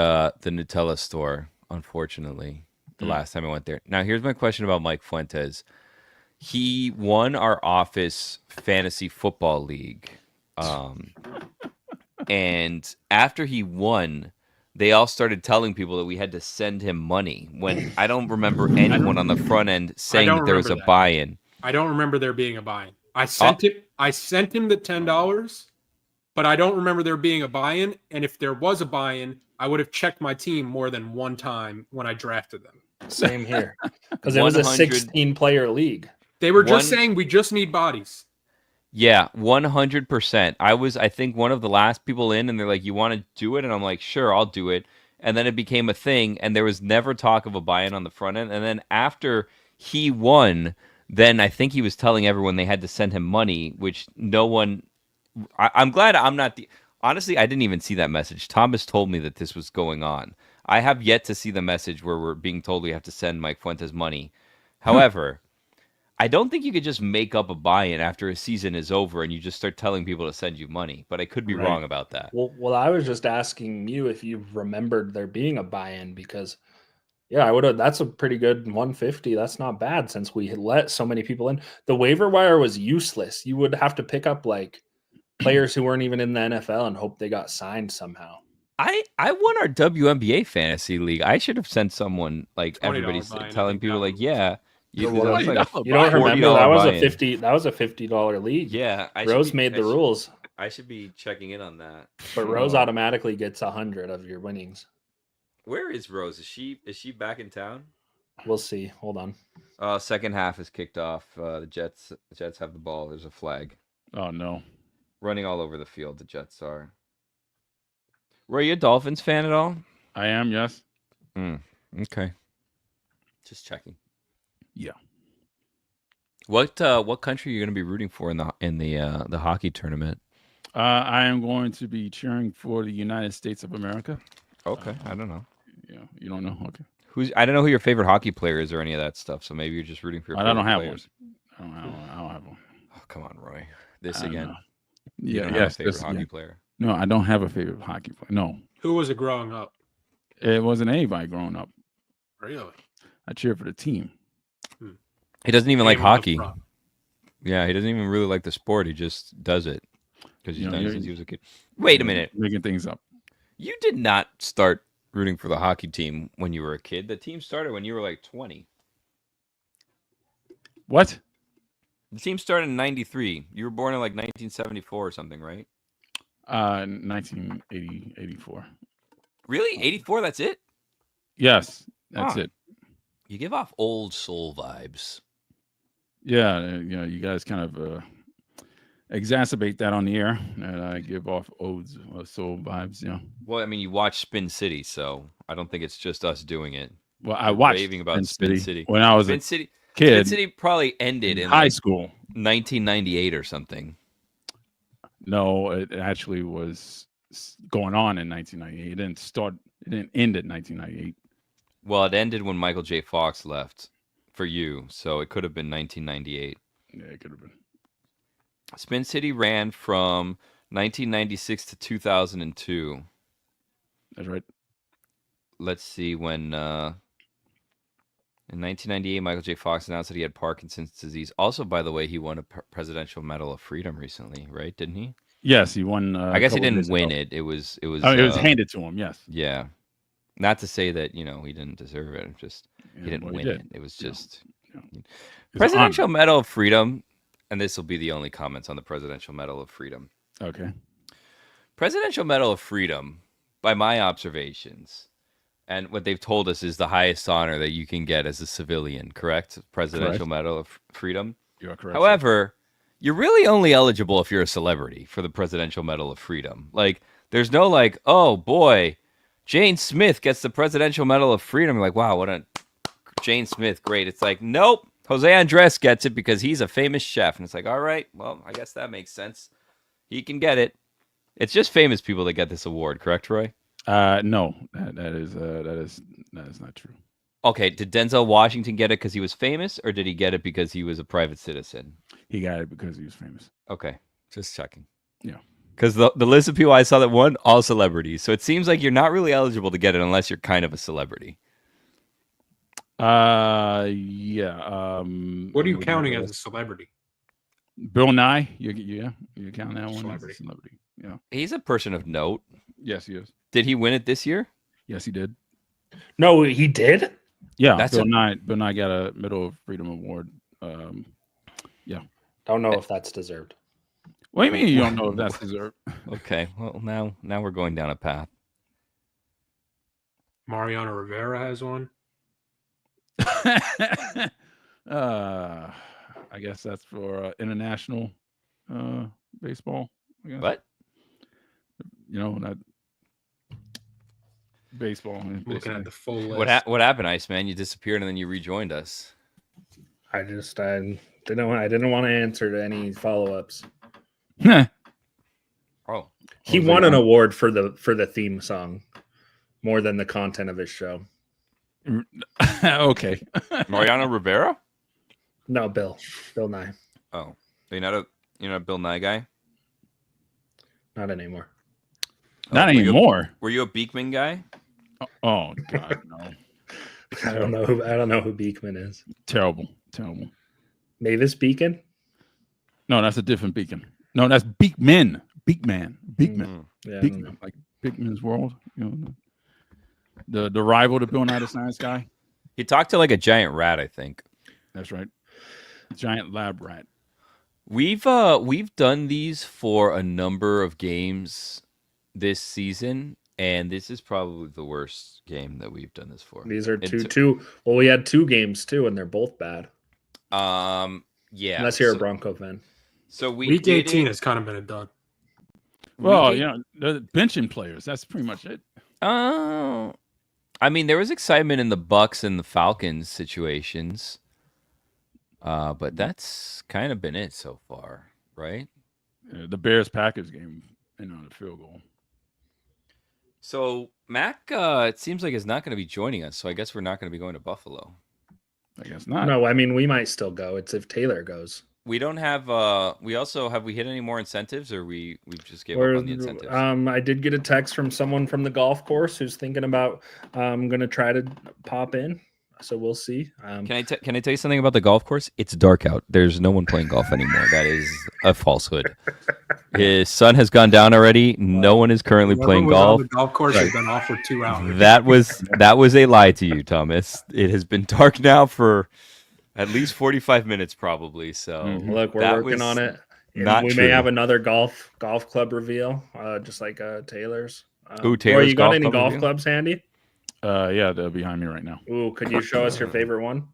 Nutella store, unfortunately, the last time I went there. Now, here's my question about Mike Fuentes. He won our office fantasy football league. And after he won, they all started telling people that we had to send him money when I don't remember anyone on the front end saying that there was a buy-in. I don't remember there being a buy-in. I sent him the $10, but I don't remember there being a buy-in. And if there was a buy-in, I would have checked my team more than one time when I drafted them. Same here. Because it was a 16-player league. They were just saying we just need bodies. Yeah, 100%. I was, I think, one of the last people in, and they're like, you want to do it? And I'm like, sure, I'll do it. And then it became a thing, and there was never talk of a buy-in on the front end. And then after he won, then I think he was telling everyone they had to send him money, which no one... I'm glad I'm not the... Honestly, I didn't even see that message. Thomas told me that this was going on. I have yet to see the message where we're being told we have to send Mike Fuentes money. However... I don't think you could just make up a buy-in after a season is over and you just start telling people to send you money, but I could be wrong about that. Well, I was just asking you if you remembered there being a buy-in because, I would have. That's a pretty good 150. That's not bad since we had let so many people in. The waiver wire was useless. You would have to pick up like players who weren't even in the NFL and hope they got signed somehow. I won our WNBA fantasy league. I should have sent someone like everybody's telling people like, yeah. You don't remember that was a $50 league. Yeah, Rose made the rules. I should be checking in on that. But Rose automatically gets 100 of your winnings. Where is Rose? Is she back in town? We'll see. Hold on. Second half is kicked off. The Jets have the ball. There's a flag. Oh no! Running all over the field. The Jets are. Were you a Dolphins fan at all? I am. Yes. Okay. Just checking. Yeah. What country are you going to be rooting for in the hockey tournament? I am going to be cheering for the United States of America. Okay, I don't know. Yeah, you don't know. Okay. I don't know who your favorite hockey player is or any of that stuff. So maybe you're just rooting for your favorite players. I don't have one. Oh, come on, Roy. This again. Yeah, have a favorite hockey player. No, I don't have a favorite hockey player. No. Who was it growing up? It wasn't anybody growing up. Really? I cheered for the team. He doesn't even like Name on the hockey. front. Yeah, he doesn't even really like the sport. He just does it because he's You know, done it you're- since he was a kid. Wait a minute. Making things up. You did not start rooting for the hockey team when you were a kid. The team started when you were like 20. What? The team started in 93. You were born in like 1974 or something, right? 1980, 84. Really? 84? That's it? Yes, that's Huh. it. You give off old soul vibes. Yeah, you know, you guys kind of exacerbate that on the air, and I give off odes soul vibes. You know. Well, I mean, you watch Spin City, so I don't think it's just us doing it. Well, I You're watched raving about Spin Spin City when I was Spin a City. kid. Spin City probably ended in high like school. 1998 or something. No, it actually was going on in 1998. It didn't start. It didn't end at 1998. Well, it ended when Michael J. Fox left for you, so it could have been 1998. Yeah, it could have been. Spin City ran from 1996 to 2002. That's right. Let's see when in 1998 Michael J. Fox announced that he had Parkinson's disease. Also, by the way, he won a Presidential Medal of Freedom recently, right? Didn't he? Yes, he won. I guess he couple didn't days win ago. it. It was. Oh, it was handed to him. Yes. Yeah. Not to say that, he didn't deserve it. Just Yeah, he didn't well, win did. it. It was Yeah. just Yeah. It's an Presidential honor. Medal of Freedom, and this will be the only comments on the Presidential Medal of Freedom. Okay. Presidential Medal of Freedom, by my observations, and what they've told us is the highest honor that you can get as a civilian, correct? Presidential Correct. Medal of Freedom. You are correct. However, you're really only eligible if you're a celebrity for the Presidential Medal of Freedom. Like, there's no like, oh boy, Jane Smith gets the Presidential Medal of Freedom. You're like, wow, what a Jane Smith, great. It's like, nope, Jose Andres gets it because he's a famous chef. And it's like, all right, well, I guess that makes sense. He can get it. It's just famous people that get this award, correct, Roy? No, that is not true. Okay, did Denzel Washington get it because he was famous, or did he get it because he was a private citizen? He got it because he was famous. Okay, just checking. Yeah. Because the list of people I saw that won, all celebrities. So it seems like you're not really eligible to get it unless you're kind of a celebrity. Yeah. What are you counting as a celebrity? Bill Nye? You count that one Celebrity. as a celebrity? Yeah. He's a person of note. Yes, he is. Did he win it this year? Yes, he did. No, he did. Yeah, That's Bill Nye got a Medal of Freedom award. Don't know if that's deserved. What do you mean you don't know if that's deserved? Okay, well now we're going down a path. Mariano Rivera has one. I guess that's for international baseball. I guess. What? Not baseball. Looking at the full list. What happened, Iceman? You disappeared and then you rejoined us. I didn't want to answer to any follow-ups. Oh, He Jose won an Andres. award for the theme song more than the content of his show. Okay. Mariano Rivera? No, Bill Nye, Oh, you're not a Bill Nye guy? not anymore. Not were you a- anymore. Were you a Beekman guy? Oh God, no. I don't know who Beekman is. Terrible. Mavis Beacon. No, that's a different Beacon. No, that's Beekman. Beekman. Mm. Yeah, I don't know. Beekman. Like Beekman's World. The rival to Bill Nye the Science Guy. He talked to like a giant rat, I think. That's right. Giant lab rat. We've done these for a number of games this season, and this is probably the worst game that we've done this for. These are It's- two. Well, we had two games too, and they're both bad. Yeah. Unless you're so, a Bronco fan. So we Week did 18 it- has kind of been a dud. Well, we did- the benching players. That's pretty much it. Oh, I mean, there was excitement in the Bucks and the Falcons situations, but that's kind of been it so far, right? The Bears Packers game, the field goal. So Mac, it seems like is not going to be joining us. So I guess we're not going to be going to Buffalo. I guess not. No, I mean we might still go. It's if Taylor goes. We don't have. We also have we hit any more incentives, or we've just gave up on the incentives. I did get a text from someone from the golf course who's thinking about going to try to pop in. So we'll see. Can I tell you something about the golf course? It's dark out. There's no one playing golf anymore. That is a falsehood. His sun has gone down already. No one is currently Whoever playing was on golf. the golf course has been off for 2 hours. That was a lie to you, Thomas. It has been dark now for at least 45 minutes, probably. So Look, we're working on it. Not we true. may have another golf club reveal, just like Taylor's. Ooh, Roy, Taylor's you got golf any club golf reveal? clubs handy? Yeah, they're behind me right now. Ooh, could you show us your favorite one?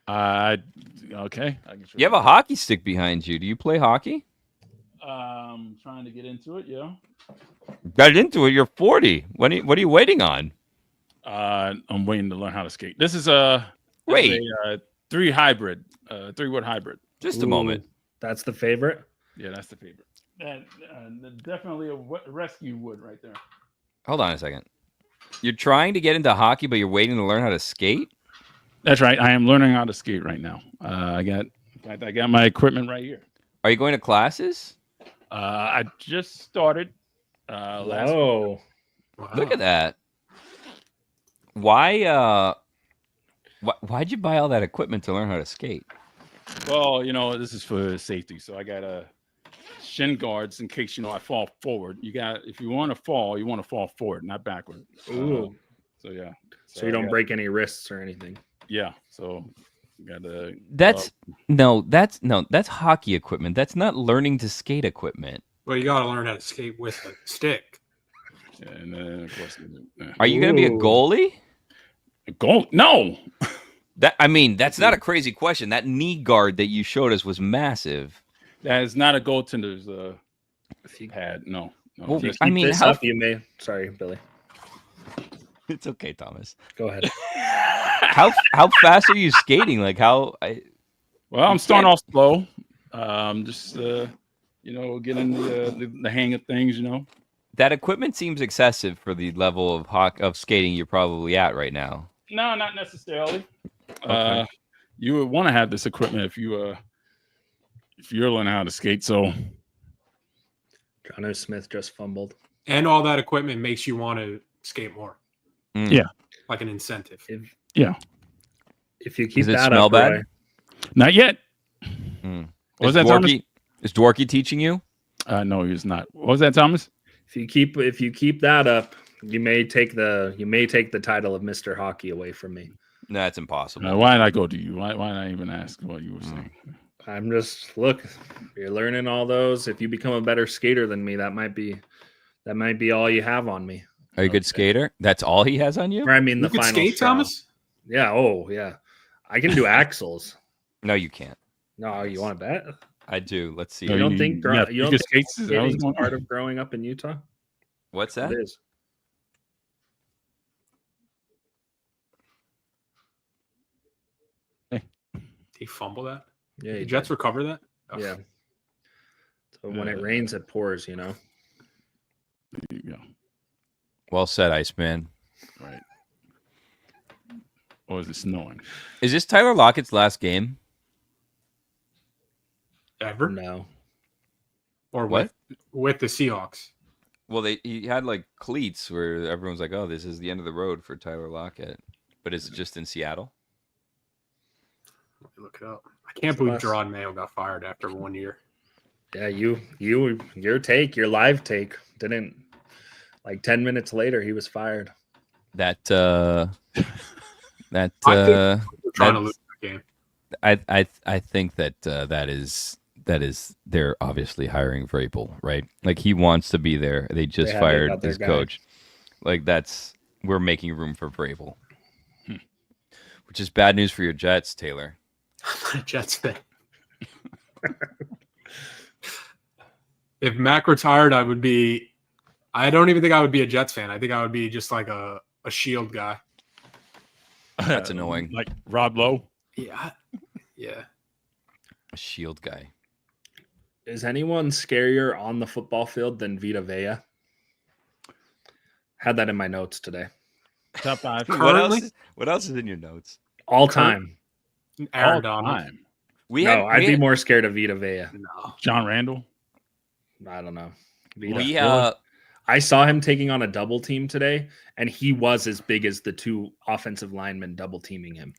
Okay. I can show You have a hockey stick behind you. Do you play hockey? Trying to get into it. Yeah. Got into it. You're 40. What are you waiting on? I'm waiting to learn how to skate. This is Wait. a 3-wood hybrid. Just a moment. That's the favorite. Yeah, that's the favorite. Definitely a rescue wood right there. Hold on a second. You're trying to get into hockey, but you're waiting to learn how to skate? That's right. I am learning how to skate right now. I got my equipment right here. Are you going to classes? I just started last week. Oh, Look at that. Why'd you buy all that equipment to learn how to skate? Well, this is for safety. So I got shin guards in case I fall forward. If you want to fall forward, not backward. Ooh. So yeah. So you don't break any wrists or anything. Yeah. So you got to. That's hockey equipment. That's not learning to skate equipment. Well, you got to learn how to skate with a stick. Yeah, and then of course. Are you going to be a goalie? A goal? No. That's not a crazy question. That knee guard that you showed us was massive. That is not a goaltender's pad. No. Well, If you I keep mean, this how up, you may. Sorry, Billy. It's okay, Thomas. Go ahead. How fast are you skating? Like Well, I'm starting off slow. Just getting the hang of things. That equipment seems excessive for the level of skating you're probably at right now. No, not necessarily. Okay. You would want to have this equipment if you're learning how to skate. So, John O. Smith just fumbled. And all that equipment makes you want to skate more. Yeah. Like an incentive. If you keep Does it that smell up, bad? Roy, not yet. Mm. What was that, Thomas? Is Dworky teaching you? No, he's not. What was that, Thomas? if you keep that up, you may take the title of Mr. Hockey away from me. No, that's impossible. Why did I go to you? Why did I even ask what you were saying? I'm just you're learning all those. If you become a better skater than me, that might be all you have on me. Are you a good skater? That's all he has on you? Or I mean, You the could final skate, straw. Thomas? Yeah. Oh, yeah. I can do axles. No, you can't. No, you want to bet? I do. Let's see. You don't think you you don't think skates? Is that what's skating's going on? part of growing up in Utah? What's that? It is. Did he fumble that? Yeah. Did you the Jets recover that? Oh. Yeah. So when it rains, it pours, There you go. Well said, Iceman. Right. Or is it snowing? Is this Tyler Lockett's last game? Ever? No. Or What? with the Seahawks? Well, he had like cleats where everyone's like, "Oh, this is the end of the road for Tyler Lockett," but is it just in Seattle? Let me look it up. I can't believe Gerard Mayo got fired after 1 year. Yeah, your live take didn't, like 10 minutes later, he was fired. That I think we're trying to lose that game. I think that they're obviously hiring Vrabel, right? Like he wants to be there. They just They fired got their his guy. coach. Like we're making room for Vrabel, which is bad news for your Jets, Taylor. I'm not a Jets fan. If Mac retired, I don't even think I would be a Jets fan. I think I would be just like a Shield guy. That's annoying. Like Rob Lowe. Yeah. Yeah. A Shield guy. Is anyone scarier on the football field than Vita Vea? Had that in my notes today. Top 5. What else is in your notes? All time. Aaron All Donald. time. I'd be more scared of Vita Vea. No. John Randall. I don't know. Vita. I saw him taking on a double team today, and he was as big as the two offensive linemen double teaming him.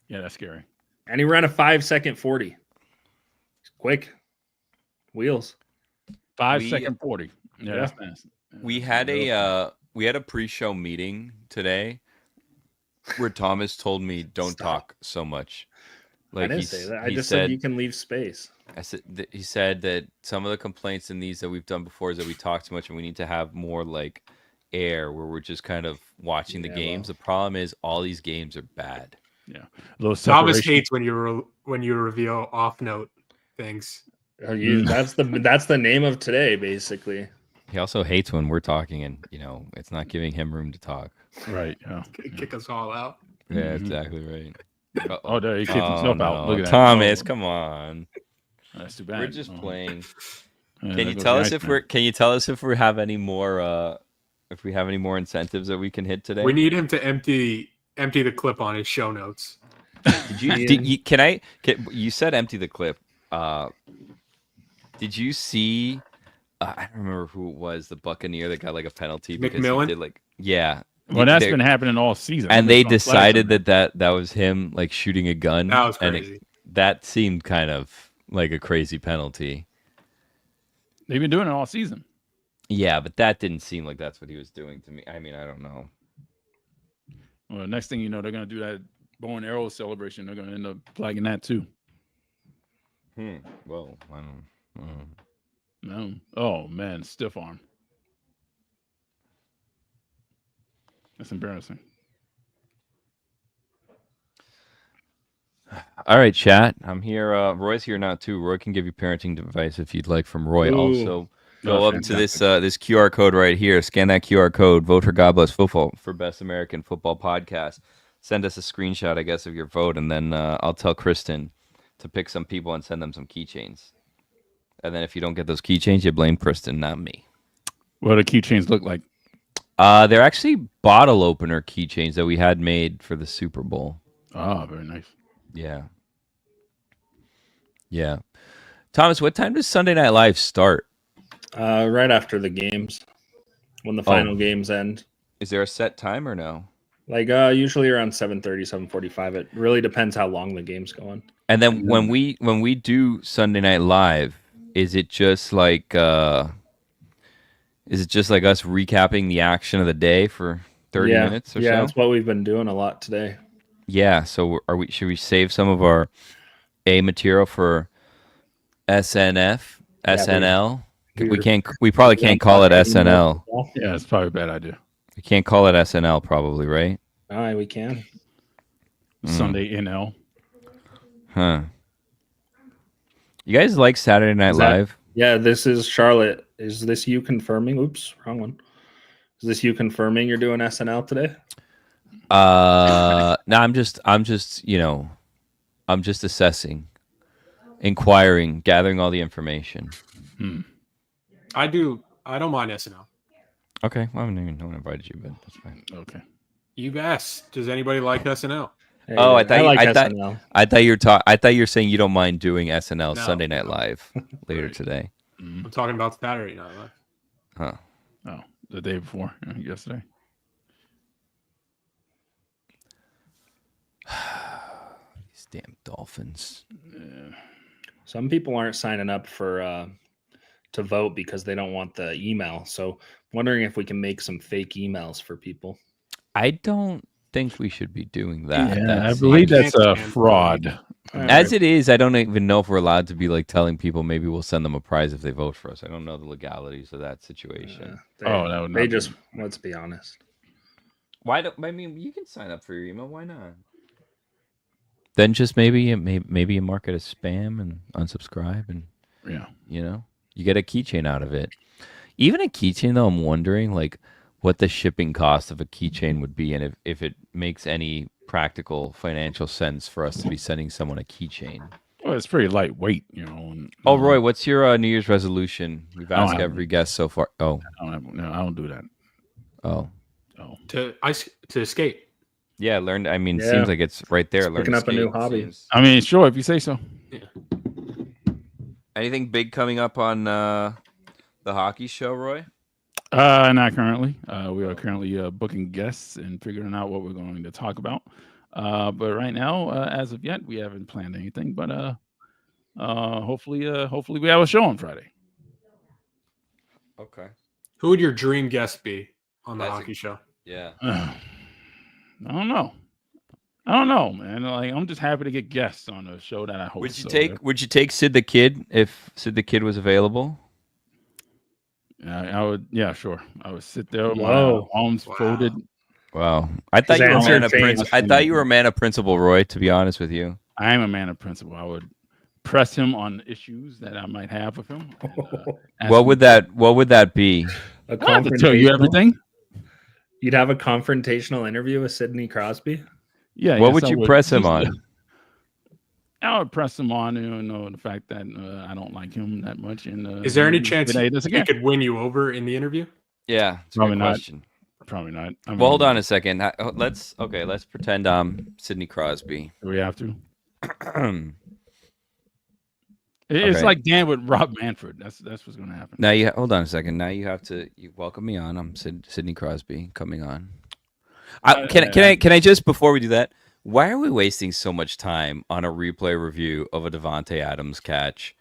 Yeah, that's scary. And he ran a 5-second 40. Quick. Wheels. 5-second 40. Yeah, that's fast. We had a pre-show meeting today where Thomas told me don't talk so much. Like I didn't say that. I just said you can leave space. He said that some of the complaints in these that we've done before is that we talk too much and we need to have more like air where we're just kind of watching the games. The problem is all these games are bad. Yeah, Thomas hates when you reveal off note things. That's the name of today, basically. He also hates when we're talking and it's not giving him room to talk. Right. Yeah. Kick us all out. Yeah, exactly right. Oh, there he kicked himself out. Look at that. Thomas, come on. That's too bad. We're just playing. Yeah, Can you tell us if we have any more incentives that we can hit today? We need him to empty the clip on his show notes. You said empty the clip. Did you see I don't remember who it was, the Buccaneer that got like a penalty because McMillan? he did yeah. Well, that's been happening all season. And they decided that was him like shooting a gun. That was crazy. That seemed kind of like a crazy penalty. They've been doing it all season. Yeah, but that didn't seem like that's what he was doing to me. I mean, I don't know. Well, next thing you know, they're going to do that bow and arrow celebration. They're going to end up flagging that too. Well, I don't. No. Oh man, stiff arm. That's embarrassing. All right, chat. I'm here. Roy's here now too. Roy can give you parenting advice if you'd like from Roy. Also, go up to this QR code right here. Scan that QR code. Vote for God Bless Football for Best American Football Podcast. Send us a screenshot, I guess, of your vote, and then I'll tell Kristen to pick some people and send them some keychains. And then if you don't get those keychains, you blame Kristen, not me. What do keychains look like? They're actually bottle opener keychains that we had made for the Super Bowl. Oh, very nice. Yeah. Yeah. Thomas, what time does Sunday Night Live start? Right after the games, when the final games end. Is there a set time or no? Like usually around 7:30, 7:45. It really depends how long the game's going. And then when we do Sunday Night Live, is it just like us recapping the action of the day for 30 minutes or so? Yeah, that's what we've been doing a lot today. Yeah, so should we save some of our material for SNL? We probably can't call it SNL. Yeah, it's probably a bad idea. We can't call it SNL probably, right? All right, we can. Sunday NL. Huh. You guys like Saturday Night Live? Yeah, this is Charlotte. Is this you confirming? Oops, wrong one. Is this you confirming you're doing SNL today? No, I'm just assessing, inquiring, gathering all the information. I don't mind SNL. Okay, well, I haven't even invited you, but that's fine. Okay. You've asked. Does anybody like SNL? Hey, I SNL. thought you were saying you don't mind doing SNL Sunday Night Live later today. I'm talking about Saturday Night Live. Huh. Oh, the day before, yesterday. These damn Dolphins. Yeah. Some people aren't signing up for to vote because they don't want the email. So I'm wondering if we can make some fake emails for people. I don't think we should be doing that. Yeah, I believe that's a fraud. As it is, I don't even know if we're allowed to be like telling people maybe we'll send them a prize if they vote for us. I don't know the legalities of that situation. Let's be honest. You can sign up for your email. Why not? Then just maybe you mark it as spam and unsubscribe, and you get a keychain out of it. Even a keychain, though, I'm wondering like what the shipping cost of a keychain would be, and if it makes any practical financial sense for us to be sending someone a keychain. Well, it's pretty lightweight, Roy, what's your New Year's resolution? We've asked every guest so far. Oh, I don't do that. Oh, to escape. Yeah, learn. I mean, it seems like it's right there. Picking up a new hobby. I mean, sure, if you say so. Yeah. Anything big coming up on the hockey show, Roy? Not currently. We are currently booking guests and figuring out what we're going to talk about. But right now, as of yet, we haven't planned anything. But hopefully we have a show on Friday. Okay. Who would your dream guest be on the That's hockey show? Yeah. I don't know, man. Like, I'm just happy to get guests on a show that I host. Would you take Sid the Kid if Sid the Kid was available? I would. Yeah, sure. I would sit there with my Whoa. arms folded. Wow. I thought you were a answer man of changed. I thought you were a man of principle, Roy, to be honest with you. I am a man of principle. I would press him on issues that I might have with him. And, What would that be? A I don't have to tell you confrontational- everything. You'd have a confrontational interview with Sidney Crosby. Yeah. What yes, would I you press him Just, on? I would press him on, the fact that I don't like him that much. And Is there any chance he he could win you over in the interview? Yeah, it's a Probably good not. question. Probably not. Well, hold on a second. Let's pretend I'm Sidney Crosby. Do we have to? Now It's Okay. like Dan with Rob Manfred. That's what's going to happen. you hold on a second. Now you have to welcome me on. I'm Sidney Crosby coming on. Can I just before we do that? Why are we wasting so much time on a replay review of a Devontae Adams catch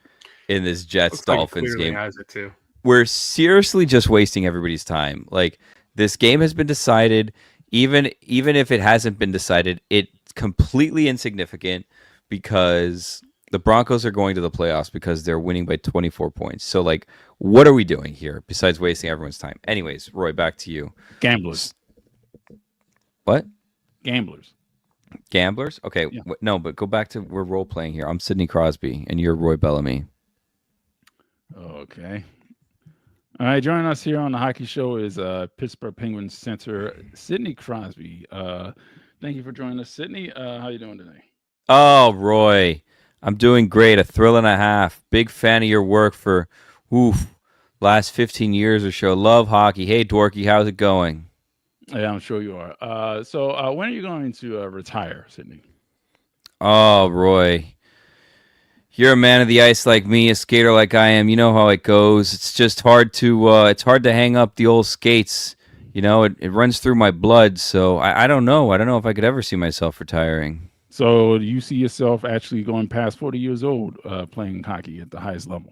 in this Jets Looks like he Dolphins clearly game? has it too. We're seriously just wasting everybody's time. Like, this game has been decided. Even if it hasn't been decided, it's completely insignificant because the Broncos are going to the playoffs because they're winning by 24 points. So, like, what are we doing here besides wasting everyone's time? Anyways, Roy, back to you. Gamblers. What? Gamblers. Gamblers? Okay, Yeah. no, but go back to we're role playing here. I'm Sidney Crosby, and you're Roy Bellamy. Okay. All right, joining us here on the hockey show is Pittsburgh Penguins center Sidney Crosby. Thank you for joining us, Sidney. How you doing today? Oh, Roy, I'm doing great. A thrill and a half. Big fan of your work for last 15 years or so. Love hockey. Hey, Dorky, how's it going? Yeah, I'm sure you are. So when are you going to retire, Sidney? Oh, Roy, you're a man of the ice like me, a skater like I am. You know how it goes. It's just hard to hang up the old skates. You know, it runs through my blood. So I don't know. I don't know if I could ever see myself retiring. So do you see yourself actually going past 40 years old playing hockey at the highest level?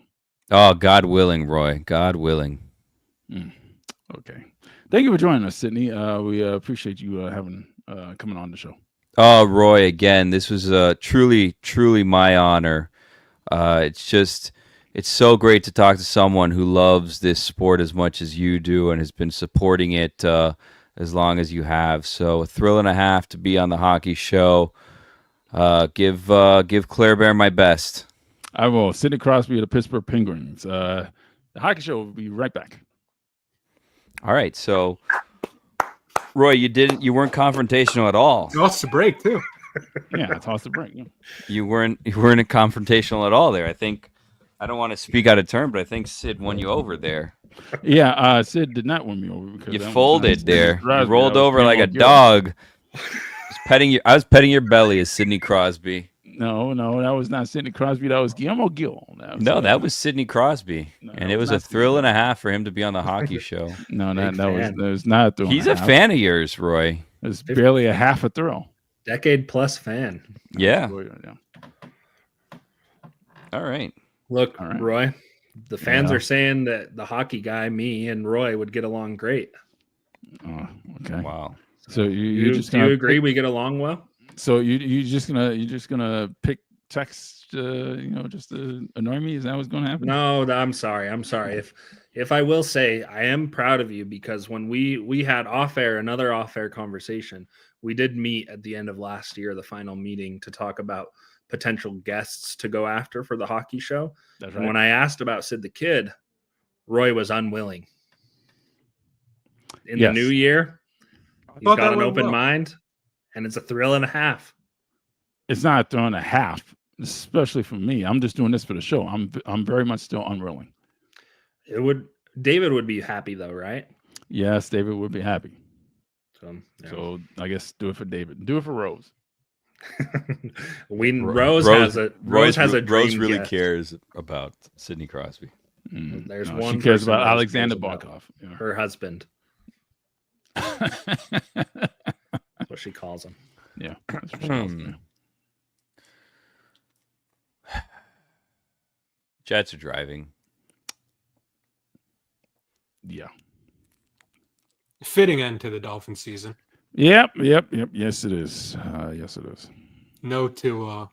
Oh, God willing, Roy. God willing. Okay. Thank you for joining us, Sidney. We appreciate you coming on the show. Oh, Roy, again, this was truly, truly my honor. It's so great to talk to someone who loves this sport as much as you do and has been supporting it as long as you have. So a thrill and a half to be on the hockey show. Give Claire Bear my best. I will. Sidney Crosby of the Pittsburgh Penguins. The hockey show will be right back. All right, so Roy, you weren't confrontational at all. You lost the break too. Yeah, I tossed the break. Yeah. You weren't confrontational at all there. I don't want to speak out of turn, but I think Sid won you over there. Yeah, Sid did not win me over because You that was folded not there. Sidney Crosby. You rolled That was over like a Gil. dog. I was petting your belly as Sidney Crosby. No, that was not Sidney Crosby. That was Guillermo Gil. That was Sidney Crosby, and it was a thrill and a half for him to be on the hockey show. No, that fan. was not a thrill. He's and a half. fan of yours, Roy. It was barely a half a thrill. Decade plus fan. Yeah. Yeah. All right. Look, All right. Roy, the fans Yeah. are saying that the hockey guy, me and Roy would get along great. Oh, okay. Wow. So you just do gonna you agree pick- we get along well? So you're just gonna pick text, just to annoy me? Is that what's gonna happen? No, I'm sorry. If I will say, I am proud of you because when we had another off-air conversation, we did meet at the end of last year, the final meeting, to talk about potential guests to go after for the hockey show. That's And right. when I asked about Sid the Kid, Roy was unwilling. In Yes. the new year, he's thought got that an went open well. mind, and it's a thrill and a half. It's not a throw and a half, especially for me. I'm just doing this for the show. I'm very much still unwilling. David would be happy though, right? Yes, David would be happy. So, yeah. So I guess do it for David. Do it for Rose. Rose has a dream Rose really guest. cares about Sidney Crosby. There's No, one. she cares person about that Alexander cares about Barkov. Yeah. her husband. That's what she calls him. Yeah, that's what she calls me. Jets are driving. Yeah. Fitting end to the Dolphin season. Yep. Yes, it is. Yes, it is. No Tua.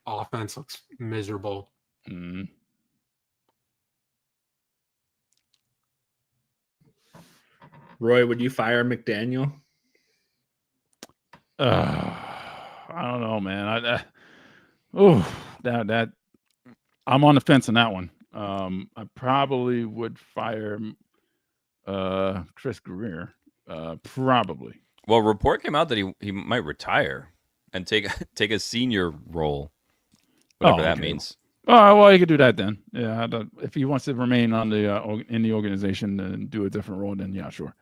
Offense looks miserable. Mm. Roy, would you fire McDaniel? I don't know, man. That I'm on the fence on that one. I probably would fire Chris Greer. Probably. Well, report came out that he might retire and take a senior role, whatever that means. Oh, well, he could do that then. Yeah, if he wants to remain on the in the organization and do a different role, then yeah, sure.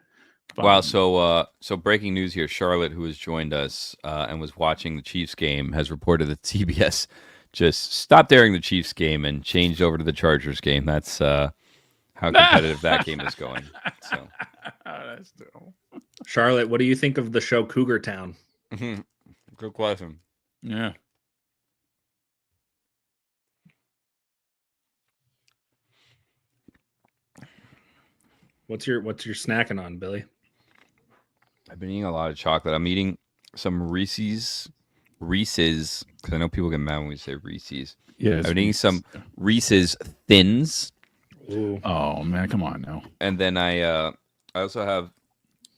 Wow. So breaking news here: Charlotte, who has joined us and was watching the Chiefs game, has reported that CBS just stopped airing the Chiefs game and changed over to the Chargers game. That's how competitive that game is going. So, that's terrible. Charlotte, what do you think of the show Cougar Town? Good question. Yeah. What's your snacking on, Billy? I've been eating a lot of chocolate. I'm eating some Reese's, because I know people get mad when we say Reese's. Yeah. I've been eating some Reese's Thins. Ooh. Oh man, come on now. And then I also have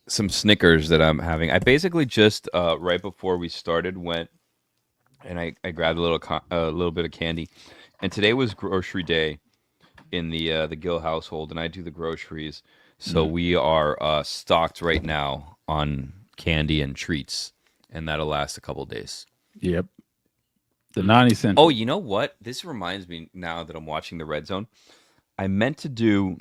some Snickers that I'm having. I basically just right before we started went and I grabbed a little bit of candy. And today was grocery day in the Gil household, and I do the groceries. So we are stocked right now on candy and treats, and that'll last a couple days. Yep. The 90 cent. Oh, you know what? This reminds me now that I'm watching the Red Zone. I meant to do,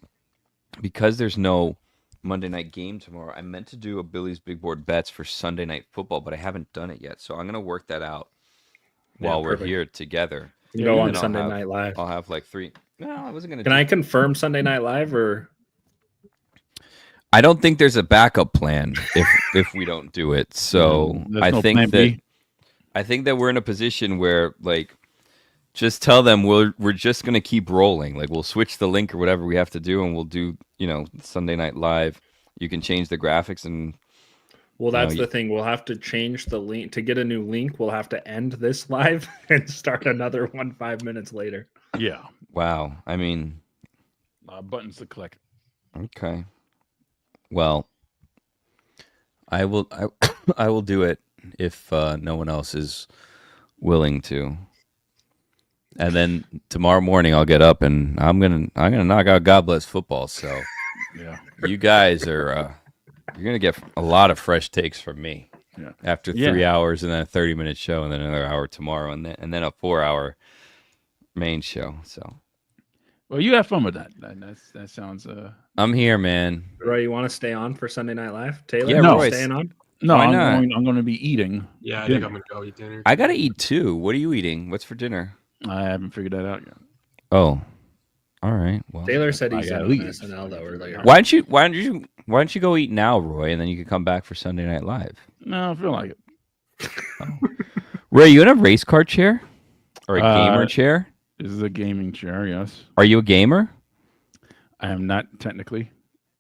because there's no Monday night game tomorrow, I meant to do a Billy's Big Board Bets for Sunday Night Football, but I haven't done it yet. So I'm going to work that out while we're here together. You go on And Sunday Night Live. I'll have like 3. No, I wasn't going to. Can I confirm Sunday Night Live or? I don't think there's a backup plan if we don't do it. So I think that we're in a position where, like, just tell them we're just gonna keep rolling. Like, we'll switch the link or whatever we have to do, and we'll do Sunday Night Live. You can change the graphics and. Well, that's the thing. We'll have to change the link to get a new link. We'll have to end this live and start another one 5 minutes later. Yeah. Wow. I mean, buttons to click. Okay. Well, I will do it if no one else is willing to. And then tomorrow morning I'll get up and I'm gonna knock out God Bless Football. So yeah, you guys are you're gonna get a lot of fresh takes from me. Yeah. After 3 hours and then a 30-minute show and then another hour tomorrow and then a 4-hour main show. So. Well, you have fun with that. That sounds. I'm here, man. Roy, you want to stay on for Sunday Night Live? Taylor, yeah, no, staying on. No, Why not? I'm going to be eating. Yeah, I think I'm going to go eat dinner. I gotta eat too. What are you eating? What's for dinner? I haven't figured that out yet. Oh, all right. Well, Taylor said he's gotta on leave. SNL though earlier. Why don't you go eat now, Roy, and then you can come back for Sunday Night Live? No, I feel like it. Roy, you in a race car chair or a gamer chair? This is a gaming chair. Yes. Are you a gamer? I am not technically.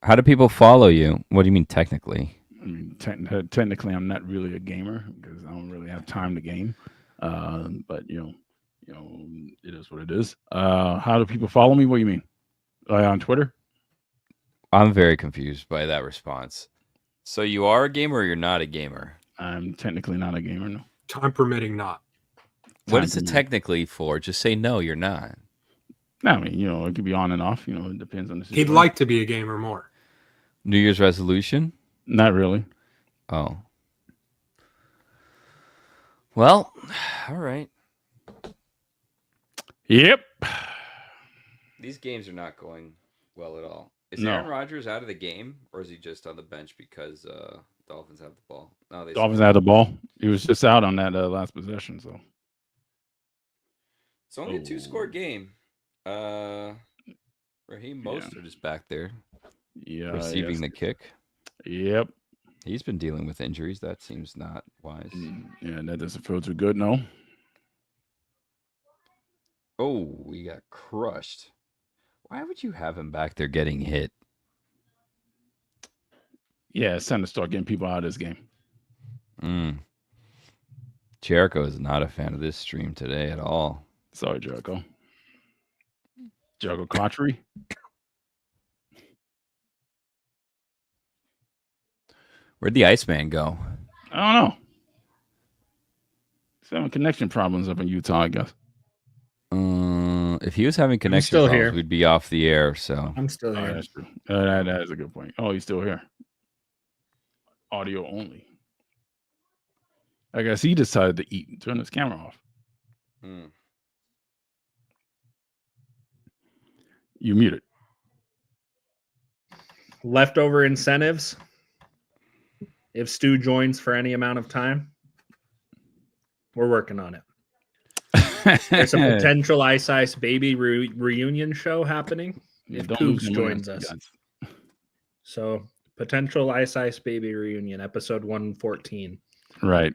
How do people follow you? What do you mean technically? I mean, technically, I'm not really a gamer because I don't really have time to game. But it is what it is. How do people follow me? What do you mean? On Twitter? I'm very confused by that response. So you are a gamer or you're not a gamer? I'm technically not a gamer. No. Time permitting, not. What is it technically for? Just say no, you're not. I mean, it could be on and off. It depends on the situation. He'd like to be a gamer more. New Year's resolution? Not really. Oh. Well, all right. Yep. These games are not going well at all. Is No. Aaron Rodgers out of the game, or is he just on the bench because Dolphins have the ball? No, they Dolphins had the ball. He was just out on that last possession. So It's only a 2-score game. Raheem Mostert is back there receiving the kick. Yep. He's been dealing with injuries. That seems not wise. Yeah, that doesn't feel too good, no. Oh, we got crushed. Why would you have him back there getting hit? Yeah, it's time to start getting people out of this game. Jericho is not a fan of this stream today at all. Sorry, Jericho. Jericho Country. Where'd the Iceman go? I don't know. He's having connection problems up in Utah, I guess. If he was having connection problems, we'd be off the air. So I'm still here. That's true. That is a good point. Oh, he's still here. Audio only. I guess he decided to eat and turn his camera off. You muted. Leftover incentives. If Stu joins for any amount of time, we're working on it. There's a potential Ice Ice Baby reunion show happening if Cougs joins us. So potential Ice Ice Baby reunion, episode 114. Right.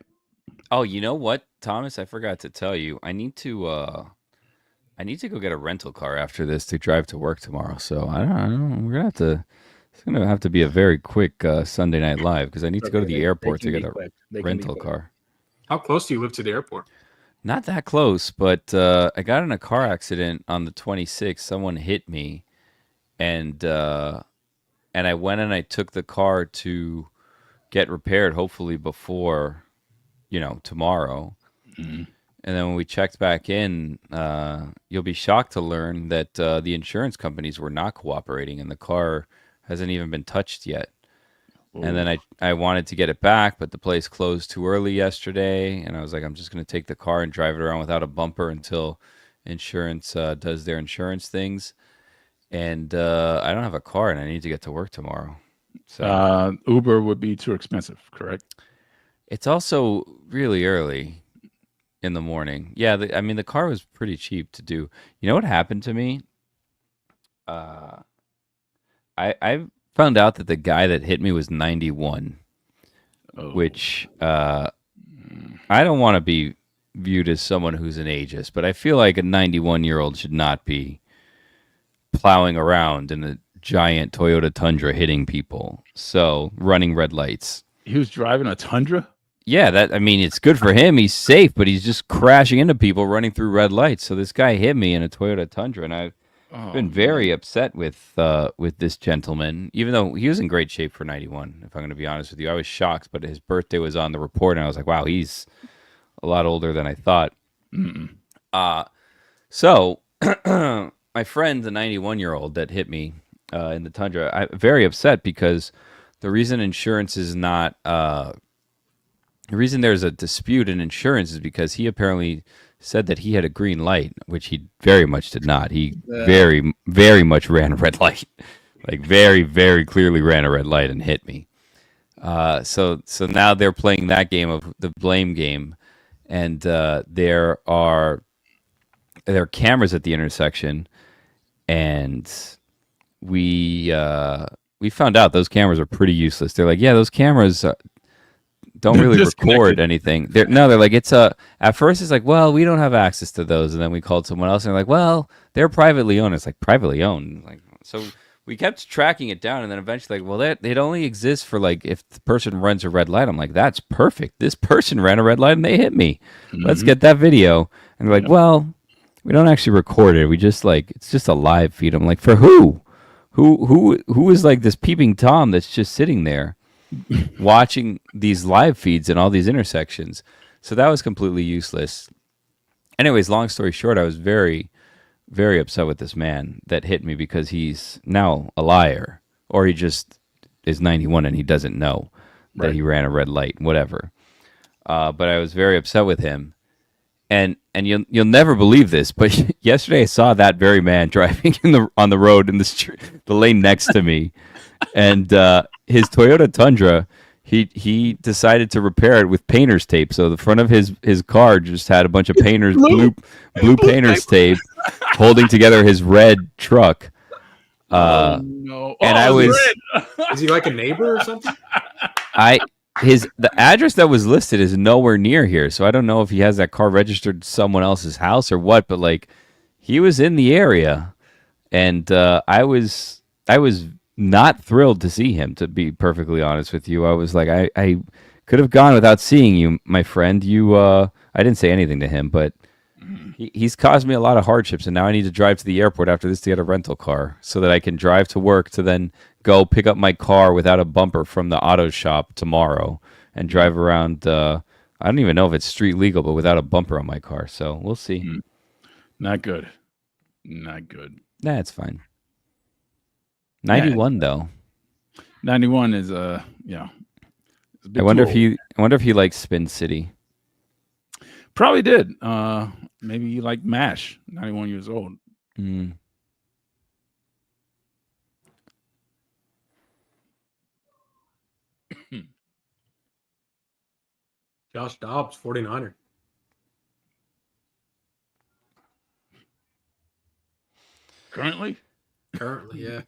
Oh, you know what, Thomas? I forgot to tell you. I need to go get a rental car after this to drive to work tomorrow. So I don't. We're gonna have to. It's gonna have to be a very quick Sunday Night Live because I need to go to the airport to get a rental car. How close do you live to the airport? Not that close, but I got in a car accident on the 26th. Someone hit me, and I went and I took the car to get repaired, hopefully before, tomorrow. Mm-hmm. And then when we checked back in, you'll be shocked to learn that the insurance companies were not cooperating, and the car hasn't even been touched yet. Ooh. And then I wanted to get it back, but the place closed too early yesterday. And I was like, I'm just going to take the car and drive it around without a bumper until insurance does their insurance things. And I don't have a car, and I need to get to work tomorrow. So Uber would be too expensive, correct? It's also really early in the morning. Yeah, the car was pretty cheap to do. You know what happened to me? I found out that the guy that hit me was 91, which I don't want to be viewed as someone who's an ageist, but I feel like a 91-year-old should not be plowing around in a giant Toyota Tundra hitting people. So running red lights. He was driving a Tundra? Yeah, it's good for him. He's safe, but he's just crashing into people running through red lights. So this guy hit me in a Toyota Tundra, and I've been very upset with this gentleman, even though he was in great shape for 91, if I'm going to be honest with you. I was shocked, but his birthday was on the report, and I was like, wow, he's a lot older than I thought. So my friend, the 91-year-old that hit me in the Tundra, I'm very upset because the reason insurance is not... the reason there's a dispute in insurance is because he apparently said that he had a green light, which he very much did not. He very, very much ran a red light, like very, very clearly ran a red light and hit me. So now they're playing that game of the blame game, and there are cameras at the intersection, and we found out those cameras are pretty useless. They're like, yeah, those cameras don't really record anything. They're like, at first it's like, well, we don't have access to those. And then we called someone else and they're like, well, they're privately owned. It's like privately owned. Like, so we kept tracking it down. And then eventually like, well, it only exists for like, if the person runs a red light. I'm like, that's perfect. This person ran a red light and they hit me. Mm-hmm. Let's get that video. And they're like, well, we don't actually record it. We just it's just a live feed. I'm like, for who? Who is like this peeping Tom that's just sitting there watching these live feeds in all these intersections? So that was completely useless. Anyways, long story short, I was very, very upset with this man that hit me because he's now a liar, or he just is 91 and he doesn't know that he ran a red light, whatever. But I was very upset with him. And you'll never believe this, but yesterday I saw that very man driving on the road in the lane next to me, and his Toyota Tundra, he decided to repair it with painter's tape. So the front of his car just had a bunch of blue painter's tape, holding together his red truck. No. And I was Is he like a neighbor or something? the address that was listed is nowhere near here, so I don't know if he has that car registered to someone else's house or what, but like he was in the area, and I was not thrilled to see him, to be perfectly honest with you. I was like, I could have gone without seeing you, my friend. I didn't say anything to him, but he's caused me a lot of hardships, and now I need to drive to the airport after this to get a rental car so that I can drive to work to then go pick up my car without a bumper from the auto shop tomorrow and drive around. I don't even know if it's street legal, but without a bumper on my car. So we'll see. Not good. Not good. Nah, it's fine. 91 though. 91 is yeah. I wonder if he likes Spin City. Probably did. Maybe he liked MASH. 91 years old. Josh Dobbs, 49er. Currently, yeah.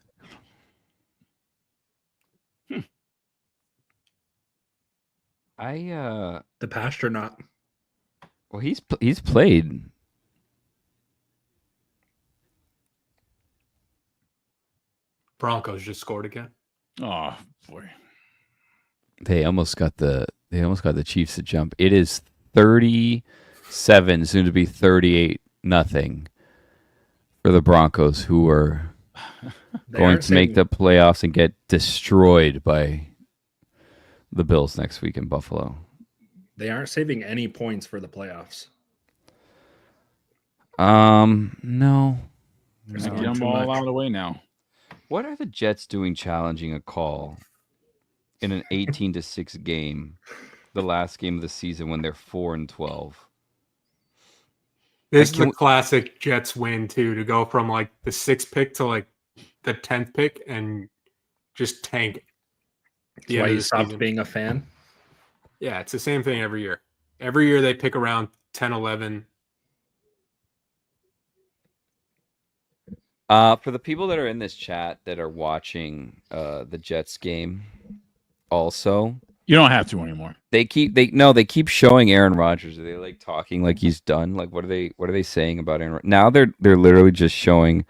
The Pastronaut. Well, he's played. Broncos just scored again. oh boy, They almost got the Chiefs to jump. It is 37, soon to be 38 nothing for the Broncos, who are going to make the playoffs and get destroyed by the Bills next week in Buffalo. They aren't saving any points for the playoffs. No. There's get too them all much. out of the way now. What are the Jets doing challenging a call in an 18-6 game, the last game of the season when they're 4-12? This is the classic Jets win too, to go from like the 6th pick to like the 10th pick and just tank it. That's why you stopped being a fan. Yeah, it's the same thing every year. Every year they pick around 10, 11. For the people that are in this chat that are watching the Jets game, also, You don't have to anymore. they keep showing Aaron Rodgers. Are they like talking like he's done? Like what are they saying about Aaron? Now they're literally just showing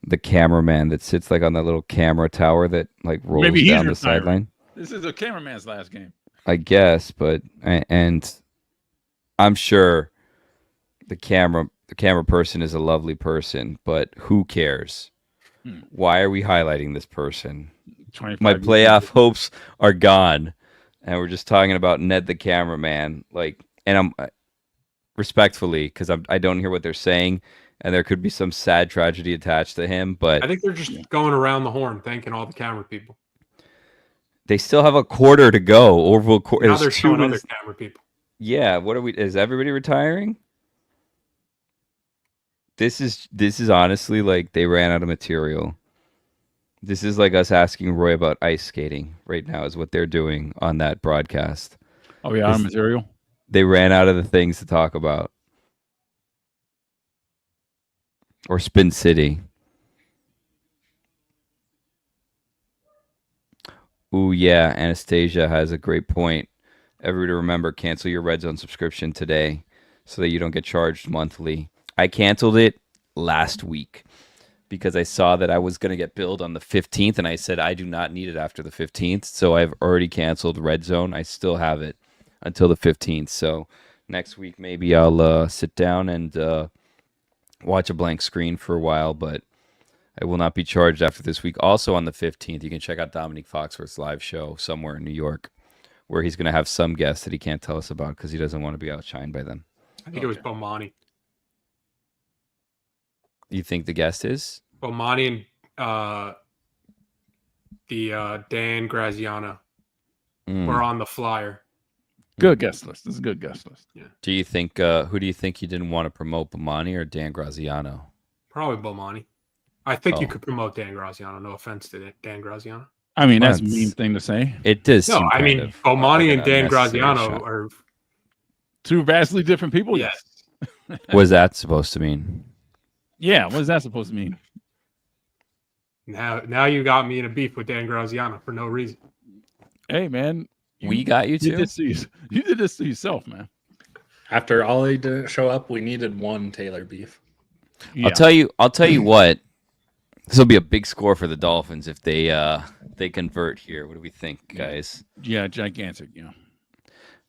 the cameraman that sits like on that little camera tower that like rolls Maybe he's down the retiring. sideline. This is the cameraman's last game. I guess, but and I'm sure the camera person is a lovely person, but who cares? Why are we highlighting this person? 25 My years playoff hopes are gone, and we're just talking about Ned the cameraman. Like, and I'm respectfully, because I don't hear what they're saying, and there could be some sad tragedy attached to him. But I think they're just going around the horn, thanking all the camera people. they still have a quarter to go. Now they're showing other camera people. Yeah, what are we? Is everybody retiring? This is honestly like they ran out of material. This is like us asking Roy about ice skating right now is what they're doing on that broadcast. Oh, yeah, material. They ran out of the things to talk about. Or Spin City. Ooh, yeah, Anastasia has a great point. Everybody remember, cancel your Red Zone subscription today so that you don't get charged monthly. I canceled it last week because I saw that I was going to get billed on the 15th, and I said I do not need it after the 15th, so I've already canceled Red Zone. I still have it until the 15th, so next week maybe I'll sit down and watch a blank screen for a while, but I will not be charged after this week. Also on the 15th, you can check out Dominique Foxworth's live show somewhere in New York, where he's going to have some guests that he can't tell us about because he doesn't want to be outshined by them. I think it was Bomani. You think the guest is? Bomani and the Dan Graziano were on the flyer. Good guest list. This is a good guest list. Yeah. Do you think, who do you think you didn't want to promote, Bomani or Dan Graziano? Probably Bomani. I think you could promote Dan Graziano. No offense to Dan Graziano. I mean, that's a Well, mean thing to say. It does. No, seem I kind mean, of Bomani like and an Dan unnecessary Graziano shot. are. Two vastly different people. Yes. What is that supposed to mean? Yeah, what is that supposed to mean? Now you got me in a beef with Dan Graziano for no reason. Hey, man. We got you too. You did this to yourself, man. After Ollie to show up, we needed one Taylor beef. Yeah. I'll tell you what. This will be a big score for the Dolphins if they convert here. What do we think, guys? Yeah, gigantic. Yeah.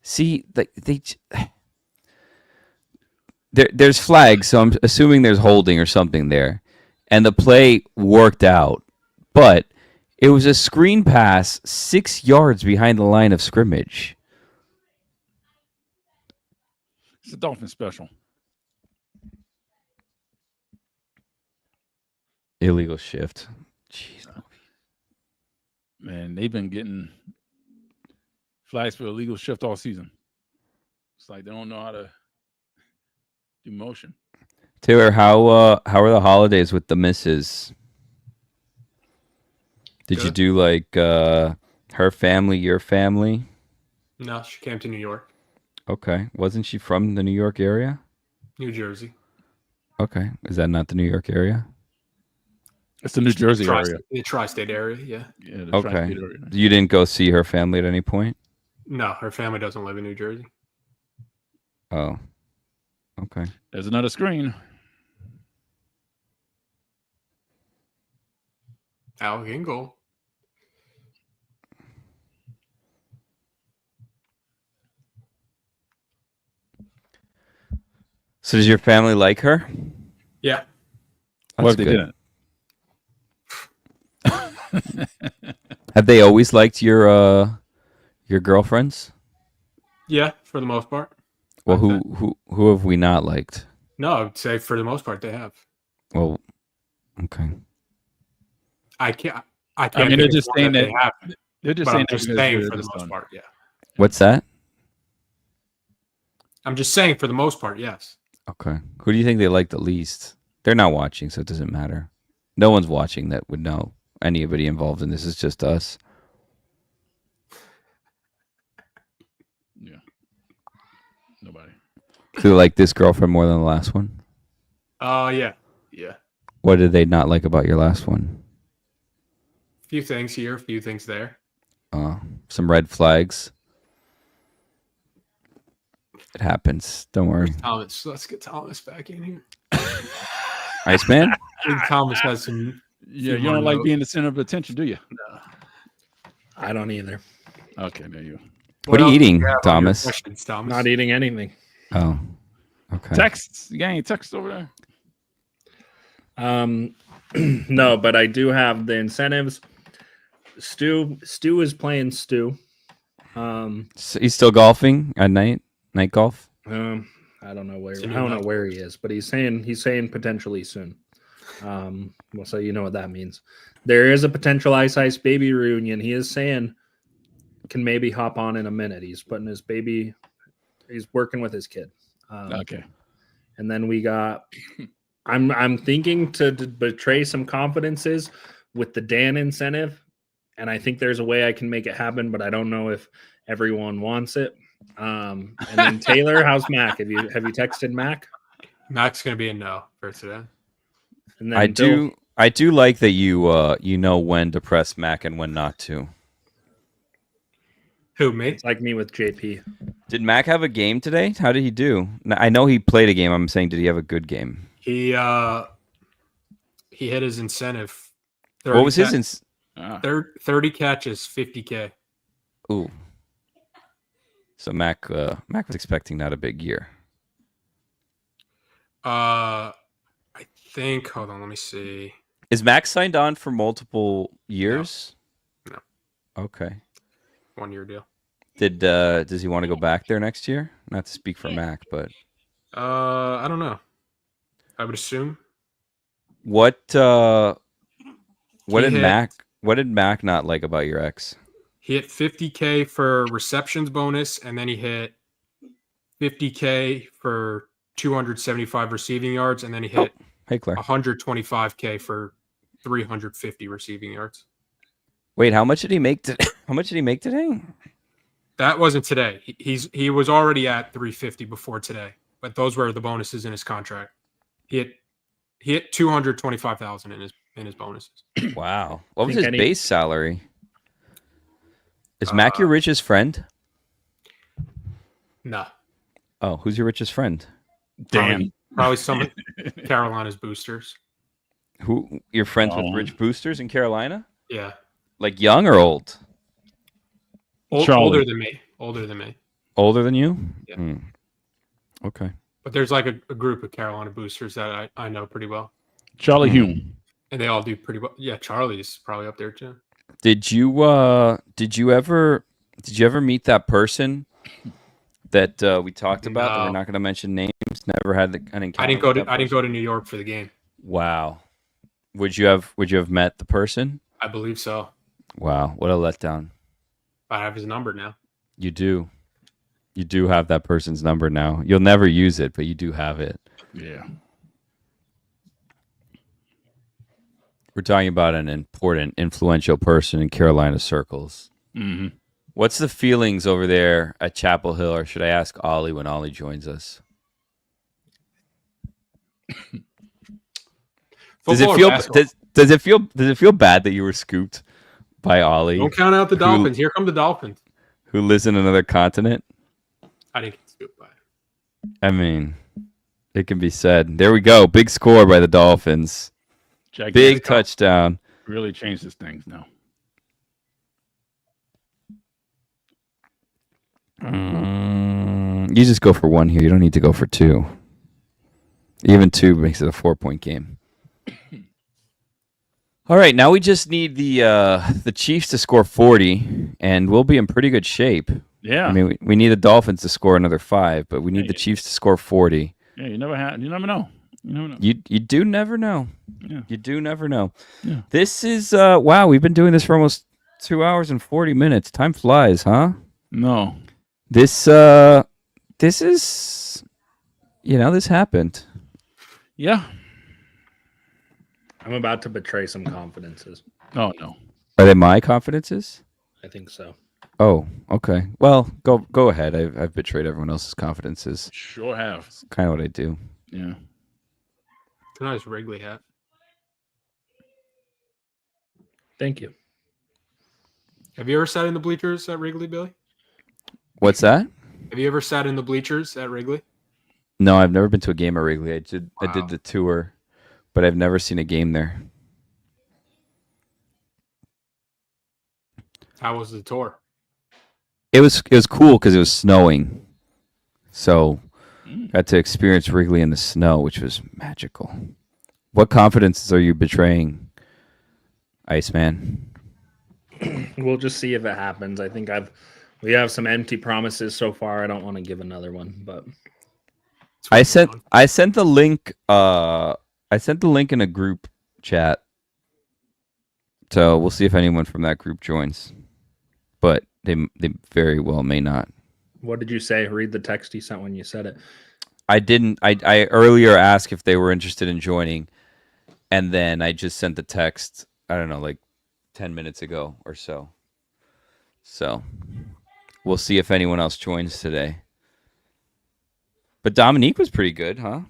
See, there's flags, so I'm assuming there's holding or something there, and the play worked out, but it was a screen pass 6 yards behind the line of scrimmage. It's a Dolphin special. Illegal shift. Jeez. Man, they've been getting flags for illegal shift all season. It's like they don't know how to do motion. Taylor, how are the holidays with the missus? Did you Good. do like her family, your family? No, she came to New York, Okay. Wasn't she from the New York area? New Jersey. Okay. Is that not the New York area? It's the New Jersey area. The tri-state area, yeah. Yeah, the Okay. tri-state area. You didn't go see her family at any point? No, her family doesn't live in New Jersey. Oh. Okay. There's another screen. Al Gingle. So does your family like her? Yeah. What if That's they good. didn't? Have they always liked your girlfriends? Yeah, for the most part. Well, Okay. who have we not liked? No, I would say for the most part they have. Well, okay. I can't I mean, think they're of just one saying that that they have, they're just but saying I'm just that saying they're for the just most done. part, yeah. What's that? I'm just saying for the most part, yes. Okay. Who do you think they like the least? They're not watching, so it doesn't matter. No one's watching that would know anybody involved in this. It's just us. Yeah. Nobody. Do they like this girlfriend more than the last one? Yeah. Yeah. What did they not like about your last one? A few things here, a few things there. Some red flags. It happens. Don't worry. Thomas, let's get Thomas back in here. Iceman? I think Thomas has some. Yeah, you don't like being the center of attention, do you? I don't either. Okay, there you go. What are you else do eating, have on your Thomas? questions, Thomas? Not eating anything. Oh. Okay. Texts. You got any texts over there? No, but I do have the incentives. Stu is playing Stu. So he's still golfing at night? Night golf? I don't know where So I you don't know. know where he is, but he's saying potentially soon. Well, so you know what that means. There is a potential Ice baby reunion. He is saying can maybe hop on in a minute. He's putting his baby. He's working with his kid. Okay. And then we got. I'm thinking to betray some confidences with the Dan incentive, and I think there's a way I can make it happen, but I don't know if everyone wants it. And then Taylor, how's Mac? Have you texted Mac? Mac's gonna be a no for today. And then I do like that you know when to press Mac and when not to. Who, me? It's like me with JP. Did Mac have a game today? How did he do? I know he played a game. I'm saying, did he have a good game? He hit his incentive. What was his? 30 catches, 50K. Ooh. So Mac was expecting not a big year. I think. Hold on, let me see. Is Mac signed on for multiple years? No. Okay. 1-year deal. Does he want to go back there next year? Not to speak for Mac, but I don't know. I would assume. what did hit- Mac not like about your ex? He hit 50K for receptions bonus, and then he hit 50K for 275 receiving yards, and then he hit Hey Claire. 125K for 350 receiving yards. Wait, how much did he make today? How much did he make today? That wasn't today. He was already at 350 before today, but those were the bonuses in his contract. He He hit 225,000 in his bonuses. Wow. What was Think his base salary? Is Mac your richest friend? No. Oh, who's your richest friend? Dan. Probably some of Carolina's boosters. Who you're friends with rich boosters in Carolina? Yeah. Like young or old? Older than me. Older than me. Older than you? Yeah. Okay. But there's like a group of Carolina boosters that I know pretty well. Charlie Hume. And they all do pretty well. Yeah, Charlie's probably up there too. Did you ever meet that person that we talked about that we're not going to mention names? Never had an encounter. I didn't go to New York for the game. Wow. Would you have met the person? I believe so. Wow, what a letdown. I have his number now. You do. You do have that person's number now. You'll never use it, but you do have it. Yeah. We're talking about an important, influential person in Carolina circles. Mm-hmm. What's the feelings over there at Chapel Hill, or should I ask Ollie when Ollie joins us? Does it feel bad that you were scooped by Ollie? Don't count out the Dolphins. Here come the Dolphins. Who lives in another continent? I didn't get scooped by it. I mean, it can be said. There we go. Big score by the Dolphins. Gigantic. Big touchdown. Really changes things now. You just go for one here. You don't need to go for two. Even two makes it a 4-point game. All right, now we just need the Chiefs to score 40, and we'll be in pretty good shape. Yeah. I mean, we need the Dolphins to score another 5, but we need the Chiefs to score 40. Yeah, you never know. You do never know. Yeah. You do never know. Yeah. This is wow. We've been doing this for almost 2 hours and 40 minutes. Time flies, huh? No. This is, this happened. Yeah. I'm about to betray some confidences. Oh no. Are they my confidences? I think so. Oh, okay. Well, go ahead. I've betrayed everyone else's confidences. Sure have. It's kind of what I do. Yeah. Nice Wrigley hat. Thank you. Have you ever sat in the bleachers at Wrigley, Billy? What's that? Have you ever sat in the bleachers at Wrigley? No, I've never been to a game at Wrigley. I did the tour, but I've never seen a game there. How was the tour? It was cool because it was snowing, so got to experience Wrigley in the snow, which was magical. What confidences are you betraying, Iceman? We'll just see if it happens. I think we have some empty promises so far. I don't want to give another one, but I sent the link. I sent the link in a group chat, so we'll see if anyone from that group joins. But they very well may not. What did you say? Read the text you sent when you said it. I didn't. I earlier asked if they were interested in joining, and then I just sent the text. I don't know, like 10 minutes ago or so. So we'll see if anyone else joins today. But Dominique was pretty good, huh?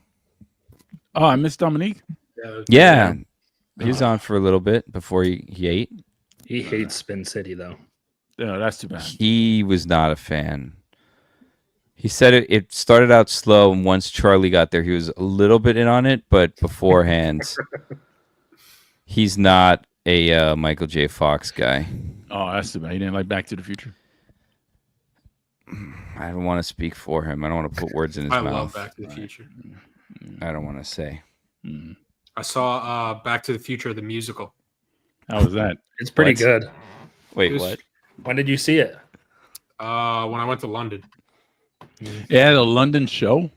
Oh, I missed Dominique. Yeah. He was on for a little bit before he ate. He hates Spin City, though. No, that's too bad. He was not a fan. He said it started out slow, and once Charlie got there, he was a little bit in on it, but beforehand, he's not a Michael J. Fox guy. Oh, that's too bad. He didn't like Back to the Future. I don't want to speak for him. I don't want to put words in his mouth. I love Back to the Future. I don't want to say. I saw Back to the Future, the musical. How was that? It's pretty good. Wait, It was- what? When did you see it? When I went to London. Yeah, the London show.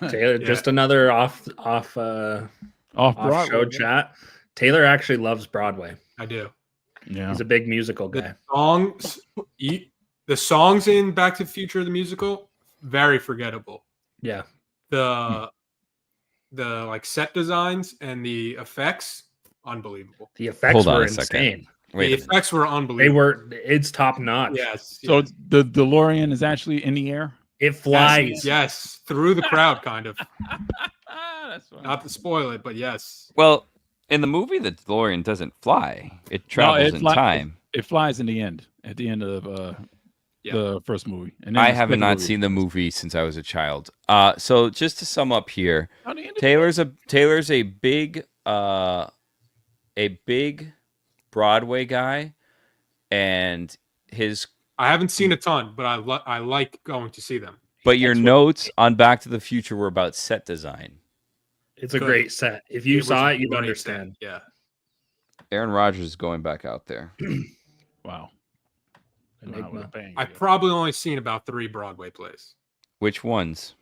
Taylor, just another off Off show Broadway. chat. Taylor actually loves Broadway. I do. Yeah. He's a big musical guy. The songs in Back to the Future, the musical, very forgettable. Yeah. The like set designs and the effects, unbelievable. The effects Hold on were a second. insane. The effects were They unbelievable. it's top notch. Yes. So yes. the DeLorean is actually in the air. It flies. Yes, through the crowd, kind of. That's fine. Not to spoil it, but yes. Well, in the movie, the DeLorean doesn't fly; it travels in time. It flies in the end. At the end of the first movie. And then I the have second not movie. seen the movie since I was a child. So just to sum up here, Oh, the end of Taylor's a big Broadway guy, and his. I haven't seen a ton, but I like going to see them. But your notes on Back to the Future were about set design. It's a great set. If you saw it, you'd understand. Yeah. Aaron Rodgers is going back out there. Wow. I've probably only seen about 3 Broadway plays. Which ones?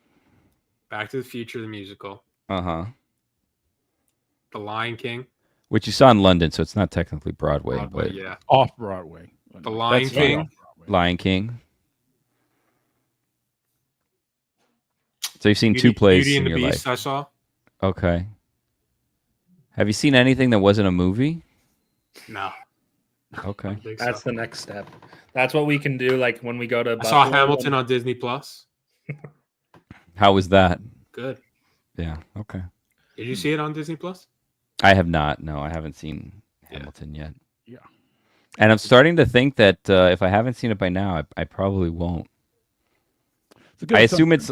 Back to the Future, the musical. Uh-huh. The Lion King. Which you saw in London, so it's not technically Broadway, but yeah. Off Broadway. The Lion King. Lion King. So you've seen 2 plays Beauty in and your the Beast, life. I saw. Okay. Have you seen anything that wasn't a movie? No. Okay. That's the next step. That's what we can do. Like when we go to I saw Hamilton on Disney Plus. How was that? Good. Yeah. Okay. Did you see it on Disney Plus? I have not. No, I haven't seen Hamilton yet. Yeah. And I'm starting to think that if I haven't seen it by now, I probably won't. I assume it's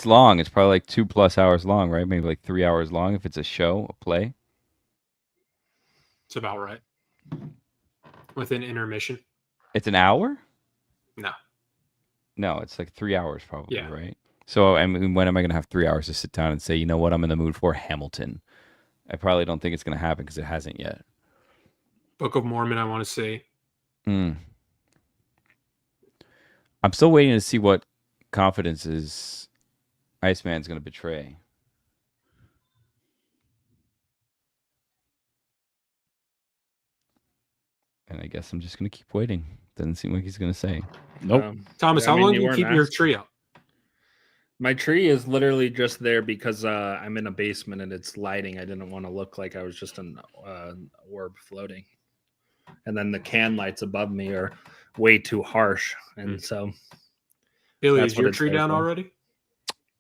long. It's probably like 2+ hours long, right? Maybe like 3 hours long if it's a show, a play. It's about right. With an intermission. It's an hour? No. No, it's like 3 hours probably, Yeah. right? So I mean, when am I going to have 3 hours to sit down and say, you know what, I'm in the mood for Hamilton? I probably don't think it's going to happen because it hasn't yet. Book of Mormon, I want to see. I'm still waiting to see what confidences Iceman's going to betray. And I guess I'm just going to keep waiting. Doesn't seem like he's going to say. Nope. Thomas, how long do you keep your tree up? My tree is literally just there because I'm in a basement and it's lighting. I didn't want to look like I was just an orb floating. And then the can lights above me are way too harsh. And so... Billy, is your tree down already?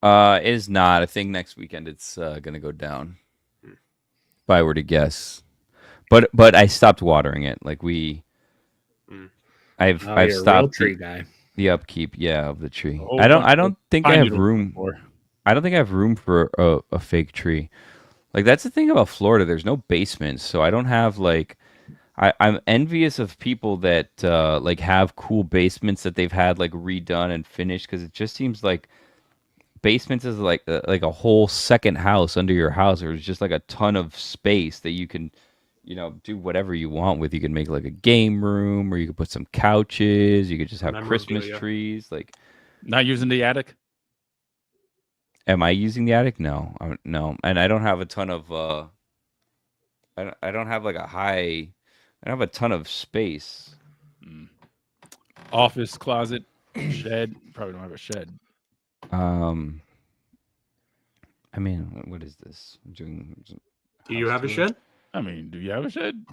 It is not. I think next weekend it's going to go down. If I were to guess. But I stopped watering it. Like I've stopped tree guy. The upkeep, of the tree. Oh, I don't think I have room. For. I don't think I have room for a fake tree. Like that's the thing about Florida. There's no basements, so I don't have like. I'm envious of people that like have cool basements that they've had like redone and finished because it just seems like basements is like a whole second house under your house. There's just like a ton of space that you can. Do whatever you want with. You can make like a game room, or you could put some couches. You could just have Christmas trees. Like, not using the attic. Am I using the attic? No, no. And I don't have a ton of. I don't have like a high. I don't have a ton of space. Office, closet, shed. Probably don't have a shed. I mean, what is this? I'm doing. Do you have a shed? I mean, do you have a shed?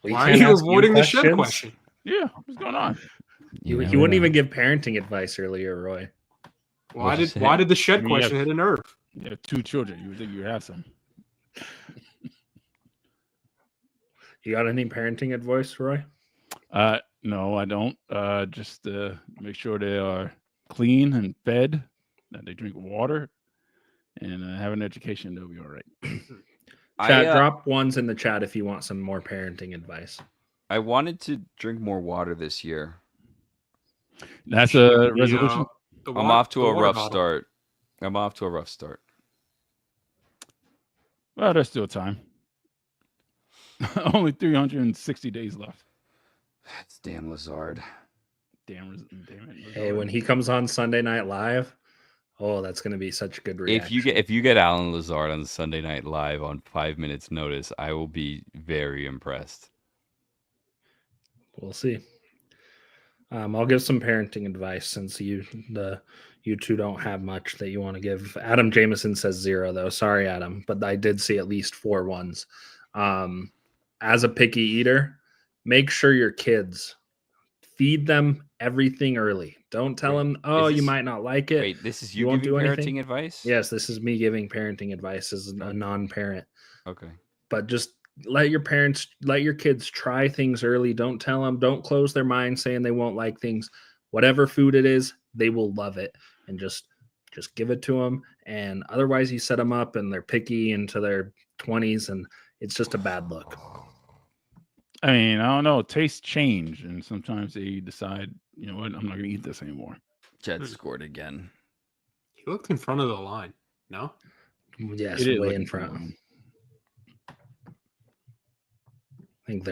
Why are you avoiding the shed question? Yeah, what's going on? You wouldn't even give parenting advice earlier, Roy. Why did the shed question hit a nerve? You have 2 children. You would think you have some. You got any parenting advice, Roy? No, I don't. Just make sure they are clean and fed, that they drink water, and have an education. They'll be all right. Chat, drop ones in the chat if you want some more parenting advice. I wanted to drink more water this year. That's a resolution. I'm off to a rough start. Well, there's still time. Only 360 days left. That's Dan Lazard. Damn it. Lazard. Hey, when he comes on Sunday Night Live, that's going to be such a good reaction. If you get Alan Lazard on Sunday Night Live on 5 minutes notice, I will be very impressed. We'll see. I'll give some parenting advice since you two don't have much that you want to give. Adam Jameson says 0 though. Sorry, Adam, but I did see at least 4 ones. As a picky eater, make sure your kids feed them everything early. Don't tell them, oh, you might not like it. Wait, this is You you won't giving do parenting anything? advice? Yes, this is me giving parenting advice as a non-parent. Okay. But just let your kids try things early. Don't tell them, don't close their mind saying they won't like things. Whatever food it is, they will love it, and just give it to them. And otherwise you set them up and they're picky into their 20s, and it's just a bad look. I mean, I don't know. Tastes change, and sometimes they decide, you know what, I'm not going to eat this anymore. Jets scored again. He looked in front of the line. No? Yes, way in front. I think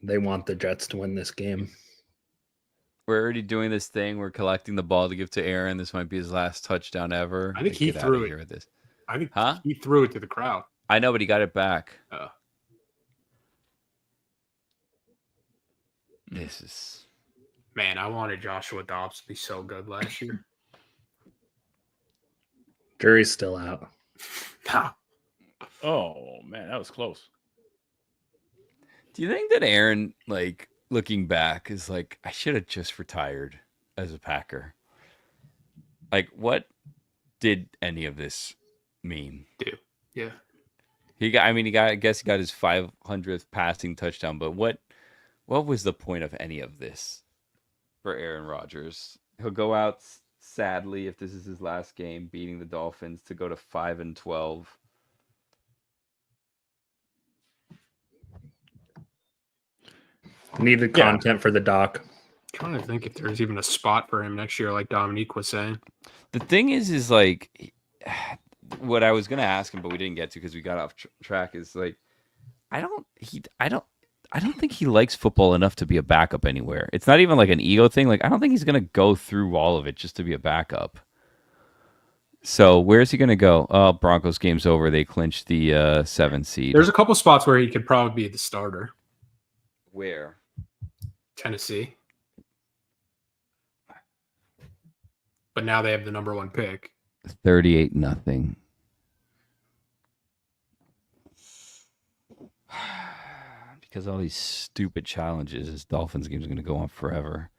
they want the Jets to win this game. We're already doing this thing. We're collecting the ball to give to Aaron. This might be his last touchdown ever. I think he threw it. This. I think he threw it to the crowd. I know, but he got it back. This is... Man, I wanted Joshua Dobbs to be so good last year. Jury's still out. Oh, man, that was close. Do you think that Aaron, like, looking back, is like, I should have just retired as a Packer? Like, what did any of this mean? Yeah. I guess he got his 500th passing touchdown, but what was the point of any of this for Aaron Rodgers? He'll go out sadly if this is his last game, beating the Dolphins to go to 5-12. Needed content for the doc. I'm trying to think if there's even a spot for him next year, like Dominique was saying. The thing is like, what I was gonna ask him, but we didn't get to because we got off track. Is like, I don't think he likes football enough to be a backup anywhere. It's not even like an ego thing. Like, I don't think he's gonna go through all of it just to be a backup. So where's he gonna go? Oh, Broncos game's over. They clinched the 7th seed. There's a couple spots where he could probably be the starter. Where? Tennessee. But now they have the number 1 pick. 38-0. Because all these stupid challenges, this Dolphins game is going to go on forever.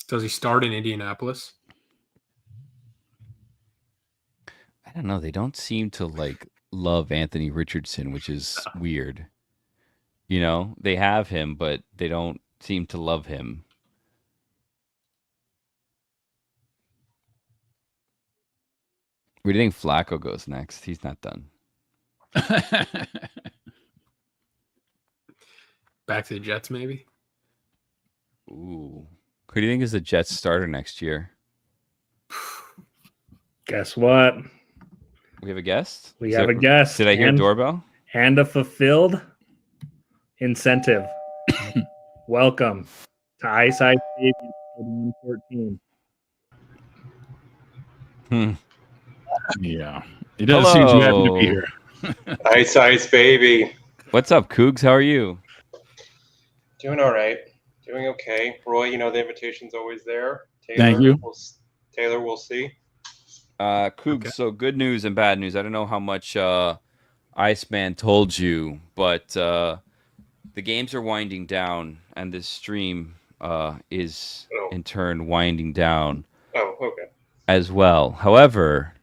Does he start in Indianapolis? I don't know. They don't seem to like love Anthony Richardson, which is weird. You know, they have him, but they don't seem to love him. Where do you think Flacco goes next? He's not done. Back to the Jets, maybe? Ooh. Who do you think is the Jets starter next year? Guess what? We have a guest? We have a guest. Did I hear a doorbell? And a fulfilled incentive. Welcome to Ice Baby 114. Yeah. It doesn't seem too happy to be here. Ice Baby. What's up, Cougs? How are you? Doing all right. Doing okay. Roy, you know the invitation's always there. Taylor, Thank you. Taylor, we'll see. Cougs, okay. So good news and bad news. I don't know how much Iceman told you, but the games are winding down, and this stream is in turn winding down. Oh, okay. As well. However,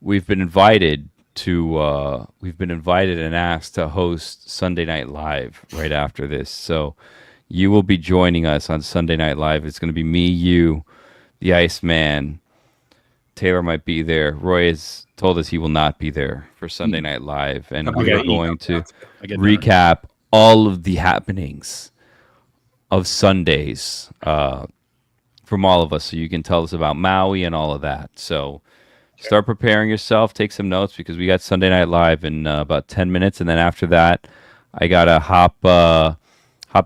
we've been invited and asked to host Sunday Night Live right after this. So you will be joining us on Sunday Night Live. It's going to be me, you, the Iceman. Taylor might be there. Roy has told us he will not be there for Sunday Night Live, and we are going to recap all of the happenings of Sundays from all of us, so you can tell us about Maui and all of that. So start preparing yourself, take some notes, because we got Sunday Night Live in about 10 minutes, and then after that, I gotta hop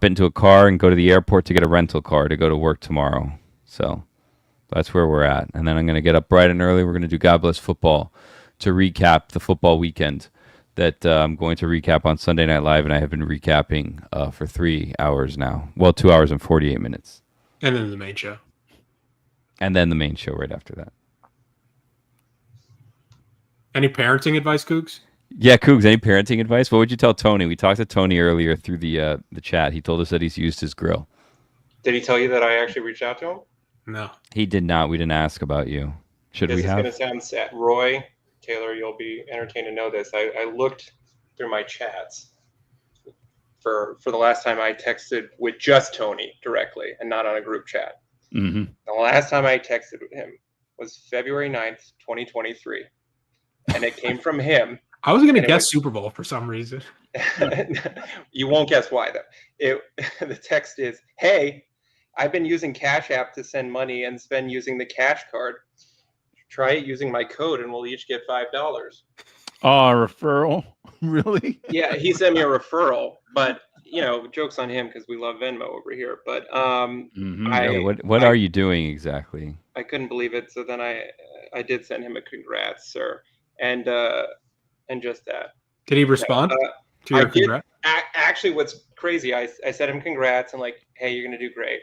into a car and go to the airport to get a rental car to go to work tomorrow. So that's where we're at. And then I'm gonna get up bright and early. We're gonna do God Bless Football to recap the football weekend that I'm going to recap on Sunday Night Live, and I have been recapping for 3 hours now. Well, 2 hours and 48 minutes. And then the main show. And then the main show right after that. Any parenting advice, Cougs? Yeah, Cougs, any parenting advice? What would you tell Tony? We talked to Tony earlier through the chat. He told us that he's used his grill. Did he tell you that I actually reached out to him? No. He did not. We didn't ask about you. Should This we is have? going to sound sad. Roy, Taylor, you'll be entertained to know this. I looked through my chats for the last time I texted with just Tony directly and not on a group chat. Mm-hmm. The last time I texted with him was February 9th, 2023. And it came from him. I was going to guess Super Bowl for some reason. You won't guess why, though. The text is, hey, I've been using Cash App to send money and spend using the Cash Card. Try it using my code and we'll each get $5. Referral? Really? Yeah, he sent me a referral, but jokes on him because we love Venmo over here. But What are you doing exactly? I couldn't believe it, so then I did send him a congrats, sir, and just that. Did he respond to your congrats? Actually, what's crazy, I sent him congrats and like, hey, you're gonna do great.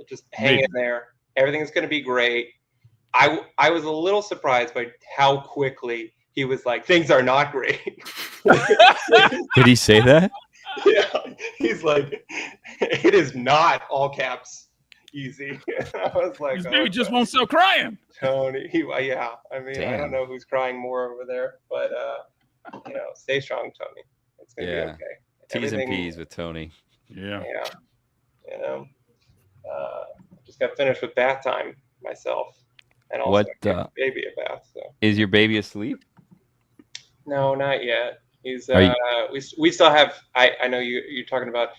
Just hang in there. Everything's gonna be great. I was a little surprised by how quickly he was like, things are not great. Did he say that? Yeah, he's like, it is not all caps easy. I was like, This baby just won't stop crying. Tony, yeah. I mean, Damn. I don't know who's crying more over there, but stay strong, Tony. It's gonna be okay. T's and P's with Tony. Yeah. Yeah. Just got finished with bath time myself, and also gave the baby a bath. So. Is your baby asleep? No, not yet. He's we still have. I know you're talking about.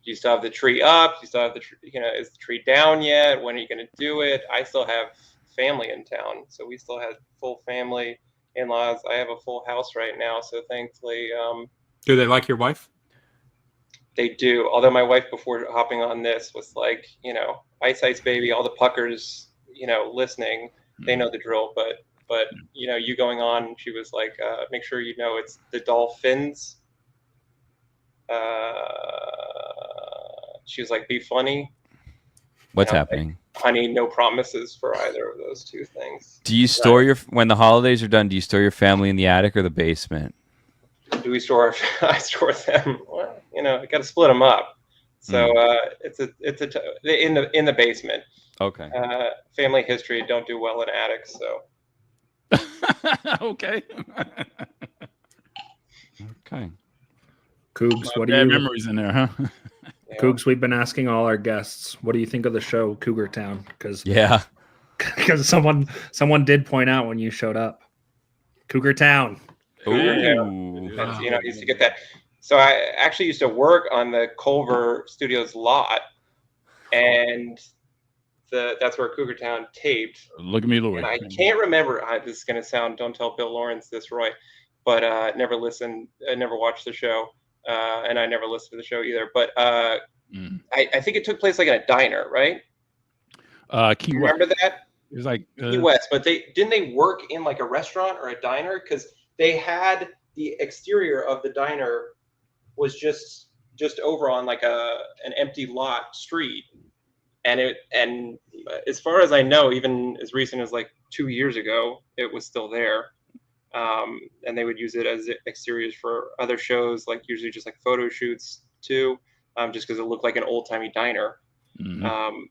Do you still have the tree up? Do you still have the tree? Is the tree down yet? When are you going to do it? I still have family in town, so we still have full family, in-laws. I have a full house right now, so thankfully. Do they like your wife? They do. Although my wife, before hopping on this, was like, Ice baby, all the puckers, listening, they know the drill. But you going on, she was like, make sure it's the Dolph-Ins. She was like, be funny. What's happening? Like, honey, no promises for either of those two things. Do you store when the holidays are done, do you store your family in the attic or the basement? Do we store? I store them. Well, I got to split them up. So it's in the basement. Okay. Family history don't do well in attics, so. Okay. Okay. Cougs, what do Bad you? memories in there, huh? Cougs, we've been asking all our guests, what do you think of the show Cougar Town? Because someone did point out when you showed up, Cougar Town. Ooh. I used to get that. So I actually used to work on the Culver Studios lot, and that's where Cougar Town taped. Look at me, Louis. And I can't remember. This is going to sound. Don't tell Bill Lawrence this, Roy. But never listened. I never watched the show, and I never listened to the show either. But I think it took place like in a diner, right? Key West. Remember that? It was like Key West, but they work in like a restaurant or a diner because they had the exterior of the diner was just over on like an empty lot street, and as far as I know, even as recent as like 2 years ago, it was still there. And they would use it as exteriors for other shows, like usually just like photo shoots too, just because it looked like an old-timey diner. Mm-hmm.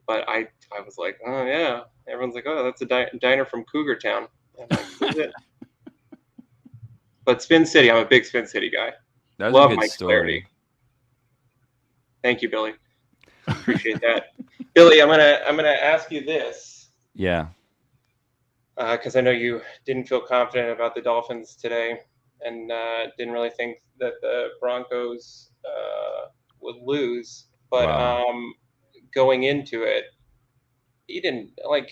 But I was like, oh yeah, everyone's like, oh, that's a diner from Cougar Town. That's it. But Spin City, I'm a big Spin City guy. That was Love a good Mike story. Flaherty. Thank you, Billy. Appreciate that. Billy, I'm gonna ask you this. Yeah. Because I know you didn't feel confident about the Dolphins today, and didn't really think that the Broncos would lose. But going into it, you didn't like.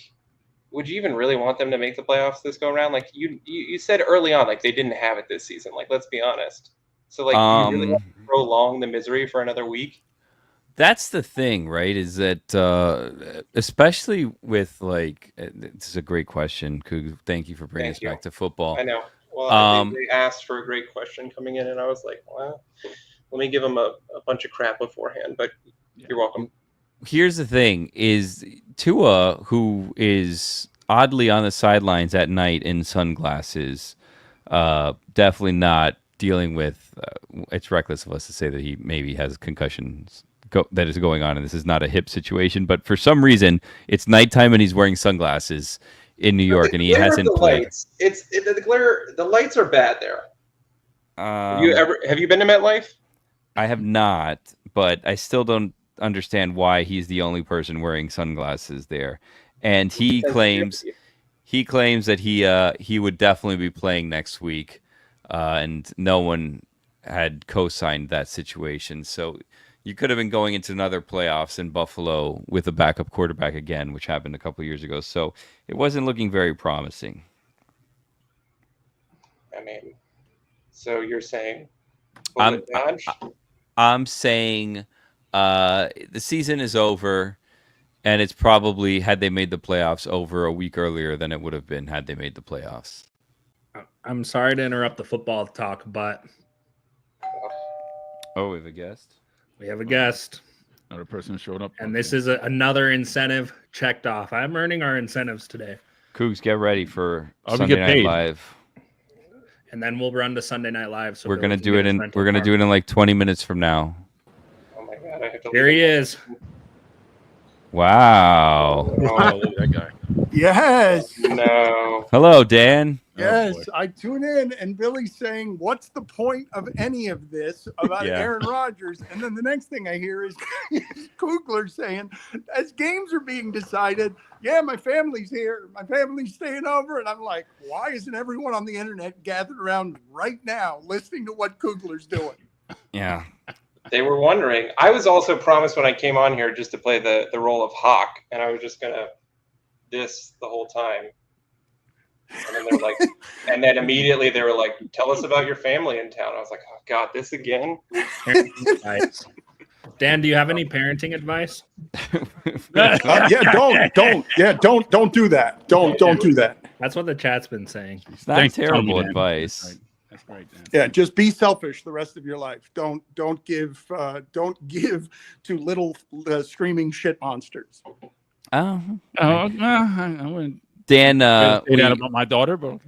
Would you even really want them to make the playoffs this go around? Like you said early on, like they didn't have it this season. Like, let's be honest. So like, you really want to prolong the misery for another week? That's the thing, right? Is that especially with like, this is a great question. Coog, thank you for bringing us back to football. I know. Well, I think they asked for a great question coming in, and I was like, well, let me give them a bunch of crap beforehand. But you're welcome. Here's the thing: is Tua, who is oddly on the sidelines at night in sunglasses, Definitely not dealing with. It's reckless of us to say that he maybe has concussions that is going on, and this is not a hip situation. But for some reason, it's nighttime and he's wearing sunglasses in New York, and he hasn't played. Lights. The glare. The lights are bad there. Have you been to MetLife? I have not, but I still don't understand why he's the only person wearing sunglasses there. And he claims that he would definitely be playing next week, and no one had co-signed that situation. So you could have been going into another playoffs in Buffalo with a backup quarterback again, which happened a couple of years ago. So it wasn't looking very promising. I mean, so you're saying I'm saying the season is over, and it's probably, had they made the playoffs, over a week earlier than it would have been had they made the playoffs. I'm sorry to interrupt the football talk, but we have a guest. We have a guest. Another person showed up. And this is another incentive checked off. I'm earning our incentives today. Cougs, get ready for Sunday Night Live. And then we'll run to Sunday Night Live. So we're gonna do it in like 20 minutes from now. Oh my God! I have to. Here he is. Wow. Oh, look at that guy. Yes. No. Hello, Dan. Yes, I tune in, and Billy's saying, "What's the point of any of this about Aaron Rodgers?" And then the next thing I hear is Kugler saying, as games are being decided, "Yeah, my family's here. My family's staying over." And I'm like, why isn't everyone on the internet gathered around right now listening to what Kugler's doing? Yeah. They were wondering. I was also promised when I came on here just to play the role of Hawk, and I was just gonna diss the whole time. And then they're like, and then immediately they were like, "Tell us about your family in town." I was like, "Oh God, this again?" Dan, do you have any parenting advice? Don't do that. Don't do that. That's what the chat's been saying. It's not terrible advice. That's right, Dan. Yeah, just be selfish the rest of your life. Don't give to little screaming shit monsters. I wouldn't Dan, say that about my daughter, but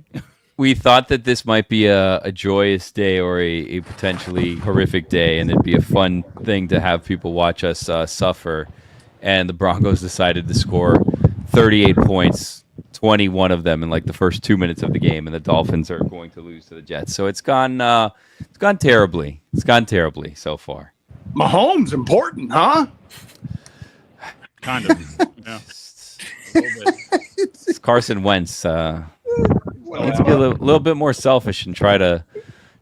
we thought that this might be a joyous day or a potentially horrific day, and it'd be a fun thing to have people watch us suffer. And the Broncos decided to score 38 points, 21 of them in like the first 2 minutes of the game, and the Dolphins are going to lose to the Jets. So it's gone terribly. It's gone terribly so far. Mahomes important, huh? kind of. Yeah. A little bit. It's Carson Wentz. Let's be a little bit more selfish and try to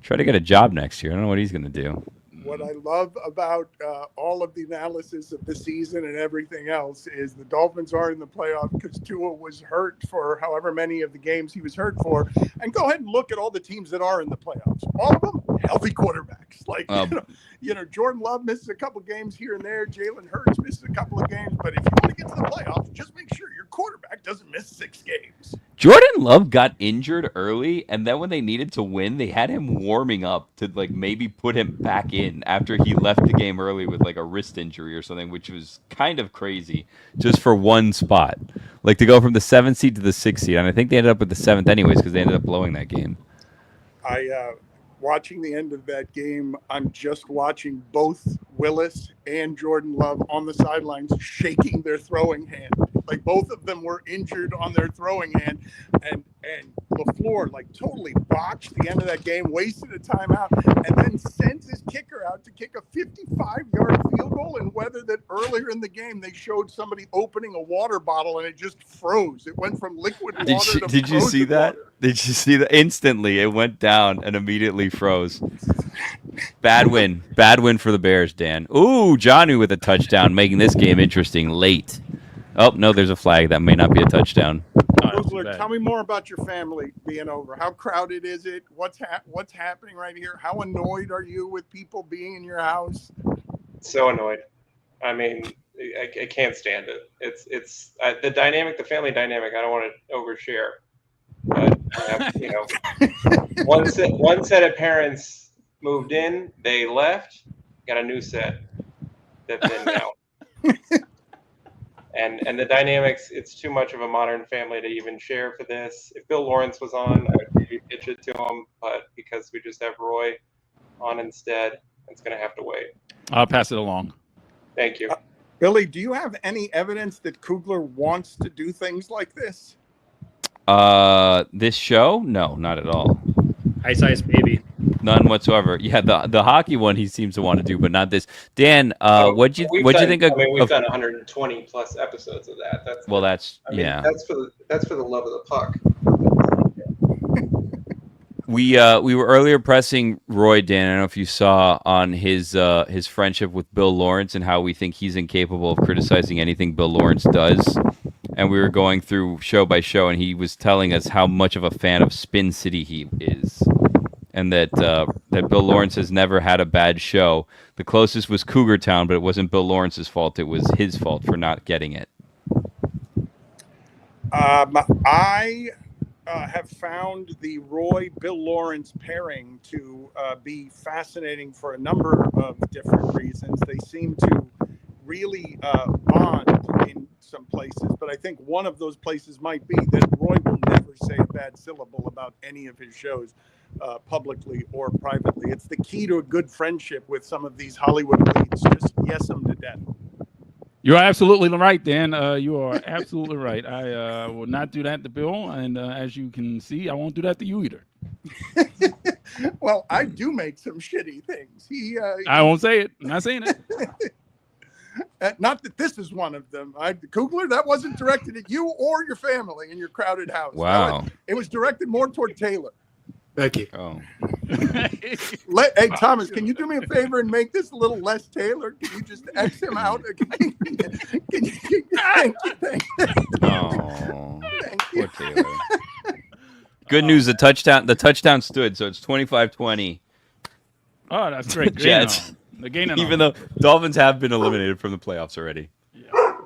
get a job next year. I don't know what he's going to do. What I love about all of the analysis of the season and everything else is the Dolphins are in the playoff because Tua was hurt for however many of the games he was hurt for. And go ahead and look at all the teams that are in the playoffs. All of them healthy quarterbacks. Like, Jordan Love misses a couple games here and there. Jalen Hurts misses a couple of games. But if you want to get to the playoffs, just make sure your quarterback doesn't miss 6 games. Jordan Love got injured early, and then when they needed to win, they had him warming up to like maybe put him back in after he left the game early with like a wrist injury or something, which was kind of crazy just for one spot. Like to go from the 7th seed to the 6th seed, and I think they ended up with the 7th anyways because they ended up blowing that game. Watching the end of that game, I'm just watching both Willis and Jordan Love on the sidelines shaking their throwing hand. Like both of them were injured on their throwing hand, and LaFleur like totally botched the end of that game, wasted a timeout, and then sends his kicker out to kick a 55-yard field goal in weather that earlier in the game they showed somebody opening a water bottle and it just froze. It went from liquid water to frozen water. Did you see that? Did you see that? Instantly, it went down and immediately froze. Bad win for the Bears, Dan. Ooh, Jonnu with a touchdown, making this game interesting late. Oh, no, there's a flag. That may not be a touchdown. Tell me more about your family being over. How crowded is it? What's happening right here? How annoyed are you with people being in your house? So annoyed. I mean, I can't stand it. It's the dynamic, the family dynamic. I don't want to overshare, but one set of parents moved in, they left, got a new set that's in now. And the dynamics, it's too much of a Modern Family to even share for this. If Bill Lawrence was on, I would maybe pitch it to him, but because we just have Roy on instead, it's going to have to wait. I'll pass it along. Thank you. Billy, do you have any evidence that Kugler wants to do things like this? This show? No, not at all. Ice baby. None whatsoever. Yeah, the hockey one he seems to want to do, but not this. Dan, what'd you think of? I mean, we've done 120 plus episodes of that. That's that's for the love of the puck. We were earlier pressing Roy, Dan. I don't know if you saw on his friendship with Bill Lawrence and how we think he's incapable of criticizing anything Bill Lawrence does. And we were going through show by show, and he was telling us how much of a fan of Spin City he is, and that Bill Lawrence has never had a bad show. The closest was Cougar Town, but it wasn't Bill Lawrence's fault. It was his fault for not getting it. I have found the Roy-Bill Lawrence pairing to be fascinating for a number of different reasons. They seem to really bond in some places, but I think one of those places might be that Roy will never say a bad syllable about any of his shows, publicly or privately. It's the key to a good friendship with some of these Hollywood elites. Just yes them to death. You are absolutely right, Dan. You are absolutely right. I will not do that to Bill, and as you can see, I won't do that to you either. Well, I do make some shitty things. I won't say it. I'm not saying it. Not that this is one of them. Kugler, that wasn't directed at you or your family in your crowded house. Wow. It was directed more toward Taylor. Thank you. Oh. Hey, Thomas, can you do me a favor and make this a little less tailored? Can you just X him out? Thank you. Oh. Poor Taylor. Good news, the touchdown stood, so it's 25-20. Oh, that's great. Jets. Even though Dolphins have been eliminated from the playoffs already.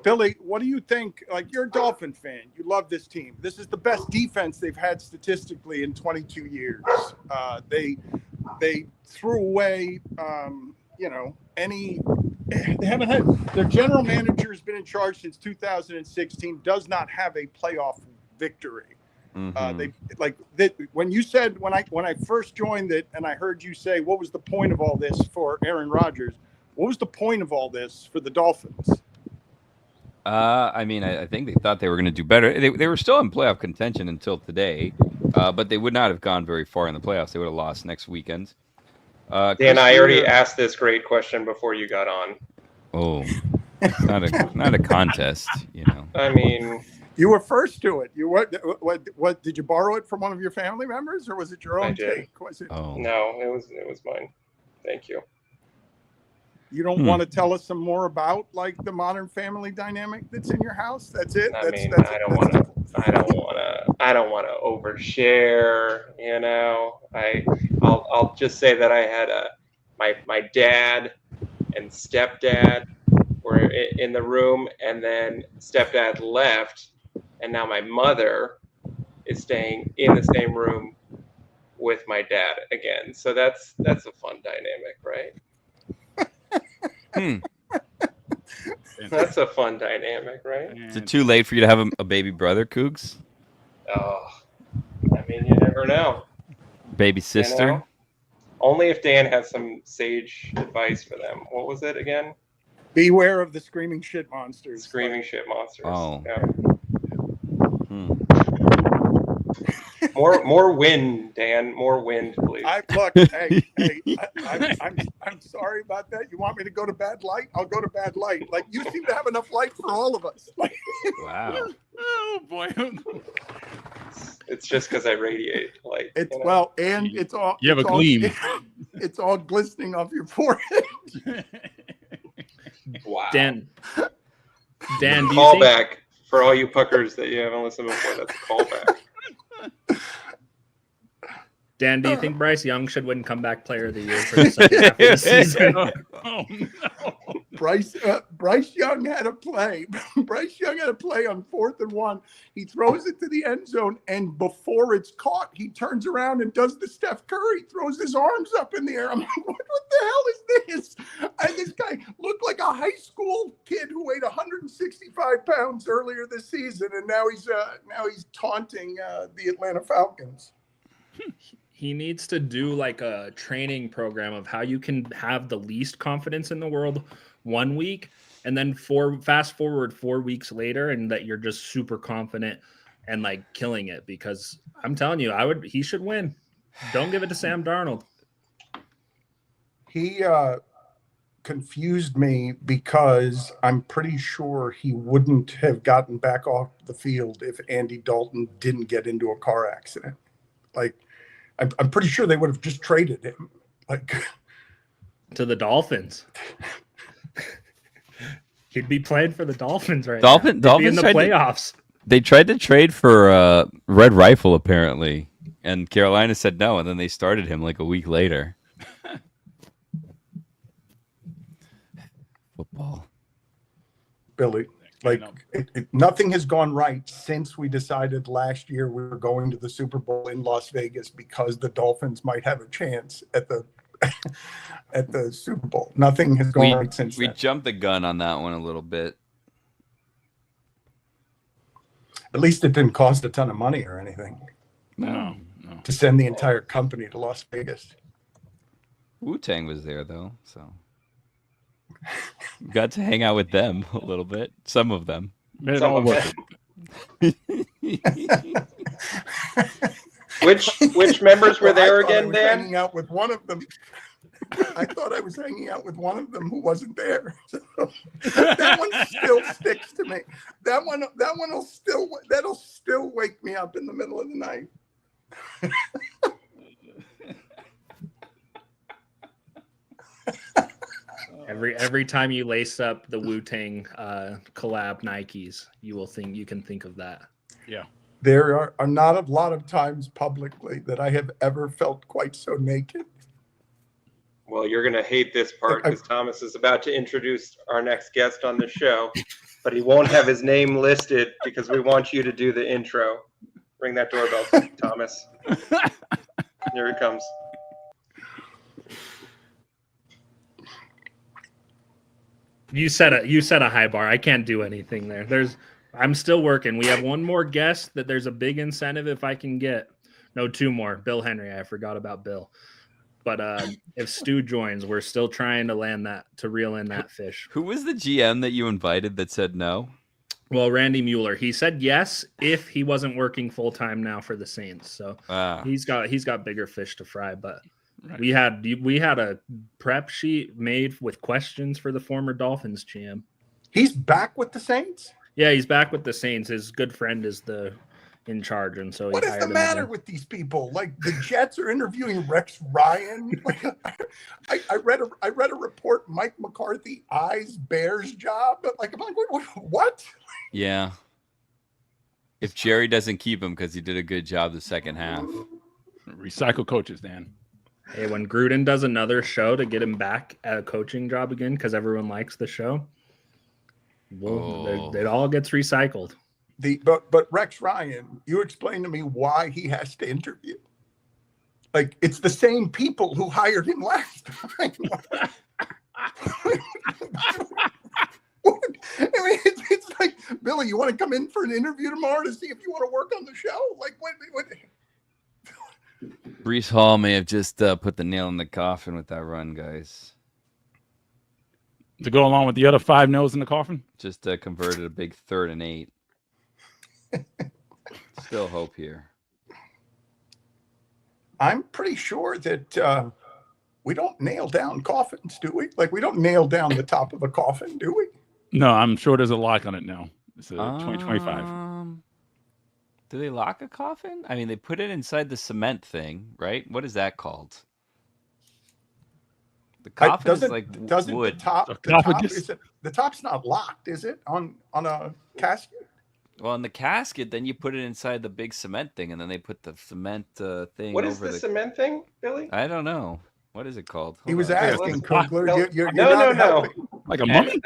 Billy, what do you think? Like, you're a Dolphin fan. You love this team. This is the best defense they've had statistically in 22 years. They threw away, they haven't had, their general manager has been in charge since 2016, does not have a playoff victory. Mm-hmm. When you said, when I first joined it and I heard you say, what was the point of all this for Aaron Rodgers? What was the point of all this for the Dolphins? I mean, I think they thought they were going to do better. They were still in playoff contention until today, but they would not have gone very far in the playoffs. They would have lost next weekend. Dan, I already asked this great question before you got on. Oh, it's not a contest, you know. I mean, you were first to it. You what did you borrow it from one of your family members, or was it your own take? Was it? Oh. No, it was mine. Thank you. You don't want to tell us some more about like the Modern Family dynamic that's in your house? That's it. I don't want to overshare. You know, I'll just say that I had my dad and stepdad were in the room, and then stepdad left, and now my mother is staying in the same room with my dad again. So that's a fun dynamic, right? That's a fun dynamic, right? Is it too late for you to have a baby brother, Cougs? Oh, I mean, you never know. Baby sister? You know? Only if Dan has some sage advice for them. What was it again? Beware of the screaming shit monsters. Screaming shit monsters. Oh. Yeah. More wind, Dan. More wind, please. I'm sorry about that. You want me to go to bad light? I'll go to bad light. Like, you seem to have enough light for all of us. Wow. Oh boy. It's just because I radiate light. It's well, and it's all. You have a gleam. It's all glistening off your forehead. Wow. Dan, do you callback for all you puckers that you haven't listened before. That's a callback. Dan, do you think Bryce Young should win comeback player of the year for the second half of the season? Oh no. Bryce Young had a play. Bryce Young had a play on 4th and 1. He throws it to the end zone, and before it's caught, he turns around and does the Steph Curry, throws his arms up in the air. I'm like, what the hell is this? And this guy looked like a high school kid who weighed 165 pounds earlier this season, and now he's taunting the Atlanta Falcons. He needs to do like a training program of how you can have the least confidence in the world 1 week, and then fast forward 4 weeks later, and that you're just super confident and like killing it. Because I'm telling you, he should win. Don't give it to Sam Darnold. He confused me because I'm pretty sure he wouldn't have gotten back off the field if Andy Dalton didn't get into a car accident. Like, I'm pretty sure they would have just traded him, like, to the Dolphins. He'd be playing for the Dolphins right now. Dolphins in the playoffs. They tried to trade for Red Rifle apparently, and Carolina said no, and then they started him like a week later. Football, Billy. Like, nothing has gone right since we decided last year we were going to the Super Bowl in Las Vegas because the Dolphins might have a chance at the Super Bowl. Nothing has gone right since we then. jumped the gun on that one a little bit. At least it didn't cost a ton of money or anything. No. To send the entire company to Las Vegas. Wu-Tang was there though, so got to hang out with them a little bit. Some of them. It all worked. Which members were there again, Dan? Hanging out with one of them. I thought I was hanging out with one of them who wasn't there. So, that one still sticks to me. That'll still wake me up in the middle of the night. Every time you lace up the Wu-Tang collab Nikes, you can think of that. Yeah. There are not a lot of times publicly that I have ever felt quite so naked. Well, you're going to hate this part because Thomas is about to introduce our next guest on the show, but he won't have his name listed because we want you to do the intro. Ring that doorbell, Thomas. Here it comes. You set a high bar. I can't do anything there. I'm still working. We have one more guest that there's a big incentive if I can get. No, two more. Bill Henry. I forgot about Bill. But if Stu joins, we're still trying to reel in that fish. Who was the GM that you invited that said no? Well, Randy Mueller. He said yes if he wasn't working full time now for the Saints. So he's got bigger fish to fry. But right. we had a prep sheet made with questions for the former Dolphins GM. He's back with the Saints? Yeah, he's back with the Saints. His good friend is in charge, and so what is the matter with these people? Like, the Jets are interviewing Rex Ryan. Like, I read a report. Mike McCarthy eyes Bears job, but like, I'm like, what? Yeah. If Jerry doesn't keep him because he did a good job the second half. Recycle coaches, Dan. Hey, when Gruden does another show to get him back at a coaching job again because everyone likes the show, it all gets recycled. But Rex Ryan, you explain to me why he has to interview. Like, it's the same people who hired him last time. I mean, it's like, Billy, you want to come in for an interview tomorrow to see if you want to work on the show? Like, what? Breece Hall may have just put the nail in the coffin with that run, guys. To go along with the other 5 nails in the coffin? Just converted a big 3rd and 8. Still hope here. I'm pretty sure that we don't nail down coffins, do we? Like, we don't nail down the top of a coffin, do we? No, I'm sure there's a lock on it now. It's a 2025. Do they lock a coffin? I mean, they put it inside the cement thing, right? What is that called? The coffin is like wood. The top's not locked, is it? On a casket? Well, in the casket, then you put it inside the big cement thing, and then they put the cement thing. What is the cement thing, Billy? I don't know. What is it called? He was asking, Kugler. No. Like a mummy?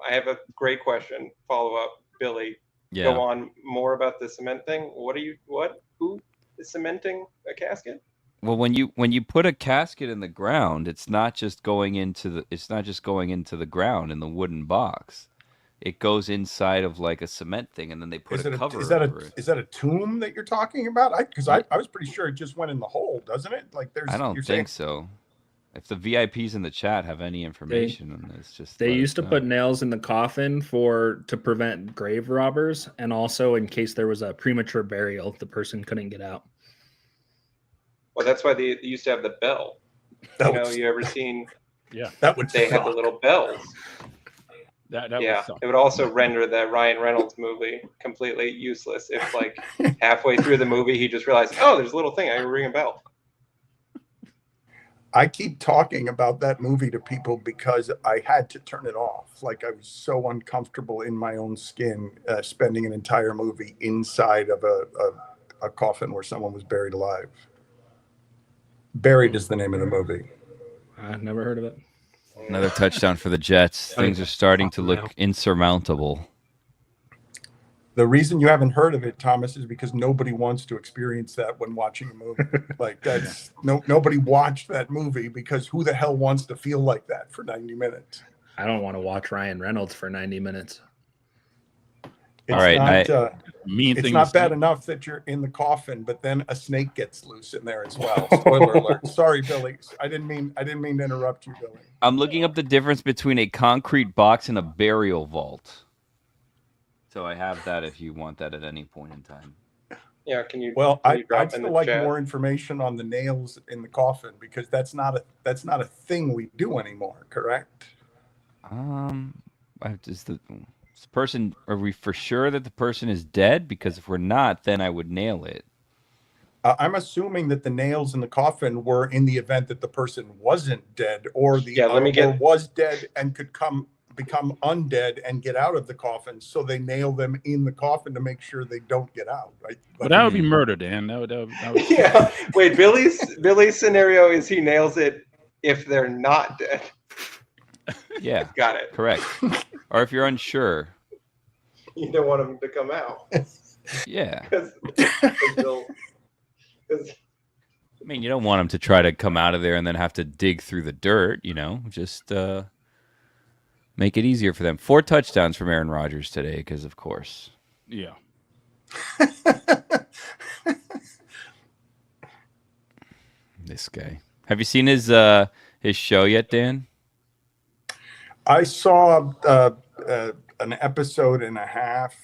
I have a great question. Follow up, Billy. Yeah. Go on more about the cement thing. Who is cementing a casket? Well, when you put a casket in the ground, it's not just going into the ground in the wooden box. It goes inside of like a cement thing, and then they put a cover over it. Is that a tomb that you're talking about? Because I was pretty sure it just went in the hole, doesn't it? Like I don't think so. If the VIPs in the chat have any information on this, just they used to put nails in the coffin to prevent grave robbers, and also in case there was a premature burial, the person couldn't get out. Well, that's why they used to have the bell. You ever seen? Yeah, they had the little bells. That it would also render that Ryan Reynolds movie completely useless if, like, halfway through the movie he just realized, oh, there's a little thing I can ring a bell. I keep talking about that movie to people because I had to turn it off. Like, I was so uncomfortable in my own skin, spending an entire movie inside of a coffin where someone was buried alive. Buried is the name of the movie. I've never heard of it. Another touchdown for the Jets. Things are starting to look insurmountable. The reason you haven't heard of it, Thomas, is because nobody wants to experience that when watching a movie. Like, that's nobody watched that movie because who the hell wants to feel like that for 90 minutes? I don't want to watch Ryan Reynolds for 90 minutes. All right, it's not bad enough that you're in the coffin, but then a snake gets loose in there as well. Spoiler alert. Sorry, Billy. I didn't mean to interrupt you, Billy. I'm looking up the difference between a concrete box and a burial vault. So I have that if you want that at any point in time. Yeah, can you? Well, I'd still like more information on the nails in the coffin because that's not a thing we do anymore, correct? Are we for sure that the person is dead? Because if we're not, then I would nail it. I'm assuming that the nails in the coffin were in the event that the person wasn't dead or was dead and could become undead and get out of the coffin. So they nail them in the coffin to make sure they don't get out. Right? But that would be murder, Dan. That would yeah. Wait, Billy's scenario is he nails it if they're not dead. Yeah. Got it. Correct. Or if you're unsure. You don't want them to come out. Yeah. Because I mean, you don't want them to try to come out of there and then have to dig through the dirt, just make it easier for them. 4 touchdowns from Aaron Rodgers today because, of course. Yeah. This guy. Have you seen his show yet, Dan? I saw an episode and a half.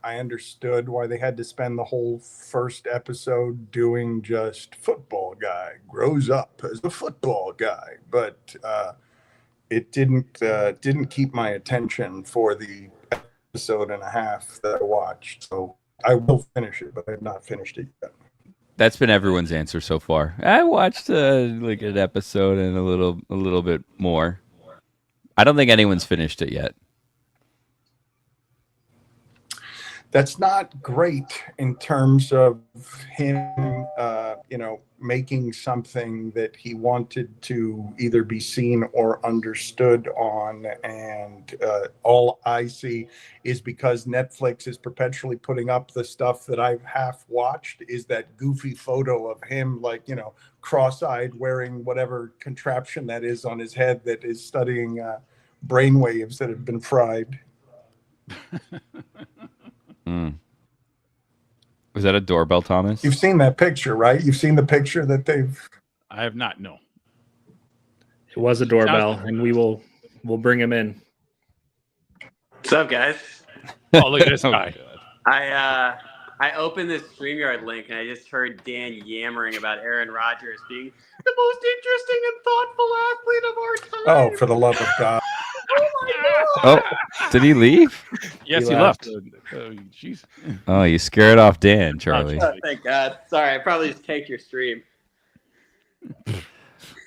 I understood why they had to spend the whole first episode doing just football guy grows up as a football guy, but it didn't keep my attention for the episode and a half that I watched. So I will finish it, but I have not finished it yet. That's been everyone's answer so far. I watched like an episode and a little bit more. I don't think anyone's finished it yet. That's not great in terms of him, making something that he wanted to either be seen or understood on. And all I see is because Netflix is perpetually putting up the stuff that I've half watched is that goofy photo of him, cross-eyed wearing whatever contraption that is on his head that is studying brainwaves that have been fried. Was that a doorbell, Thomas? You've seen that picture, right? You've seen the picture that they've... I have not, no. It was a doorbell, and we'll bring him in. What's up, guys? Oh, look at this guy. I opened this StreamYard link, and I just heard Dan yammering about Aaron Rodgers being the most interesting and thoughtful athlete of our time. Oh, for the love of God. Oh, my God. Oh, did he leave? Yes, he left. Jeez. Oh, you scared off Dan, Charlie. Oh, thank God. Sorry, I probably just tanked your stream.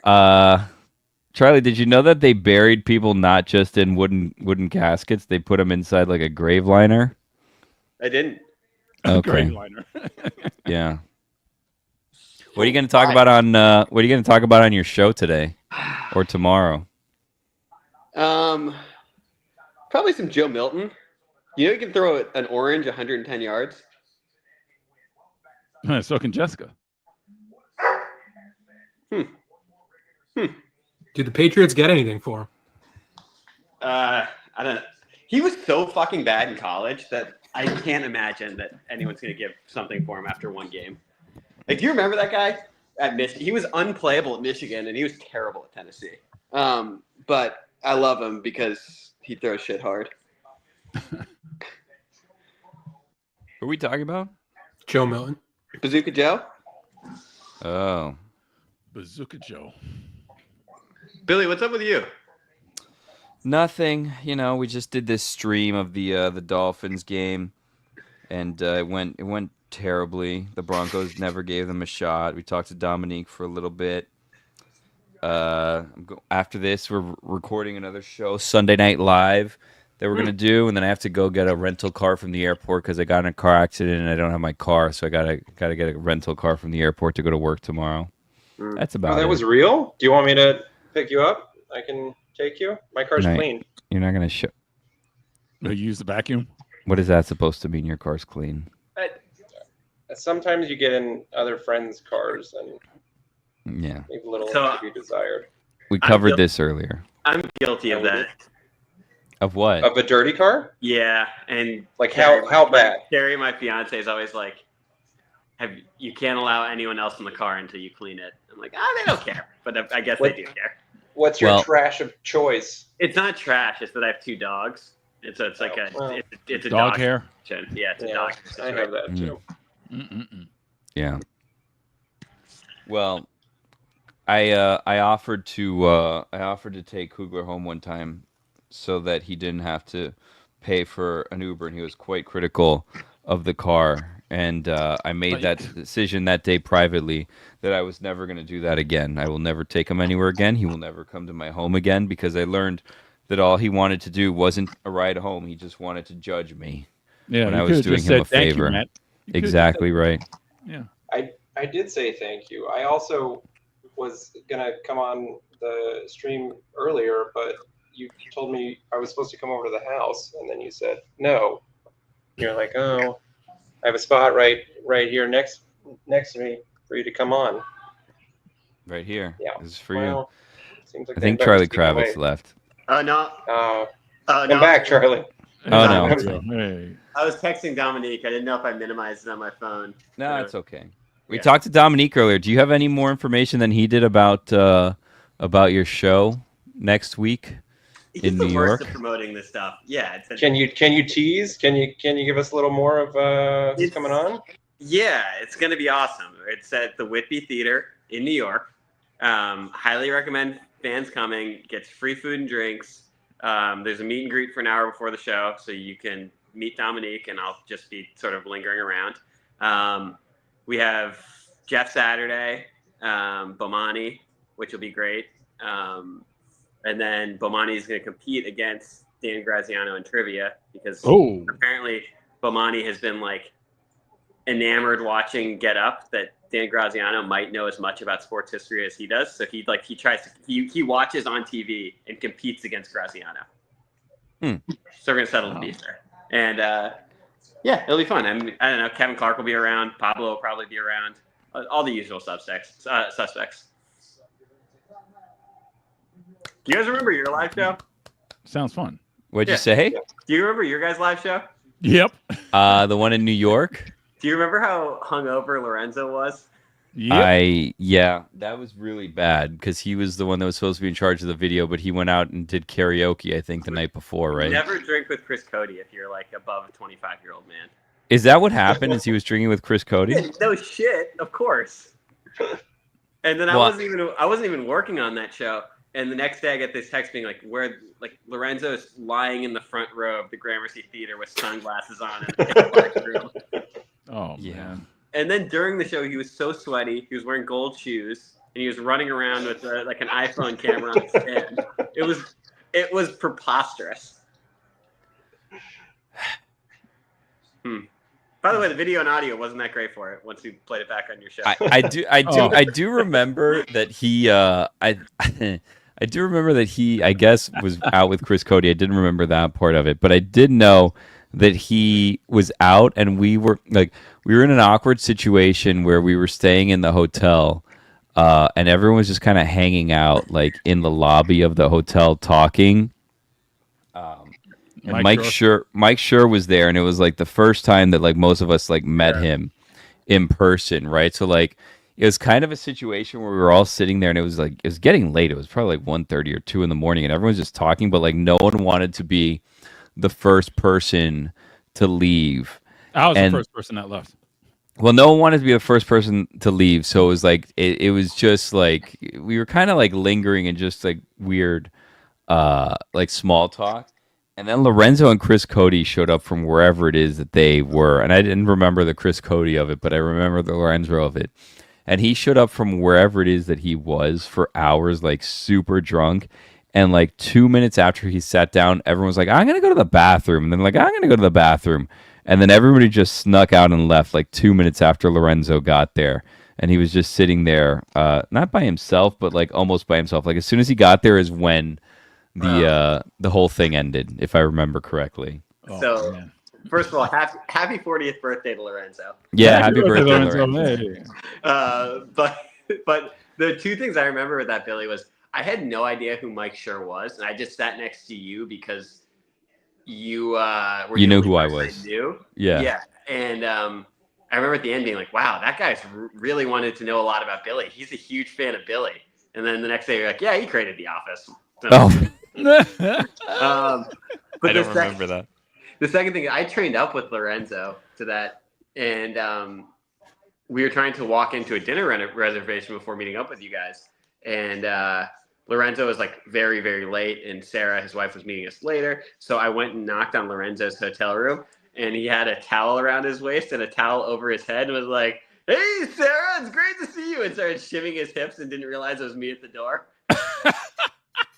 Charlie, did you know that they buried people not just in wooden caskets? They put them inside like a grave liner. I didn't. Okay. Grave liner. Yeah. What are you going to talk about on? What are you going to talk about on your show today or tomorrow? Probably some Joe Milton. You know, he can throw an orange 110 yards. So can Jessica. Did the Patriots get anything for him? I don't know. He was so fucking bad in college that I can't imagine that anyone's going to give something for him after one game. Like, do you remember that guy at Michigan? He was unplayable at Michigan, and he was terrible at Tennessee. But I love him because he throws shit hard. Who are we talking about? Joe Milton. Bazooka Joe? Oh. Bazooka Joe. Billy, what's up with you? Nothing. You know, we just did this stream of the Dolphins game, and it went terribly. The Broncos never gave them a shot. We talked to Dominique for a little bit. After this, we're recording another show, Sunday Night Live, that we're gonna do, and then I have to go get a rental car from the airport because I got in a car accident and I don't have my car, so I gotta get a rental car from the airport to go to work tomorrow. That's about it. That was real? Do you want me to pick you up? I can take you. My car's clean. You're not gonna show. You use the vacuum? What is that supposed to mean? Your car's clean? Sometimes you get in other friends' cars and Yeah. leave a little So- to be desired. We covered this earlier. I'm guilty of that. Of what? Of a dirty car? Yeah, and Like how bad? Carrie, my fiance, is always like, you can't allow anyone else in the car until you clean it. I'm like, they don't care, but I guess they do care. What's your trash of choice? It's not trash. It's that I have 2 dogs. It's like it's a Dog hair? situation. Yeah, it's a dog. I have that too. Yeah. Well, I offered to take Kugler home one time so that he didn't have to pay for an Uber, and he was quite critical of the car. And I made that decision that day privately that I was never going to do that again. I will never take him anywhere again. He will never come to my home again because I learned that all he wanted to do wasn't a ride home. He just wanted to judge me when I was doing him a favor. Exactly right. Yeah. I did say thank you. I also was gonna come on the stream earlier, but you told me I was supposed to come over to the house, and then you said no. You're like, oh, I have a spot right here next to me for you to come on. Right here. Yeah. This is for you. Seems like I think Charlie Kravitz left. Oh no. Come back, Charlie. Oh no. Hey. I was texting Dominique. I didn't know if I minimized it on my phone. No, it's okay. We talked to Dominique earlier. Do you have any more information than he did about your show next week in New York? He's the worst at promoting this stuff. Yeah. Can you tease? Can you give us a little more of who's coming on? Yeah, it's going to be awesome. It's at the Whitby Theater in New York. Highly recommend fans coming. Gets free food and drinks. There's a meet and greet for an hour before the show, so you can meet Dominique, and I'll just be sort of lingering around. We have Jeff Saturday, Bomani, which will be great. And then Bomani is going to compete against Dan Graziano in trivia because apparently Bomani has been like enamored watching Get Up that Dan Graziano might know as much about sports history as he does. So he watches on TV and competes against Graziano. So we're going to settle the beef there. And yeah, it'll be fun. I don't know. Kevin Clark will be around. Pablo will probably be around. All the usual suspects. Do you guys remember your live show? Sounds fun. What'd you say? Do you remember your guys' live show? Yep. The one in New York? Do you remember how hungover Lorenzo was? Yeah, that was really bad because he was the one that was supposed to be in charge of the video, but he went out and did karaoke, I think, the night before, right? Never drink with Chris Cody if you're like above a 25-year-old man. Is that what happened? Is he was drinking with Chris Cody? No shit, of course. And then I wasn't even working on that show. And the next day I get this text being like, Lorenzo is lying in the front row of the Gramercy Theater with sunglasses on in the room. Oh man. And then during the show, he was so sweaty. He was wearing gold shoes, and he was running around with like an iPhone camera on his head. It was preposterous. By the way, the video and audio wasn't that great for it once you played it back on your show. I do remember that he I I do remember that he, I guess, was out with Chris Cody. I didn't remember that part of it, but I did know that he was out, and we were in an awkward situation where we were staying in the hotel, and everyone was just kind of hanging out like in the lobby of the hotel talking. And Mike Schur was there, and it was like the first time that like most of us like met him in person, right? So like it was kind of a situation where we were all sitting there, and it was getting late. It was probably like 1:30 or 2 in the morning, and everyone's just talking, but like no one wanted to be the first person to leave. I was the first person that left. Well, no one wanted to be the first person to leave, so it was like it was just like we were kind of like lingering in just like weird like small talk. And then Lorenzo and Chris Cody showed up from wherever it is that they were. And I didn't remember the Chris Cody of it, but I remember the Lorenzo of it. And he showed up from wherever it is that he was for hours, like super drunk. And like 2 minutes after he sat down, everyone was like, I'm going to go to the bathroom. And then like, I'm going to go to the bathroom. And then everybody just snuck out and left like 2 minutes after Lorenzo got there. And he was just sitting there, not by himself, but like almost by himself. Like as soon as he got there is when the whole thing ended, if I remember correctly. So, first of all, happy 40th birthday to Lorenzo. Yeah, happy birthday, Lorenzo. But the two things I remember with that, Billy, was I had no idea who Mike Schur was, and I just sat next to you because you were you knew who I was. I knew. Yeah. And I remember at the end being like, "Wow, that guy's really wanted to know a lot about Billy. He's a huge fan of Billy." And then the next day, you're like, "Yeah, he created The Office." So, but I don't remember that. The second thing, I trained up with Lorenzo to that, and we were trying to walk into a dinner reservation before meeting up with you guys. And Lorenzo was like very, very late, and Sarah, his wife, was meeting us later. So I went and knocked on Lorenzo's hotel room, and he had a towel around his waist and a towel over his head and was like, "Hey, Sarah, it's great to see you," and started shimmy his hips and didn't realize it was me at the door.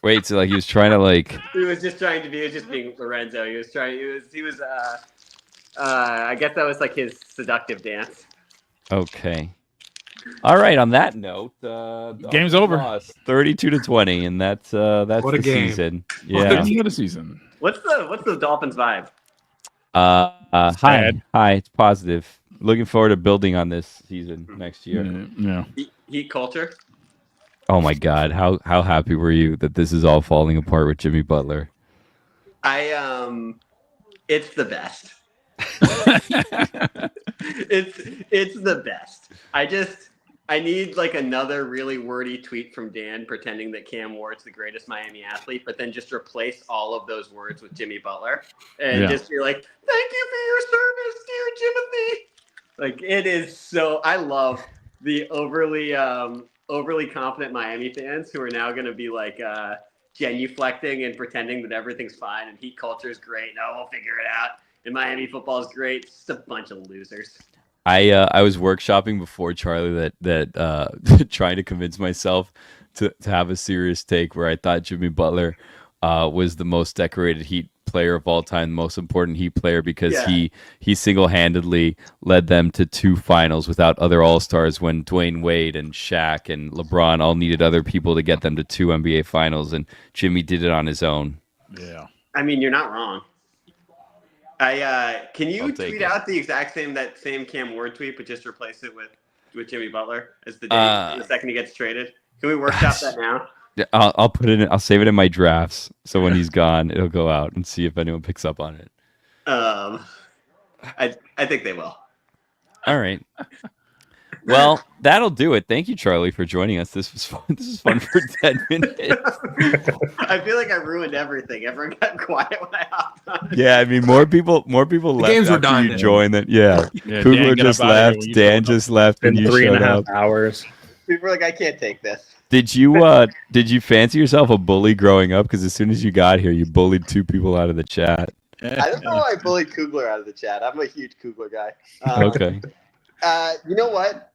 Wait, so like he was trying to like... He was just being Lorenzo. He was I guess that was like his seductive dance. Okay. All right, on that note, game's over. 32-20, and that's what a the game. Season. Yeah. Yeah. What a season. What's the Dolphins vibe? Hi, it's positive. Looking forward to building on this season next year. Yeah. Heat culture. Oh my God, how happy were you that this is all falling apart with Jimmy Butler? It's the best. it's the best. I need like another really wordy tweet from Dan pretending that Cam Ward's the greatest Miami athlete, but then just replace all of those words with Jimmy Butler and just be like, "Thank you for your service, dear Jimothy." Like it is so. I love the overly confident Miami fans who are now going to be like genuflecting and pretending that everything's fine and heat culture is great. No, we'll figure it out. And Miami football is great. It's just a bunch of losers. I was workshopping before, Charlie, that trying to convince myself to have a serious take where I thought Jimmy Butler was the most decorated Heat player of all time, the most important Heat player, because he single-handedly led them to 2 finals without other All-Stars when Dwayne Wade and Shaq and LeBron all needed other people to get them to 2 NBA finals, and Jimmy did it on his own. Yeah. I mean, you're not wrong. Can you tweet out the exact same Cam Ward tweet, but just replace it with Jimmy Butler as the day the second he gets traded? Can we workshop that now? Yeah, I'll put it in. I'll save it in my drafts, so when he's gone, it'll go out and see if anyone picks up on it. I think they will. All right. Well, that'll do it. Thank you, Charlie, for joining us. This was fun. This is fun for 10 minutes. I feel like I ruined everything. Everyone got quiet when I hopped on. Yeah, I mean, more people left games were after done. you joined. That Kugler just left. Dan just left, and you In 3.5 showed up. hours. People were like, "I can't take this." Did you fancy yourself a bully growing up? Because as soon as you got here, you bullied 2 people out of the chat. I don't know why I bullied Kugler out of the chat. I'm a huge Kugler guy. Okay. You know what?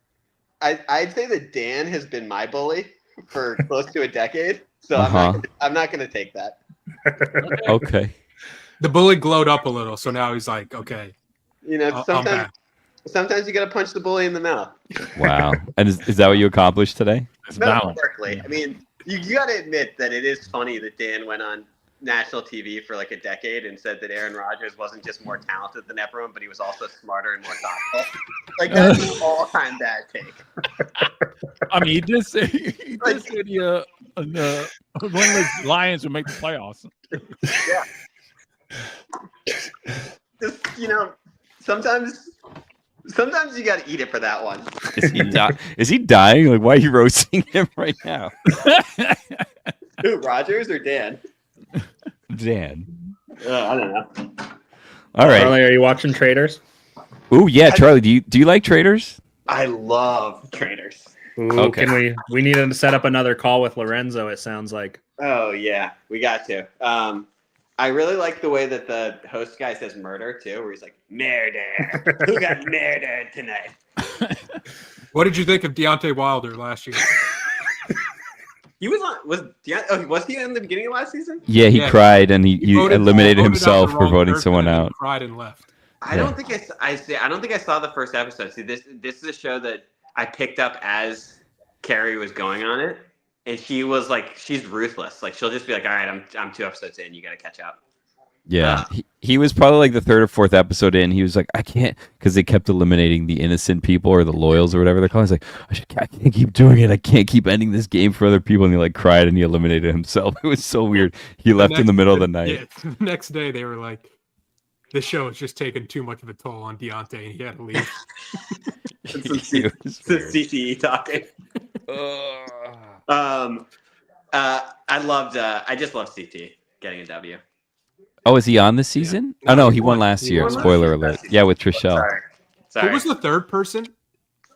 I'd say that Dan has been my bully for close to a decade, so I'm not going to take that. Okay. The bully glowed up a little, so now he's like, "Okay." You know, sometimes you got to punch the bully in the mouth. Wow. And is that what you accomplished today? Metaphorically. I mean, You got to admit that it is funny that Dan went on national TV for like a decade and said that Aaron Rodgers wasn't just more talented than everyone, but he was also smarter and more thoughtful. Like that's an all-time bad take. I mean, he did say the winless Lions would make the playoffs. Yeah. Just, sometimes you got to eat it for that one. Is he dying? Like, why are you roasting him right now? Who, Rodgers or Dan? Dan. I don't know. All right. Charlie, are you watching Traders? Oh yeah, Charlie. Do you like Traders? I love Traders. Ooh, Okay. Can we need to set up another call with Lorenzo? It sounds like. Oh yeah, we got to. I really like the way that the host guy says murder too, where he's like, "Murder! Who got murdered tonight?" What did you think of Deontay Wilder last year? He was on. Was he in the beginning of last season? Yeah, he cried and he eliminated voted himself out the for wrong voting person someone and then out. Cried and left. I don't think I don't think I saw the first episode. See, this is a show that I picked up as Carrie was going on it, and she was like, she's ruthless. Like she'll just be like, "All right, I'm 2 episodes in. You got to catch up." Yeah, he was probably like the 3rd or 4th episode in. He was like, I can't, because they kept eliminating the innocent people or the loyals or whatever they're called. He's like, I can't keep doing it. I can't keep ending this game for other people. And he like cried and he eliminated himself. It was so weird. He left in the middle of the night. Yeah, the next day they were like, this show has just taken too much of a toll on Deontay and he had to leave. Some CTE talking. I just love CT getting a W. Oh, is he on this season? Yeah. Oh no, he won last year. won Spoiler alert. Yeah, with Trishelle. Sorry. Who was the third person?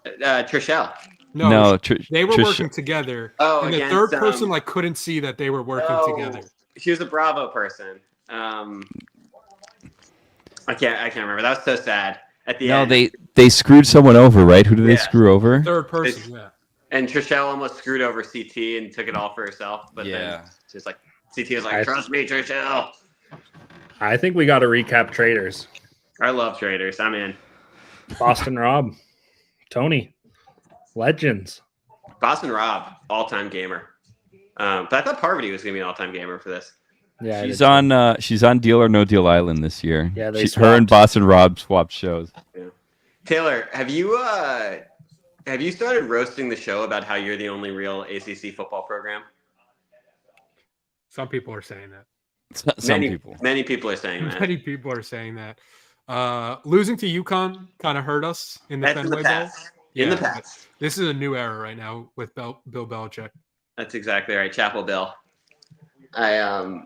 Trishelle. No, they were Trish- working together. Oh, and the against, third person like couldn't see that they were working together. She was a Bravo person. I can't remember. That was so sad. At the end. No, they screwed someone over, right? Who did they screw over? Third person, yeah. And Trishelle almost screwed over CT and took it all for herself. But then she's like, CT was like, trust me, Trishelle. I think we got to recap Traders. I love Traders. I'm in. Boston Rob, Tony, legends. Boston Rob, all-time gamer. But I thought Parvati was going to be an all-time gamer for this. Yeah, she's on Deal or No Deal Island this year. Yeah, her and Boston Rob swapped shows. Yeah. Taylor, have you started roasting the show about how you're the only real ACC football program? Some people are saying that. Many people are saying that. Many people are saying that. Losing to UConn kind of hurt us in the Fenway Bowl. In the past. This is a new era right now with Bill Belichick. That's exactly right. Chapel Bill. I've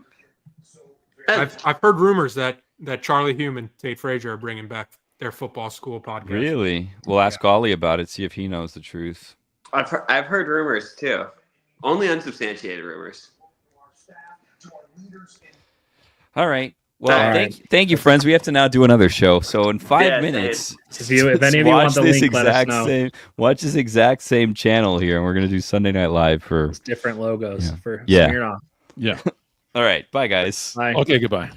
heard rumors that Charlie Hume and Tate Frazier are bringing back their football school podcast. Really? We'll ask Ollie about it, see if he knows the truth. I've heard rumors too. Only unsubstantiated rumors. All right. Well, thank you, friends. We have to now do another show. So in 5 minutes, if any of you want the link, let us know. Watch this exact same channel here, and we're going to do Sunday Night Live for different logos for yeah. Smirnoff. Yeah. All right. Bye, guys. Bye. Okay, goodbye.